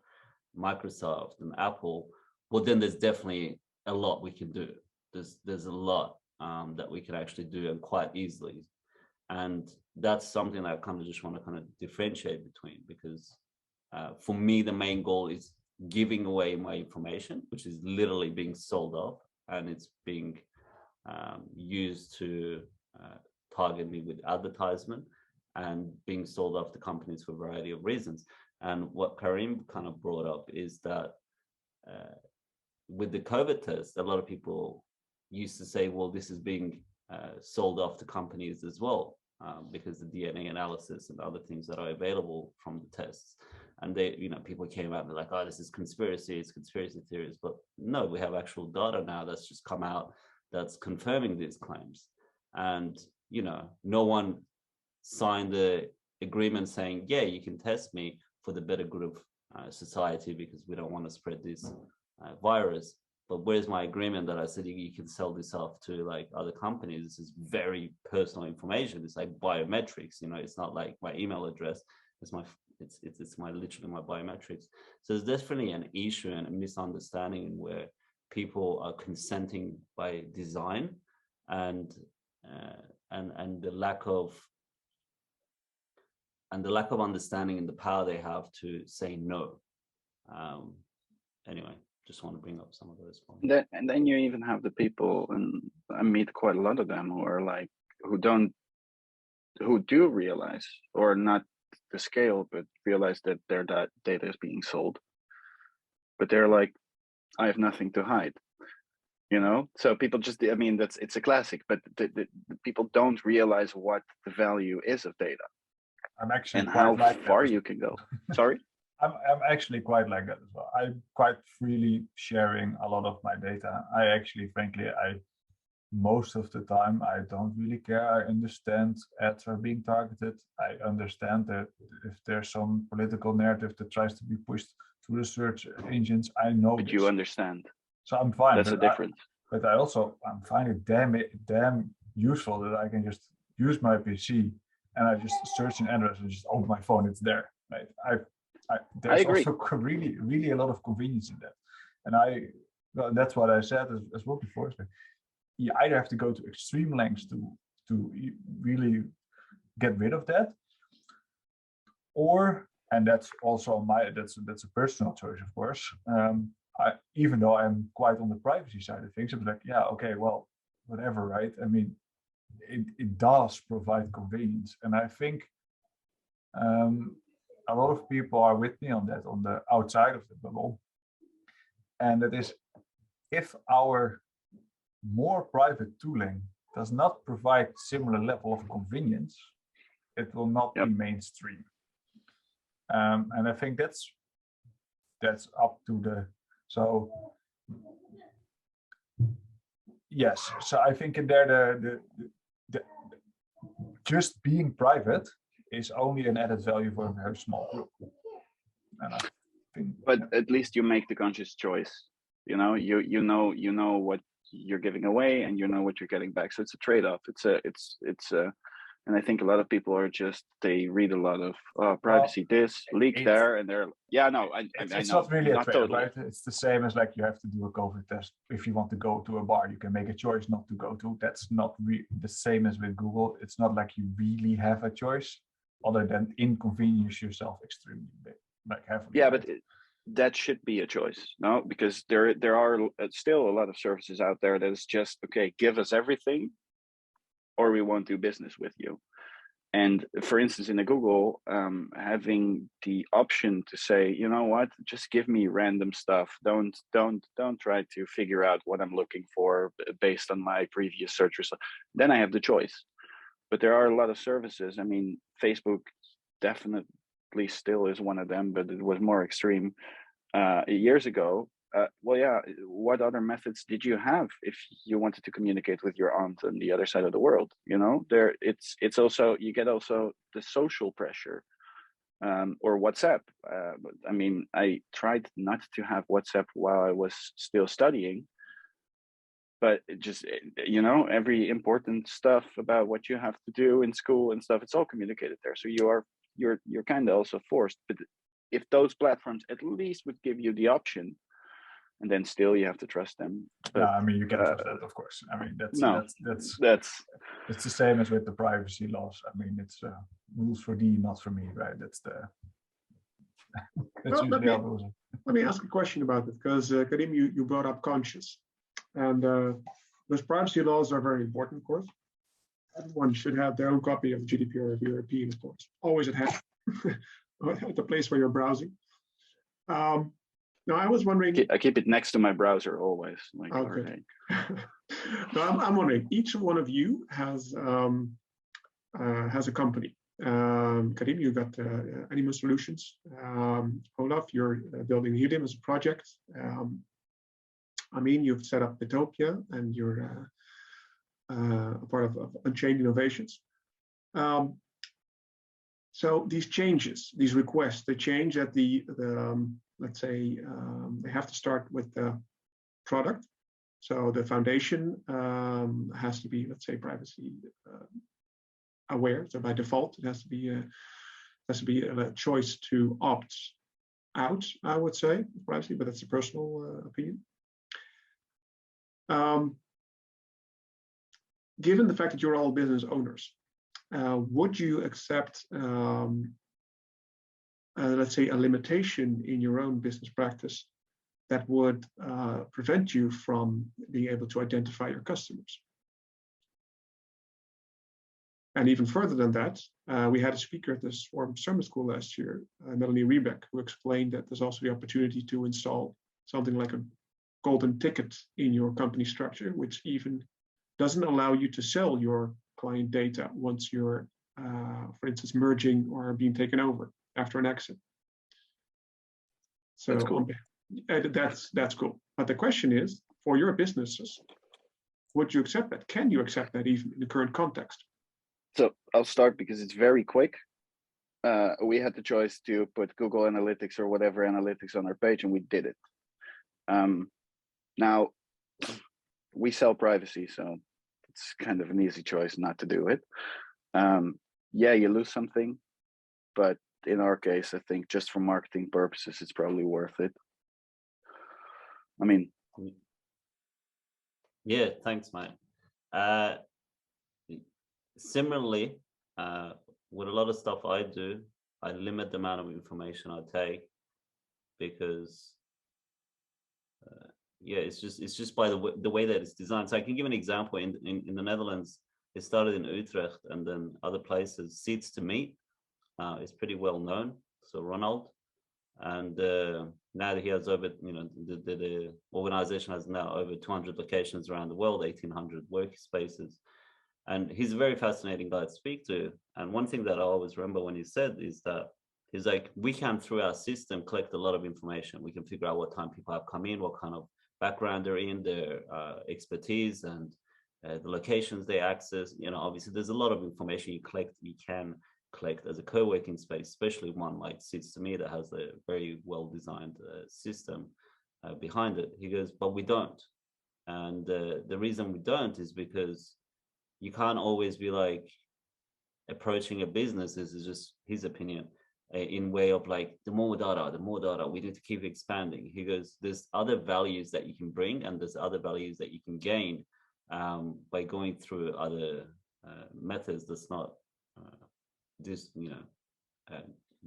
Microsoft and Apple, well, then there's definitely a lot we can do. There's a lot that we can actually do, and quite easily. And that's something that I kind of just want to kind of differentiate between, because for me, the main goal is giving away my information, which is literally being sold off, and it's being used to target me with advertisement and being sold off to companies for a variety of reasons. And what Karim kind of brought up is that with the COVID test, a lot of people used to say, well, this is being sold off to companies as well, because the DNA analysis and other things that are available from the tests. And they, people came out and they're like, oh, this is conspiracy, it's conspiracy theories. But no, we have actual data now that's just come out that's confirming these claims. And, no one signed the agreement saying, yeah, you can test me for the better good of society, because we don't want to spread this virus. But where's my agreement that I said you can sell this off to like other companies? This is very personal information. It's like biometrics, you know, it's not like my email address. It's my literally my biometrics. So there's definitely an issue and a misunderstanding where people are consenting by design, and the lack of understanding and the power they have to say no. Anyway, just want to bring up some of those points. And then you even have the people, and I meet quite a lot of them, who are like, who do realize, or not the scale, but realize that their data is being sold. But they're like, I have nothing to hide, you know? So people just, I mean, it's a classic, but the people don't realize what the value is of data. I'm actually and how far you can go. Sorry? I'm actually quite like that as well. I'm quite freely sharing a lot of my data. I actually, frankly, most of the time, I don't really care. I understand ads are being targeted. I understand that if there's some political narrative that tries to be pushed through the search engines, I know. But you understand. So I'm fine. That's the difference. But I also, I'm finding it damn useful that I can just use my PC and I just search an address and just open my phone. It's there, right? There's also really a lot of convenience in that. And well, that's what I said as well before. You either have to go to extreme lengths to really get rid of that, or, and that's also that's a personal choice, of course. Even though I'm quite on the privacy side of things, I'm like, yeah, okay, well, whatever, right? I mean, it does provide convenience, and I think a lot of people are with me on that, on the outside of the bubble, and that is, if our more private tooling does not provide similar level of convenience, it will not be mainstream. And I think that's up to the, so yes, so I think in there the just being private is only an added value for a very small group. And I think, but at least you make the conscious choice. You know, you know what you're giving away, and you know what you're getting back. So it's a trade-off. And I think a lot of people are just, they read a lot of privacy this, leak there, and they're, yeah, no, it's not really a trade-off, right? It's the same as like you have to do a COVID test. If you want to go to a bar, you can make a choice not to go to. That's not the same as with Google. It's not like you really have a choice other than inconvenience yourself extremely big, like heavily. Yeah, but that should be a choice, no? Because there are still a lot of services out there that is just, okay, give us everything, or we won't do business with you. And for instance, in a Google, having the option to say, you know what, just give me random stuff. Don't try to figure out what I'm looking for based on my previous search results. Then I have the choice. But there are a lot of services. I mean, Facebook definitely still is one of them, but it was more extreme years ago. Well, yeah, what other methods did you have if you wanted to communicate with your aunt on the other side of the world? You know, it's also, you get also the social pressure, or WhatsApp. I mean, I tried not to have WhatsApp while I was still studying, but it just, you know, every important stuff about what you have to do in school and stuff, it's all communicated there. So you're kind of also forced. But if those platforms at least would give you the option, and then still you have to trust them. But, no, I mean, you can trust that, of course. I mean, that's it's the same as with the privacy laws. I mean, it's rules for thee, not for me, right? That's well, let me ask a question about it, because Karim, you brought up conscious, and those privacy laws are very important, of course. Everyone should have their own copy of the GDPR of European, of course, always at hand, at the place where you're browsing. Now, I was wondering. I keep it next to my browser always. Like, okay. No, I'm wondering. Each one of you has a company. Karim, you got Anima Solutions. Olaf, you're building Helium as a project. Amin, you've set up Bitopia, and you're a part of Unchained Innovations. So these changes, these requests, they change at the let's say they have to start with product. So the foundation has to be, let's say, privacy aware. So by default, it has to be a choice to opt out, I would say, privacy, but that's a personal opinion. Given the fact that you're all business owners, would you accept, let's say, a limitation in your own business practice that would prevent you from being able to identify your customers? And even further than that, we had a speaker at the Swarm Summer School last year, Melanie Rebeck, who explained that there's also the opportunity to install something like a golden ticket in your company structure, which even doesn't allow you to sell your client data once you're, for instance, merging or being taken over after an exit. So that's cool. That's cool. But the question is, for your businesses, would you accept that? Can you accept that even in the current context? So I'll start because it's very quick. We had the choice to put Google Analytics or whatever analytics on our page, and we did it. Now, we sell privacy, so it's kind of an easy choice not to do it. Yeah, you lose something, but in our case, I think just for marketing purposes, it's probably worth it. I mean, yeah, thanks, mate. Similarly, with a lot of stuff I do, I limit the amount of information I take because, yeah, it's just by the way that it's designed. So I can give an example. In the Netherlands, it started in Utrecht and then other places. Seats to Meet is pretty well known. So Ronald, and now he has over, the organization has now over 200 locations around the world, 1,800 workspaces. And he's a very fascinating guy to speak to. And one thing that I always remember when he said is that he's like, we can, through our system, collect a lot of information. We can figure out what time people have come in, what kind of background they're in, their expertise, and the locations they access. Obviously, there's a lot of information you can collect as a co-working space, especially one like Seats to Me that has a very well-designed system behind it. He goes, but we don't. And the reason we don't is because you can't always be like approaching a business. This is just his opinion in way of like, the more data, we need to keep expanding. He goes, there's other values that you can bring, and there's other values that you can gain by going through other methods that's not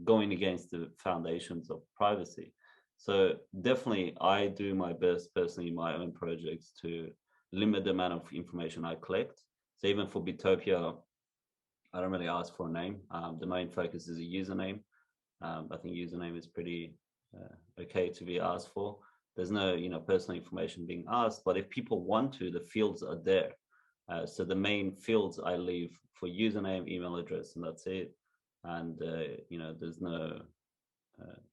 going against the foundations of privacy. So definitely I do my best personally in my own projects to limit the amount of information I collect. So even for Bitopia, I don't really ask for a name. The main focus is a username. I think username is pretty okay to be asked for. There's no personal information being asked, but if people want to, the fields are there. So the main fields I leave for username, email address, and that's it. And there's no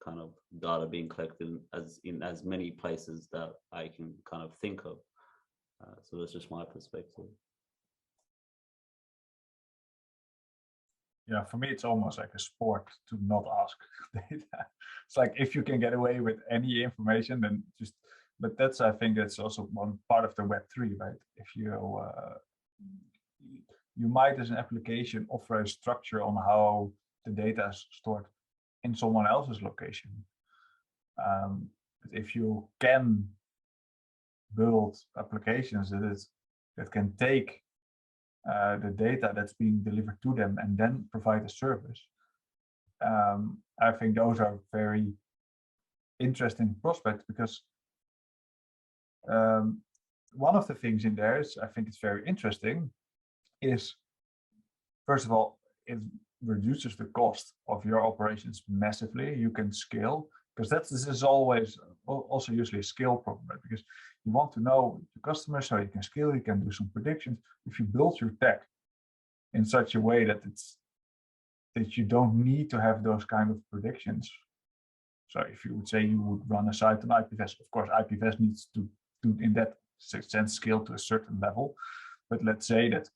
kind of data being collected in as many places that I can kind of think of. So that's just my perspective. Yeah, for me, it's almost like a sport to not ask data. It's like, if you can get away with any information, then just, but I think that's also one part of the Web3, right? If you might, as an application, offer a structure on how the data is stored in someone else's location. But if you can build applications that can take the data that's being delivered to them and then provide a service, I think those are very interesting prospects, because one of the things in there is, I think it's very interesting, is first of all, it reduces the cost of your operations massively. You can scale, because this is always also usually a scale problem, right? Because you want to know the customer, so you can scale, you can do some predictions. If you build your tech in such a way that you don't need to have those kind of predictions. So if you would say you would run a site on IPFS, of course, IPFS needs to in that sense scale to a certain level. But let's say that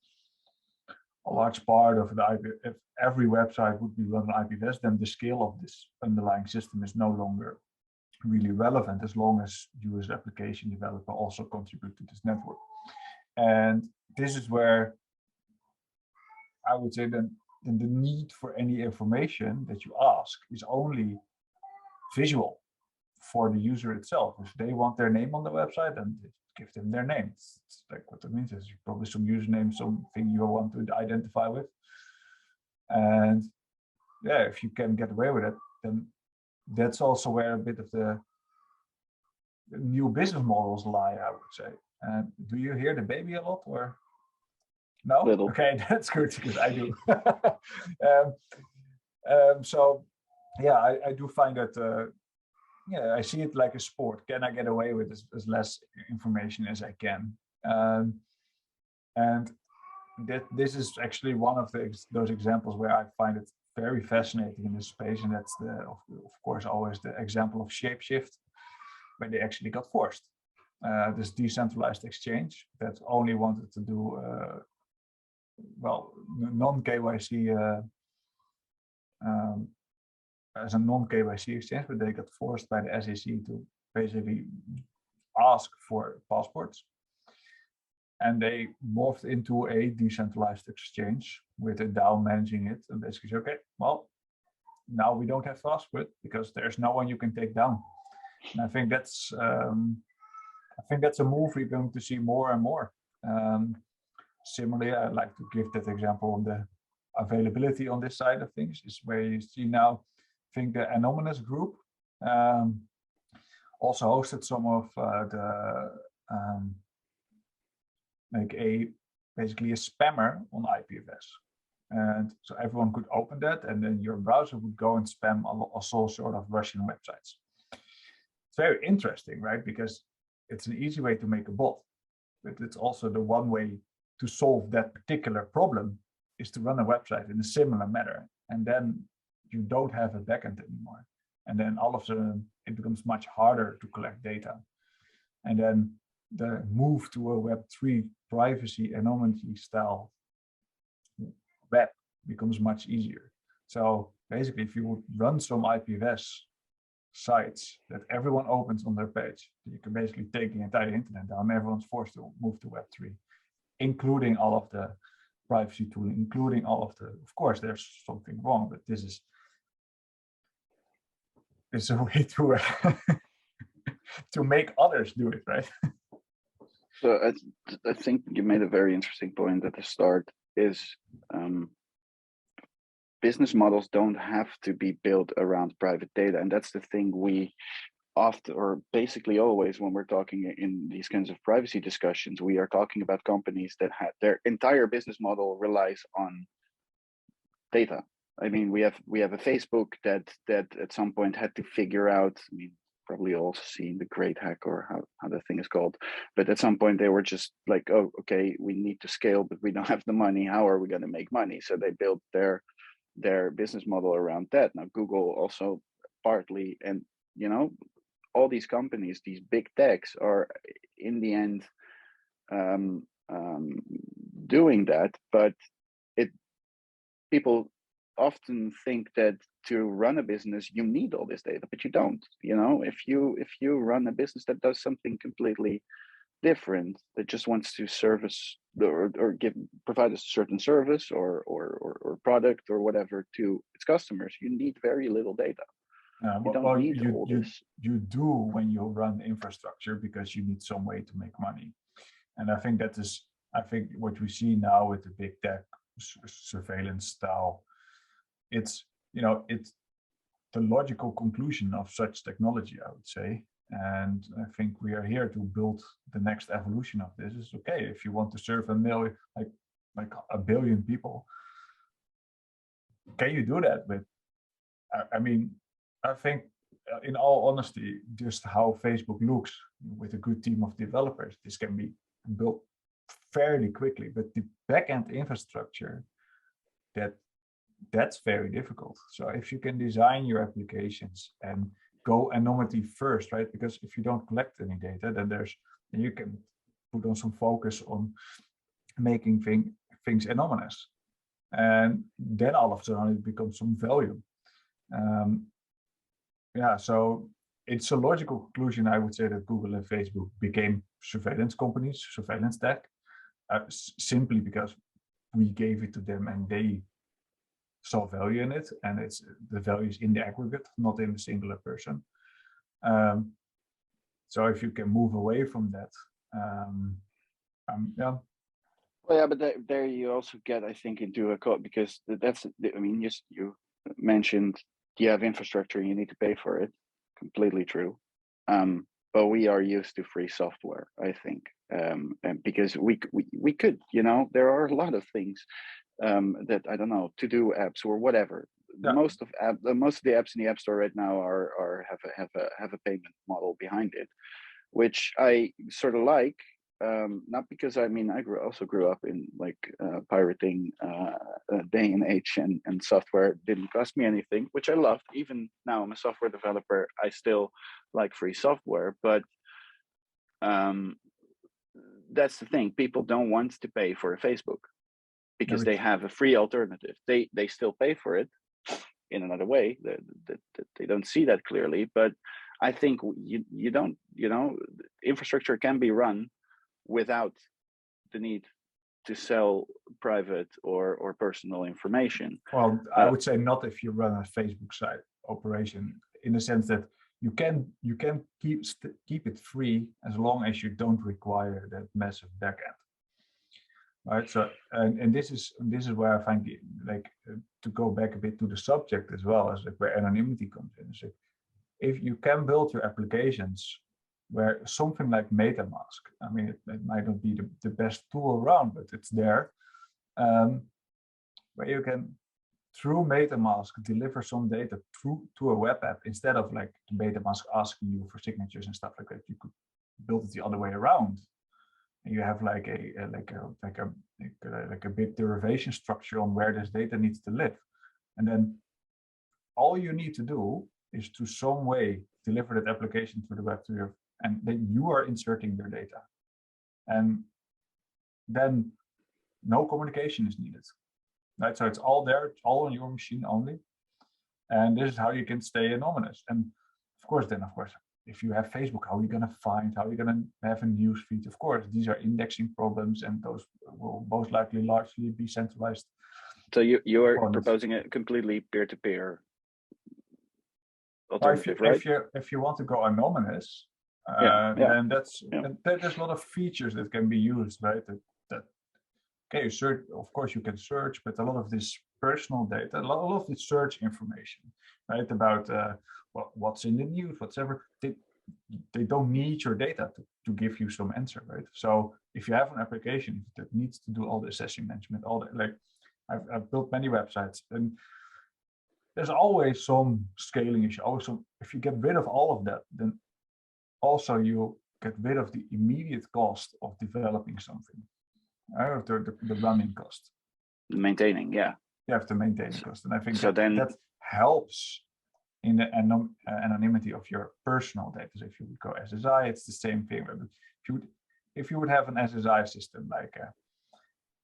a large part of if every website would be run on IPFS, then the scale of this underlying system is no longer really relevant as long as you as application developer also contribute to this network. And this is where I would say that the need for any information that you ask is only visual for the user itself. If they want their name on the website, then give them their name. It's like what that means is probably some username, something you want to identify with. And yeah, if you can get away with it, then that's also where a bit of the new business models lie, I would say. And do you hear the baby a lot, or no? Little. Okay, that's good because I do. So yeah, I do find that yeah, I see it like a sport. Can I get away with as less information as I can? And this is actually one of those examples where I find it very fascinating in this space, and that's of course always the example of Shapeshift, when they actually got forced. This decentralized exchange that only wanted to do well, non-KYC as a non-KYC exchange, but they got forced by the SEC to basically ask for passports. And they morphed into a decentralized exchange with a DAO managing it, and basically say, okay, well, now we don't have to ask for it because there's no one you can take down. And I think that's a move we're going to see more and more. Similarly, I'd like to give that example of the availability on this side of things, is where you see now, I think the Anonymous group also hosted some of basically a spammer on IPFS. And so everyone could open that, and then your browser would go and spam all sort of Russian websites. It's very interesting, right? Because it's an easy way to make a bot, but it's also the one way to solve that particular problem is to run a website in a similar manner. And then you don't have a backend anymore. And then all of a sudden it becomes much harder to collect data. And then the move to a Web3 privacy anonymity style web becomes much easier. So basically, if you would run some IPFS sites that everyone opens on their page, you can basically take the entire internet down. Everyone's forced to move to Web3, including all of the privacy tooling, including all of the, of course, there's something wrong, but this is a way to to make others do it, right? So I think you made a very interesting point at the start, is business models don't have to be built around private data. And that's the thing we often, or basically always, when we're talking in these kinds of privacy discussions, we are talking about companies that have their entire business model relies on data. I mean, we have a Facebook that at some point had to figure out, I mean, probably also seen the Great Hack, or how the thing is called. But at some point they were just like, oh, okay, we need to scale, but we don't have the money. How are we going to make money? So they built their business model around that. Now Google also partly, and you know, all these companies, these big techs, are in the end doing that. But people often think that to run a business you need all this data, but you don't. You know, if you run a business that does something completely different, that just wants to service or provide a certain service or product or whatever to its customers, you need very little data. You don't need all this. You do when you run infrastructure, because you need some way to make money. And I think that is, I think what we see now with the big tech surveillance style, it's, you know, it's the logical conclusion of such technology, I would say. And I think we are here to build the next evolution of this. Is okay, if you want to serve a million, like a billion people, can you do that? But I mean, I think in all honesty, just how Facebook looks with a good team of developers, this can be built fairly quickly. But the backend infrastructure, that's very difficult. So if you can design your applications and go anonymity first, right? Because if you don't collect any data, then you can put on some focus on making things anonymous, and then all of a sudden it becomes some value. Yeah, so it's a logical conclusion, I would say, that Google and Facebook became surveillance companies, surveillance tech, simply because we gave it to them and they saw value in it, and it's the value is in the aggregate, not in a singular person. So if you can move away from that, yeah. Well, yeah, but there you also get, I think, into a code, because that's, I mean, you mentioned you have infrastructure and you need to pay for it. Completely true. But we are used to free software, I think, and because we could, you know, there are a lot of things that, I don't know, to-do apps or whatever. Yeah. Most of the apps in the App Store right now have a payment model behind it, which I sort of like. Not because, I mean, I also grew up in like pirating day and age, and software didn't cost me anything, which I loved. Even now I'm a software developer, I still like free software, but that's the thing. People don't want to pay for a Facebook because they have a free alternative. They still pay for it in another way. They don't see that clearly, but I think you don't, you know, infrastructure can be run without the need to sell private or personal information. Well, I would say not if you run a Facebook site operation, in the sense that you can keep it free as long as you don't require that massive backend. Right. So and this is where I find to go back a bit to the subject as well, as where anonymity comes in. So if you can build your applications where something like MetaMask, I mean, it might not be the best tool around, but it's there, where you can, through MetaMask, deliver some data to a web app, instead of like MetaMask asking you for signatures and stuff like that. You could build it the other way around, and you have like a bit derivation structure on where this data needs to live, and then all you need to do is to some way deliver that application to the web to your, and then you are inserting your data, and then no communication is needed, right? So it's all there, it's all on your machine only, and this is how you can stay anonymous. And of course, if you have Facebook, how are you going to find, how are you going to have a news feed? Of course, these are indexing problems, and those will most likely largely be centralized. So you are proposing a completely peer-to-peer alternative, right? If you want to go anonymous, then there's a lot of features that can be used, right? That okay, you search, of course you can search, but a lot of this personal data, a lot of this search information, right, about what's in the news, whatever, they don't need your data to give you some answer, right? So if you have an application that needs to do all the session management, all that, like I've built many websites, and there's always some scaling issue. Always some, if you get rid of all of that, then also you get rid of the immediate cost of developing something, the running cost. Maintaining, yeah. You have to maintain the cost, and I think so that helps in the anonymity of your personal data. So if you would go SSI, it's the same thing. If you would have an SSI system, like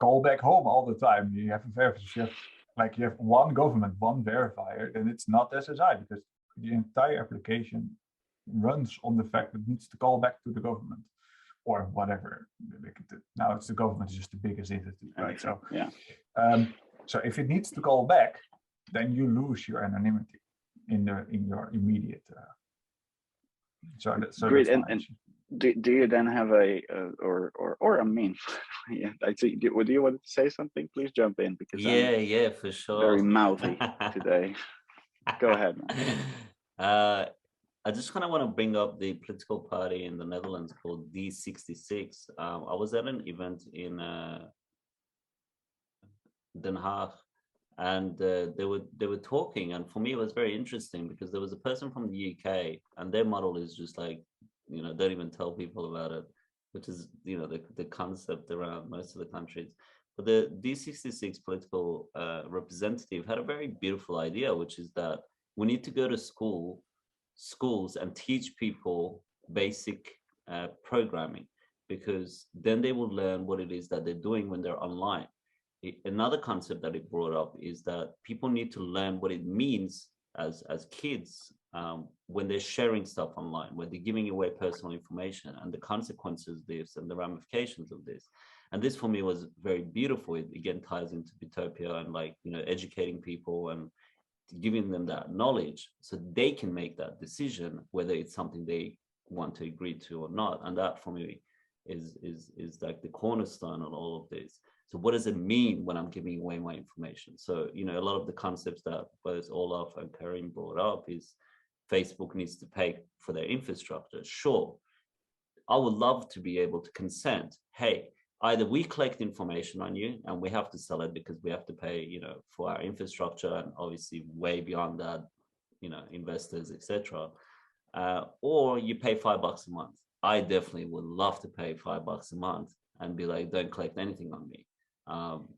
call back home all the time, you have a verifier, you have one government, one verifier, then it's not SSI, because the entire application runs on the fact that it needs to call back to the government or whatever. Now it's the government is just the biggest entity, right? So yeah. So if it needs to call back, then you lose your anonymity in your immediate. So great. And do you then have or I mean, yeah, I see. Do you want to say something? Please jump in, because yeah, for sure. Very mouthy today. Go ahead, man. I just kind of want to bring up the political party in the Netherlands called D66. I was at an event in Den Haag, and they were talking, and for me it was very interesting, because there was a person from the UK, and their model is just like, don't even tell people about it, which is the concept around most of the countries. But the D66 political representative had a very beautiful idea, which is that we need to go to schools and teach people basic programming, because then they will learn what it is that they're doing when they're online. Another concept that it brought up is that people need to learn what it means as kids when they're sharing stuff online, when they're giving away personal information, and the consequences of this and the ramifications of this. And this for me was very beautiful. It again ties into Bitopia and like, you know, educating people and giving them that knowledge so they can make that decision whether it's something they want to agree to or not. And that for me is like the cornerstone on all of this. So what does it mean when I'm giving away my information? So, you know, a lot of the concepts that both Olaf and Karim brought up is Facebook needs to pay for their infrastructure. Sure, I would love to be able to consent. Hey, either we collect information on you and we have to sell it because we have to pay, you know, for our infrastructure, and obviously way beyond that, you know, investors, etc. Or you pay $5 a month. I definitely would love to pay $5 a month and be like, don't collect anything on me.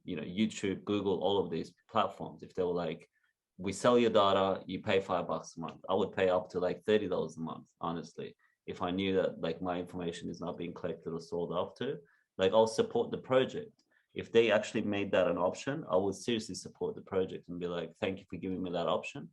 You know, YouTube, Google, all of these platforms, if they were like, we sell your data, you pay $5 a month, I would pay up to like $30 a month, honestly, if I knew that like my information is not being collected or sold after. Like, I'll support the project. If they actually made that an option, I would seriously support the project and be like, thank you for giving me that option.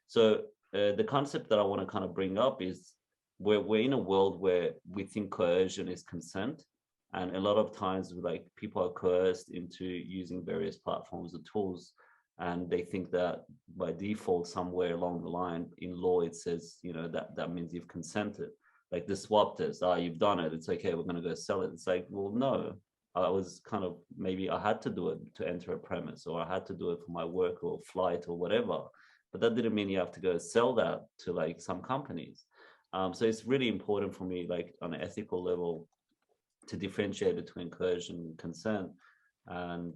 So the concept that I want to kind of bring up is we're in a world where we think coercion is consent. And a lot of times like people are coerced into using various platforms or tools. And they think that by default, somewhere along the line in law, it says, you know, that means you've consented. Like the swap test, you've done it, it's okay, we're going to go sell it. It's like, well, no, I was kind of, maybe I had to do it to enter a premise, or I had to do it for my work or flight or whatever. But that didn't mean you have to go sell that to like some companies. So it's really important for me, like on an ethical level, to differentiate between coercion and consent. And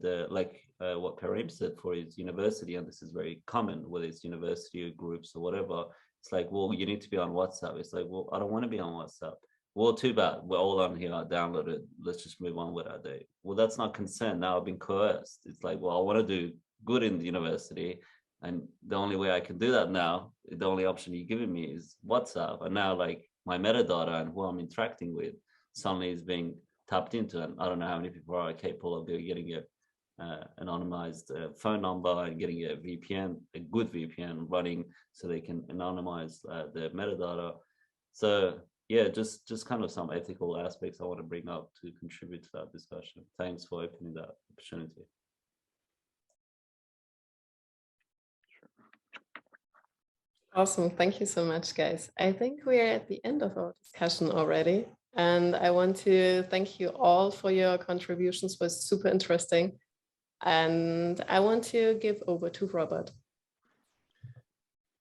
what Karim said for his university, and this is very common, whether it's university or groups or whatever, it's like, well, you need to be on WhatsApp. It's like, well, I don't want to be on WhatsApp. Well, too bad. We're all on here. I downloaded it. Let's just move on with our day. Well, that's not consent. Now I've been coerced. It's like, well, I want to do good in the university. And the only way I can do that now, the only option you're giving me is WhatsApp. And now like my metadata and who I'm interacting with suddenly is being tapped into. And I don't know how many people are capable of getting a anonymized phone number and getting a VPN, a good VPN running so they can anonymize their metadata. So yeah, just kind of some ethical aspects I want to bring up to contribute to that discussion. Thanks for opening that opportunity. Awesome. Thank you so much, guys. I think we are at the end of our discussion already. And I want to thank you all for your contributions. It was super interesting. And I want to give over to Robert.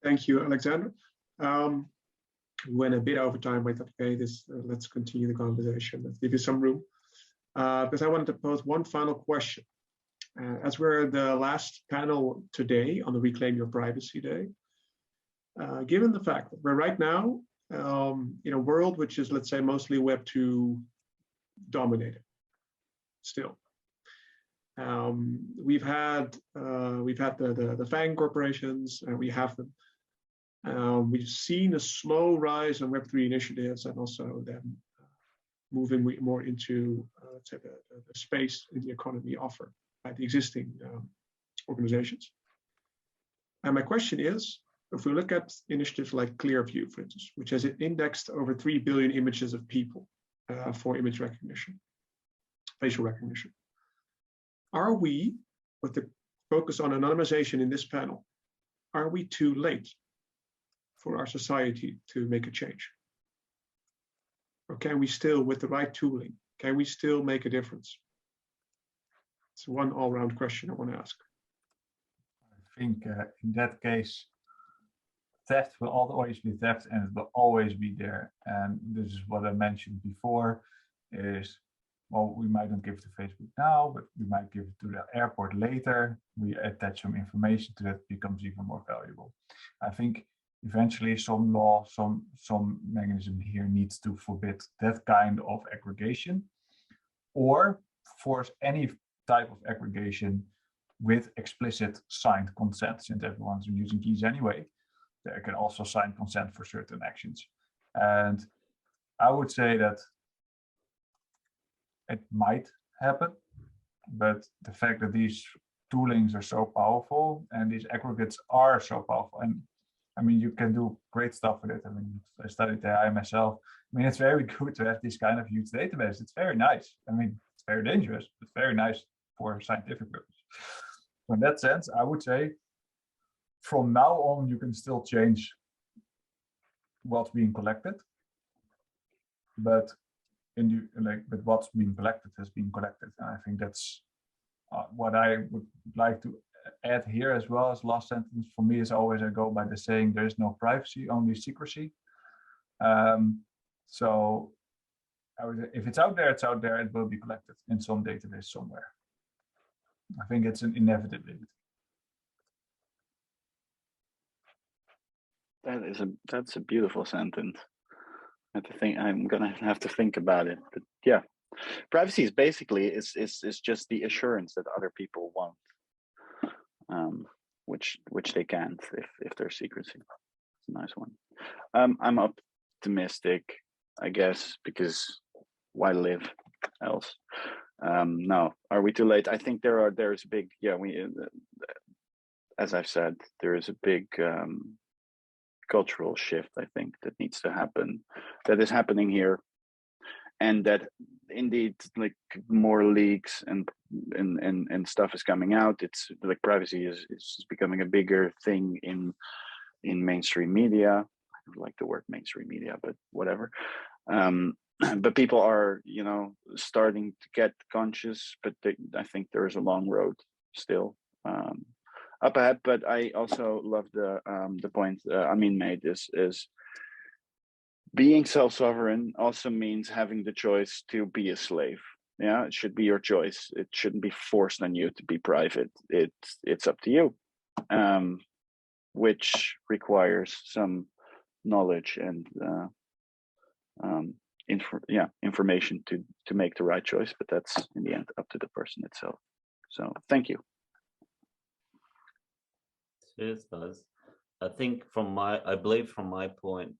Thank you, Alexander. Went a bit over time. I thought, okay, let's continue the conversation. Let's give you some room. Because I wanted to pose one final question. As we're the last panel today on the Reclaim Your Privacy Day, given the fact that we're right now in a world which is, let's say, mostly Web 2 dominated still. We've had the FANG corporations, and we have them. We've seen a slow rise in Web3 initiatives, and also them moving more into let's say the space in the economy offered by the existing organizations. And my question is, if we look at initiatives like Clearview, for instance, which has indexed over 3 billion images of people for image recognition, facial recognition, are we, with the focus on anonymization in this panel, are we too late for our society to make a change? Or can we still, with the right tooling, can we still make a difference? It's one all-round question I want to ask. I think in that case, theft will always be theft, and it will always be there. And this is what I mentioned before, is, well, we might not give it to Facebook now, but we might give it to the airport later. We attach some information to that, becomes even more valuable. I think eventually some law, some mechanism here needs to forbid that kind of aggregation, or force any type of aggregation with explicit signed consent, since everyone's using keys anyway. They can also sign consent for certain actions. And I would say that it might happen, but the fact that these toolings are so powerful and these aggregates are so powerful, and I mean, you can do great stuff with it. I mean, I studied AI myself. I mean, it's very good to have this kind of huge database. It's very nice. I mean, it's very dangerous, but very nice for scientific purposes. So in that sense, I would say from now on, you can still change what's being collected, but but what's being collected has been collected. And I think that's what I would like to add here as well as last sentence. For me, is always I go by the saying, there is no privacy, only secrecy. So if it's out there, it's out there. It will be collected in some database somewhere. I think it's an inevitability. That's a beautiful sentence. I'm gonna have to think about it. But yeah, privacy is basically is just the assurance that other people want, which they can't if there's secrecy. It's a nice one. I'm optimistic, I guess, because why live else? No, are we too late? I think there's a big, yeah, as I've said, there is a big cultural shift, I think, that needs to happen, that is happening here, and that indeed, like, more leaks and stuff is coming out. It's like privacy is becoming a bigger thing in mainstream media. I don't like the word mainstream media, but whatever. But people are, starting to get conscious, but I think there is a long road still up ahead. But I also love the point Amin made is being self-sovereign also means having the choice to be a slave. Yeah, it should be your choice. It shouldn't be forced on you to be private. It's up to you, which requires some knowledge and information to make the right choice. But that's in the end up to the person itself. So thank you. Cheers, guys. I think I believe from my point,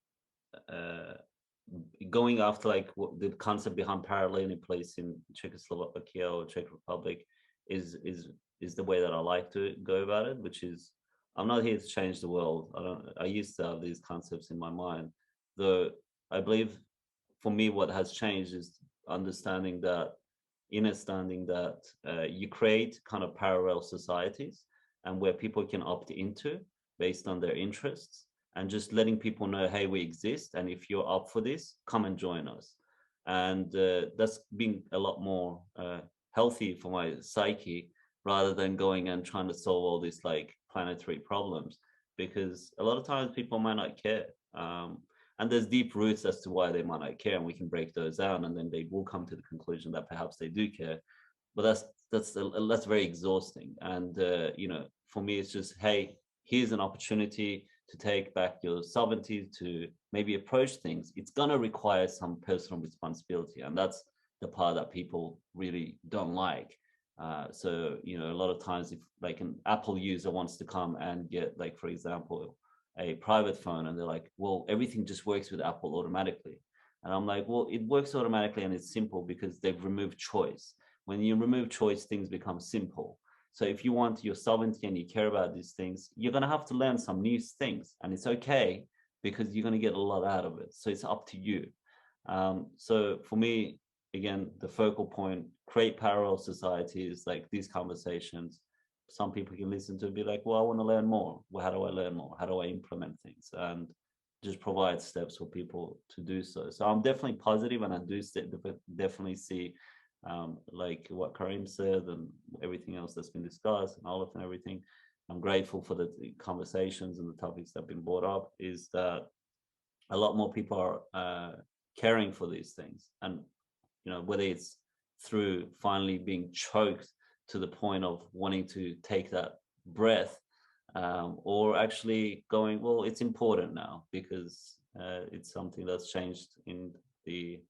going after like what the concept behind parallel place in Czechoslovakia or Czech Republic is the way that I like to go about it, which is I'm not here to change the world. I used to have these concepts in my mind, though I believe for me what has changed is understanding that you create kind of parallel societies and where people can opt into based on their interests, and just letting people know, hey, we exist, and if you're up for this, come and join us. And that's been a lot more healthy for my psyche, rather than going and trying to solve all these like planetary problems, because a lot of times people might not care. And there's deep roots as to why they might not care, and we can break those down, and then they will come to the conclusion that perhaps they do care. But that's very exhausting. And for me, it's just, hey, here's an opportunity to take back your sovereignty, to maybe approach things. It's gonna require some personal responsibility, and that's the part that people really don't like. So a lot of times, if like an Apple user wants to come and get, like, for example, a private phone, and they're like, well, everything just works with Apple automatically. And I'm like, well, it works automatically and it's simple because they've removed choice. When you remove choice, things become simple. So if you want your sovereignty and you care about these things, you're going to have to learn some new things, and it's okay because you're going to get a lot out of it. So it's up to you. So for me, again, the focal point, create parallel societies, like these conversations. Some people can listen to and be like, well, I want to learn more. Well, how do I learn more? How do I implement things? And just provide steps for people to do so. So I'm definitely positive, and I do definitely see like what Karim said and everything else that's been discussed, and Olaf and everything. I'm grateful for the conversations and the topics that have been brought up, is that a lot more people are caring for these things. And, whether it's through finally being choked to the point of wanting to take that breath, or actually going, well, it's important now because it's something that's changed in the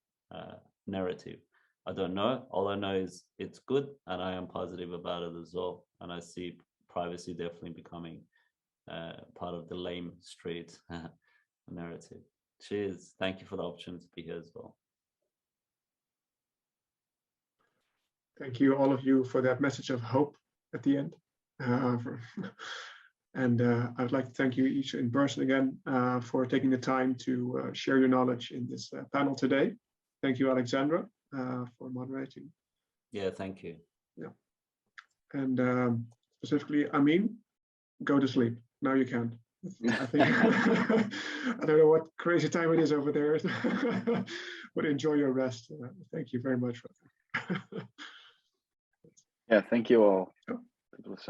narrative. I don't know. All I know is it's good, and I am positive about it as well. And I see privacy definitely becoming part of the lame street narrative. Cheers. Thank you for the opportunity to be here as well. Thank you, all of you, for that message of hope at the end. And I'd like to thank you each in person again for taking the time to share your knowledge in this panel today. Thank you, Alexandra, for moderating. Yeah, thank you. Yeah. And specifically, Amin, go to sleep. Now you can. I think I don't know what crazy time it is over there, but enjoy your rest. Thank you very much. Yeah, thank you all. Yeah. It was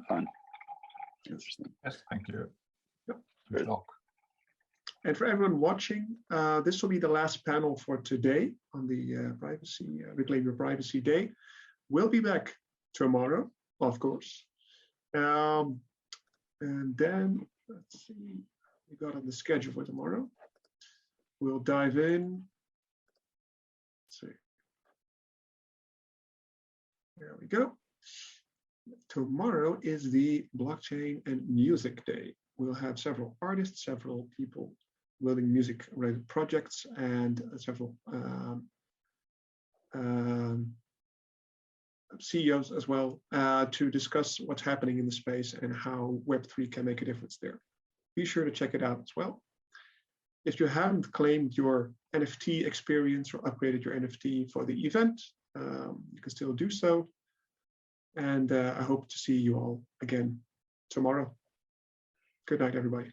fun. Interesting. Yes, thank you. Yeah. Good luck. And for everyone watching, this will be the last panel for today on the Reclaim Your Privacy Day. We'll be back tomorrow, of course. And then, let's see, we got on the schedule for tomorrow. We'll dive in. Let's see. There we go. Tomorrow is the Blockchain and Music Day. We'll have several artists, several people building music-related projects, and several CEOs as well to discuss what's happening in the space and how Web3 can make a difference there. Be sure to check it out as well. If you haven't claimed your NFT experience or upgraded your NFT for the event, you can still do so. And I hope to see you all again tomorrow. Good night, everybody.